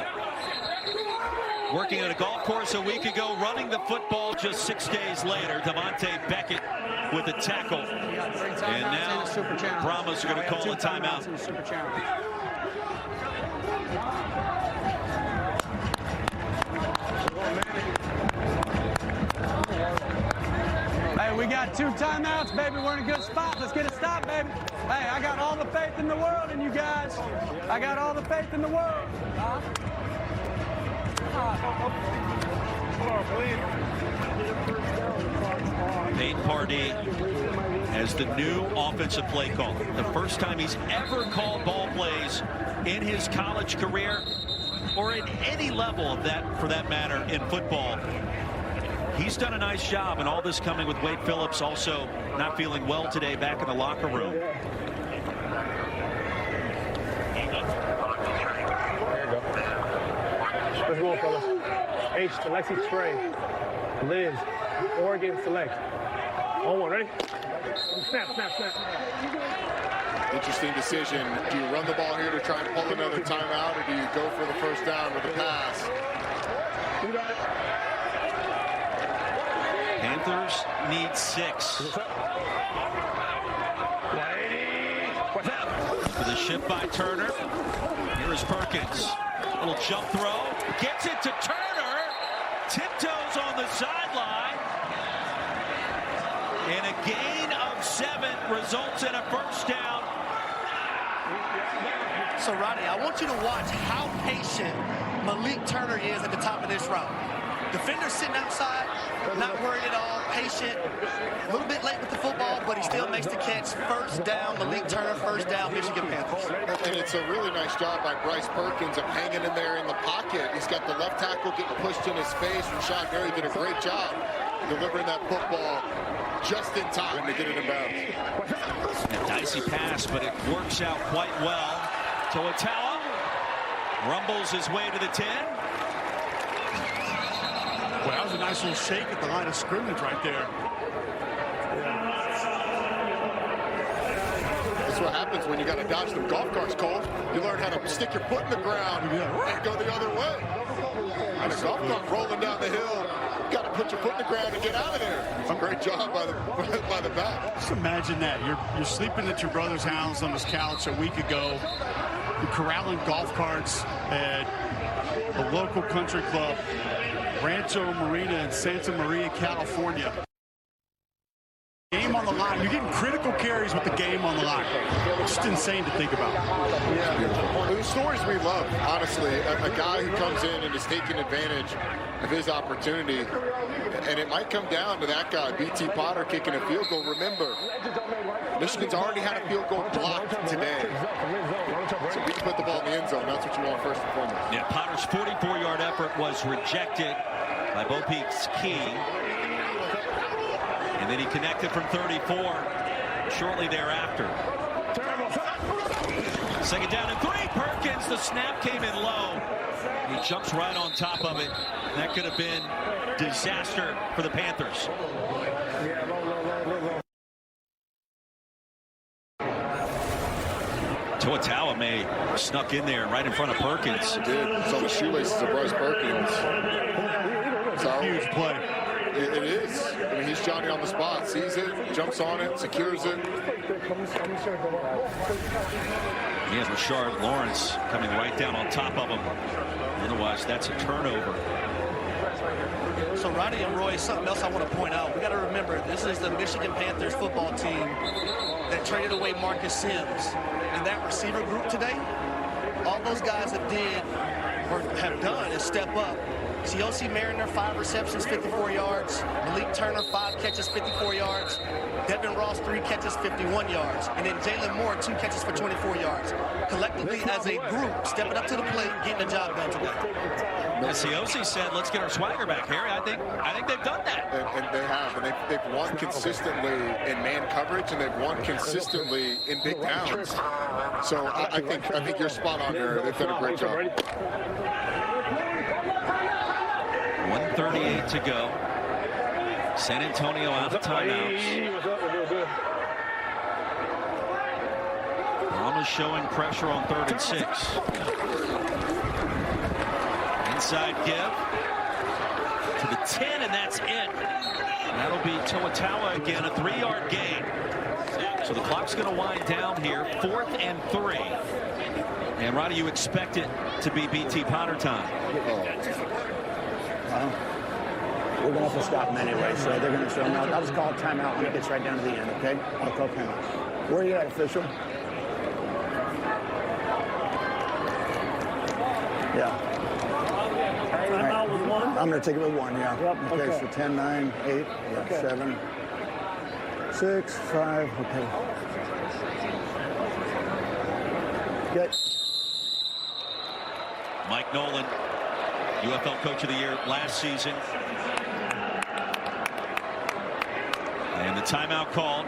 Working at a golf course a week ago, running the football just 6 days later. Devontae Beckett with a tackle. And now Brahmas are going to call a timeout. Hey, we got 2 timeouts, baby. We're in a good spot. Let's get a stop, baby. Hey, I got all the faith in the world in you guys. I got all the faith in the world. Nate Pardee as the new offensive play call. The first time he's ever called ball plays in his college career or at any level of that, for that matter, in football. He's done a nice job, and all this coming with Wade Phillips also not feeling well today back in the locker room. Let's go, fellas. H, Alexi Trey. Liz, Oregon, select. On one, ready? Snap, snap, snap. Interesting decision. Do you run the ball here to try and pull another timeout, or do you go for the first down with the pass? You got it. Panthers need 6. What's up? For the shift by Turner. Here is Perkins. Little jump throw. Gets it to Turner. Tiptoes on the sideline. And a gain of 7 results in a first down. So, Rodney, I want you to watch how patient Malik Turner is at the top of this route. Defender sitting outside, not worried at all, patient, a little bit late with the football, but he still makes the catch. First down, Malik Turner, first down, Michigan Panthers. And it's a really nice job by Bryce Perkins of hanging in there in the pocket. He's got the left tackle getting pushed in his face. Rashad Berry did a great job delivering that football just in time to get it in bounds. A dicey pass, but it works out quite well. To Ottawa, rumbles his way to the 10. Well, that was a nice little shake at the line of scrimmage right there. That's what happens when you got to dodge them golf carts, Cole. You learn how to stick your foot in the ground and go the other way. And a golf cart rolling down the hill, you got to put your foot in the ground and get out of there. It's a great job by the back. Just imagine that. You're sleeping at your brother's house on his couch a week ago. You're corralling golf carts at a local country club, Rancho Marina in Santa Maria, California. Game on the line. You're getting critical carries with the game on the line. It's just insane to think about. Yeah, the stories we love, honestly. A guy who comes in and is taking advantage of his opportunity. And it might come down to that guy, B.T. Potter, kicking a field goal. Remember, Michigan's already had a field goal blocked today. So we can put the ball in the end zone. That's what you want first and foremost. Yeah, Potter's 44-yard effort was rejected by Bo Peep's Key. And then he connected from 34 shortly thereafter. 2nd down and 3. Perkins, the snap came in low. He jumps right on top of it. That could have been disaster for the Panthers. Ottawa may snuck in there right in front of Perkins. It did. Saw the shoelaces of Bryce Perkins. So, huge play. It is. I mean, he's Johnny on the spot. Sees it, jumps on it, secures it. He has Rashard Lawrence coming right down on top of him. Otherwise, that's a turnover. So, Rodney and Roy, something else I want to point out. We got to remember, this is the Michigan Panthers football team that traded away Marcus Sims. And that receiver group today, all those guys have done is step up. Cioce Mariner, 5 receptions, 54 yards. Malik Turner, 5 catches, 54 yards. Devin Ross, 3 catches, 51 yards. And then Jalen Moore, 2 catches for 24 yards. Collectively, as a group, stepping up to the plate, getting the job done today. Cioce said, let's get our swagger back, Harry. I think they've done that. And they have. And they've won consistently in man coverage, and they've won consistently in big downs. So I think you're spot on there. They've done a great job. 1:38 to go. San Antonio out of timeouts. Brahmas showing pressure on 3rd and 6. Inside give to the 10, and that's it. That'll be Toatawa again, a 3-yard gain. So the clock's going to wind down here, 4th and 3. And Roddy, you expect it to be BT Potter time. We're going to have to stop them anyway, so they're going to show them out. I'll just call a timeout when it gets right down to the end, okay? I'll call timeout. Where are you at, official? Yeah. Timeout with 1? I'm going to take it with 1, yeah. Yep. Okay, so 10, 9, 8, yeah, 7, 6, 5, okay. Good. Mike Nolan, UFL Coach of the Year last season. And the timeout called.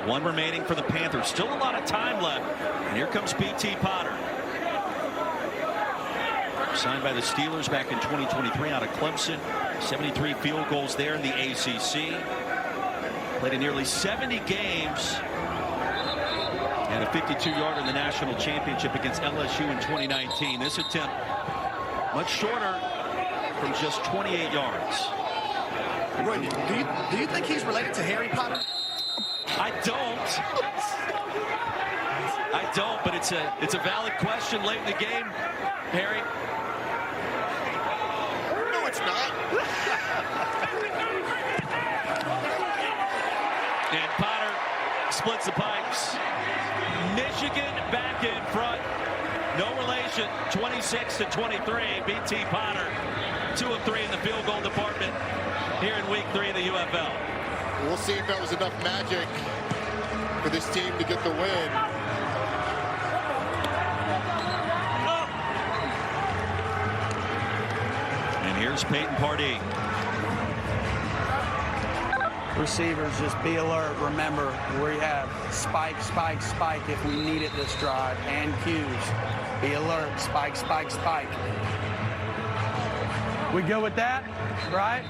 1 remaining for the Panthers. Still a lot of time left. And here comes BT Potter. Signed by the Steelers back in 2023 out of Clemson. 73 field goals there in the ACC. Played in nearly 70 games. And a 52-yarder in the national championship against LSU in 2019. This attempt much shorter from just 28 yards. Roy, do you think he's related to Harry Potter? I don't, but it's a valid question late in the game, Harry. No, it's not. And Potter splits the pipes. Michigan back in front. No relation, 26-23. BT Potter, 2 of 3 in the field goal department here in week 3 of the UFL. We'll see if that was enough magic for this team to get the win. And here's Peyton Pardee. Receivers, just be alert. Remember, we have spike, spike, spike if we need it this drive, and cues. Be alert. Spike, spike, spike. We good with that? Right?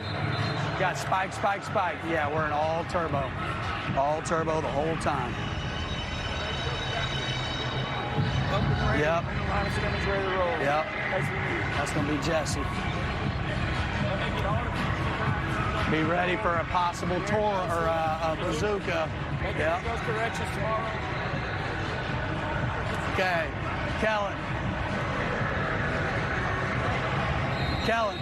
Got spike, spike, spike. Yeah, we're in all turbo. All turbo the whole time. Yep. Yep. That's going to be Jesse. Be ready for a possible tour or a bazooka. Yep. Okay. Kellen,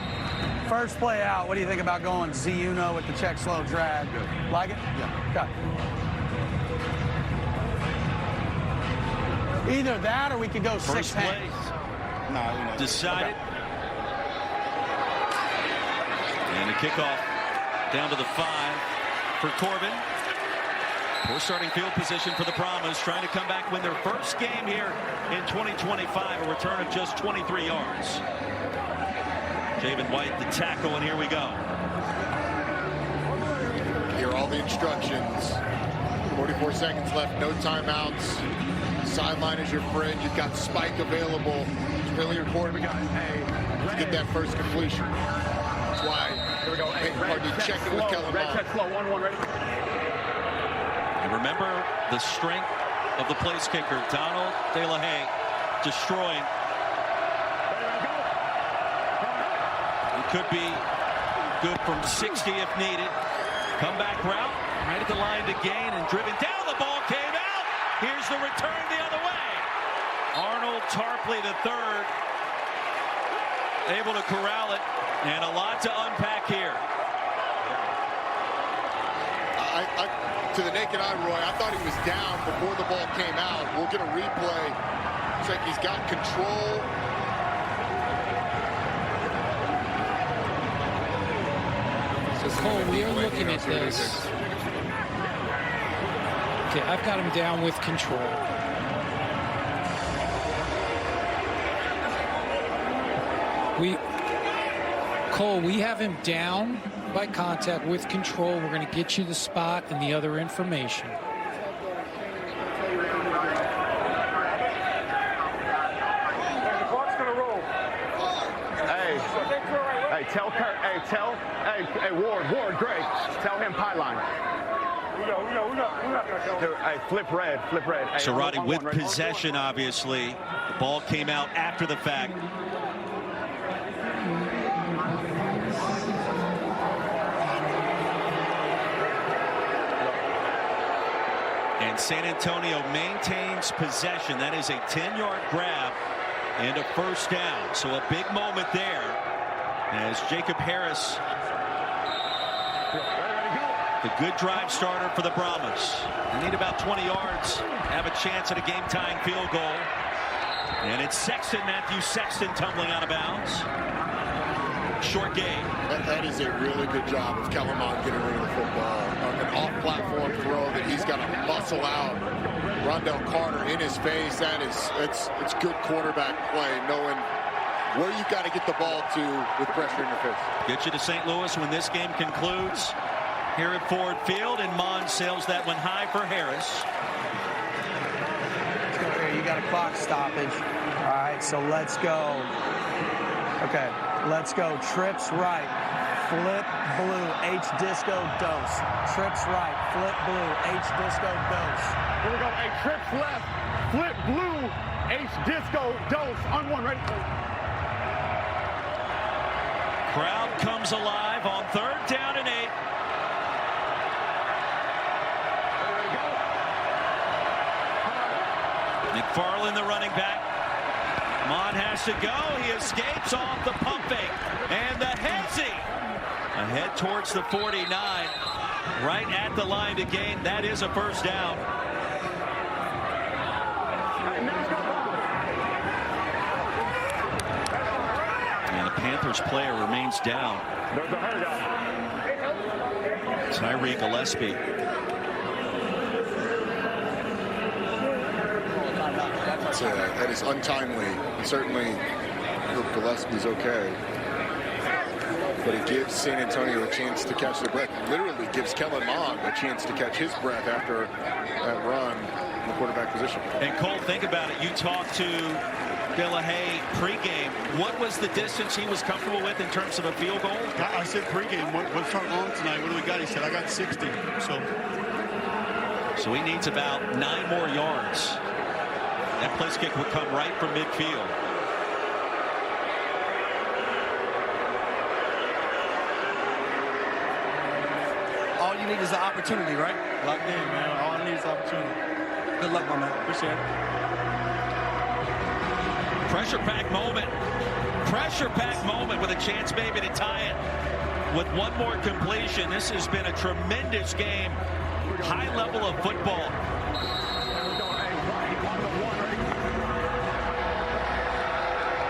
first play out, what do you think about going Z-Uno with the check slow drag? Good. Like it? Yeah. Okay. Either that or we could go first 6 play. hands. No, decided. Okay. And a kickoff down to the 5 for Corbin. Poor starting field position for the Brahmas, trying to come back, win their first game here in 2025, a return of just 23 yards. Javen White, the tackle, and here we go. Here are all the instructions. 44 seconds left, no timeouts. Sideline is your friend. You've got spike available. It's really important to get that first completion. That's why Peyton Pardee checking with Kellen Red check slow, 1-1, ready? And remember the strength of the place kicker, Donald De La Haye, destroying. It could be good from 60 if needed. Comeback route, right at the line to gain and driven down. The ball came out. Here's the return the other way. Arnold Tarpley III able to corral it, and a lot to unpack here. To the naked eye, Roy, I thought he was down before the ball came out. We'll get a replay. It's like he's got control. Cole, we are looking at this. Okay, I've got him down with control. Cole, we have him down by contact with control. We're going to get you the spot and the other information. Hey, Ward, Greg, tell him pylon. Hey, flip red. Hey, so, Roddy, with possession, obviously, the ball came out after the fact. And San Antonio maintains possession. That is a 10-yard grab and a first down. So a big moment there as Jacob Harris, the good drive starter for the Brahmas. They need about 20 yards, have a chance at a game-tying field goal. And it's Matthew Sexton tumbling out of bounds. Short game. That is a really good job of Kellen Mond getting rid of the football. An off-platform throw that he's got to muscle out. Rondell Carter in his face. It's good quarterback play, knowing where you got to get the ball to with pressure in your face. Get you to St. Louis when this game concludes here at Ford Field, and Mond sails that one high for Harris. Let's go here. You got a clock stoppage. All right, so let's go. Okay, let's go. Trips right. Flip blue, H disco dose. Trips right, flip blue, H disco dose. Here we go. Hey, trips left, flip blue, H disco dose. On one, ready? Crowd comes alive on 3rd down and 8. McFarland, the running back. Mond has to go. He escapes off the pump fake. And the Hensy ahead towards the 49. Right at the line to gain. That is a first down. And the Panthers player remains down. Tyree Gillespie. That is untimely. Certainly, Gillespie's okay. But it gives San Antonio a chance to catch their breath. Literally gives Kellen Mond a chance to catch his breath after that run in the quarterback position. And Cole, think about it. You talked to De La Haye pregame. What was the distance he was comfortable with in terms of a field goal? I said pregame, what's our long tonight? What do we got? He said, I got 60. So he needs about 9 more yards. That place kick would come right from midfield. All you need is the opportunity, right? Locked in, man. All I need is opportunity. Good luck, my man. Appreciate it. Pressure pack moment. Pressure pack moment with a chance maybe to tie it with one more completion. This has been a tremendous game. High level of football.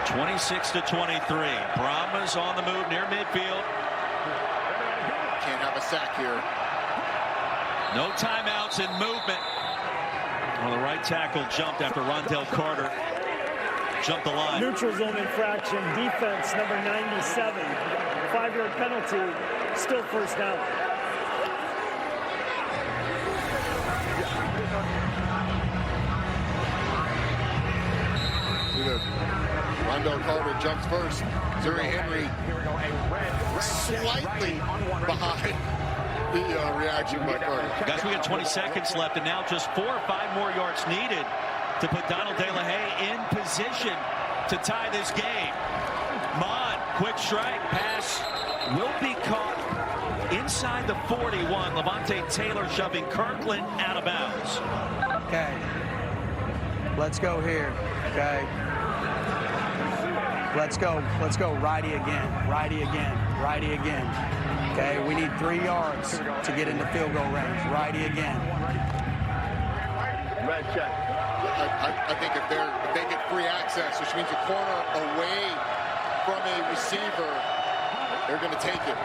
26-23. Brahmas on the move near midfield. Can't have a sack here. No timeouts in movement. Well, the right tackle jumped after Rondell Carter jumped the line. Neutral zone infraction, defense number 97. 5-yard penalty, still first down. Rondell Carter jumps first. Zuri Henry slightly behind the reaction by Carter. Guys, we got 20 seconds left, and now just 4 or 5 more yards needed to put Donald De La Haye in position to tie this game. Mond, quick strike pass will be caught inside the 41. Levante Taylor shoving Kirkland out of bounds. Okay. Let's go here. Okay. Let's go righty again, righty again, righty again. Okay, we need 3 yards to get into field goal range. Righty again. Red check. I think if they get free access, which means a corner away from a receiver, they're going to take it.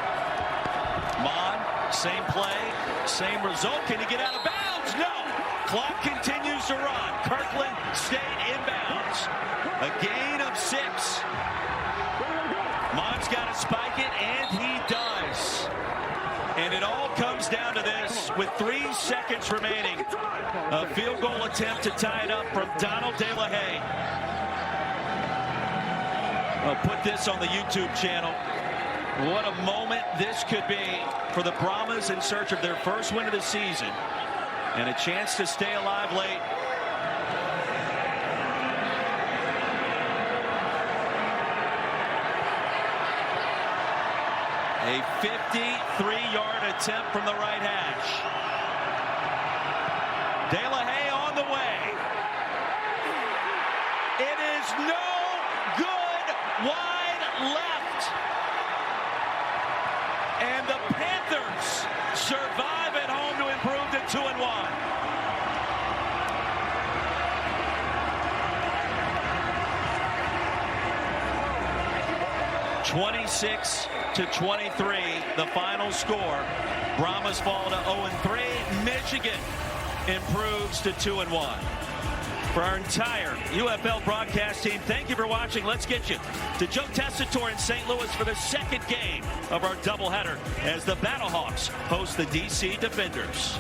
Mon, same play, same result. Can he get out of bounds? No. Clock continues to run. Kirkland stayed inbounds. A gain of 6. Mon's got to spike it, and he does. And it all comes down to this with 3 seconds remaining. A field goal attempt to tie it up from Donald De La Haye. I'll put this on the YouTube channel. What a moment this could be for the Brahmas in search of their first win of the season. And a chance to stay alive late. A 53-yard attempt from the right hash. De La Haye on the way. It is no good. Wide left. And the Panthers survive at home to improve to 2-1. 26-23, the final score. Brahmas fall to 0-3. Michigan improves to 2-1. For our entire UFL broadcast team, thank you for watching. Let's get you to Joe Tessitore in St. Louis for the second game of our doubleheader as the Battlehawks host the DC Defenders.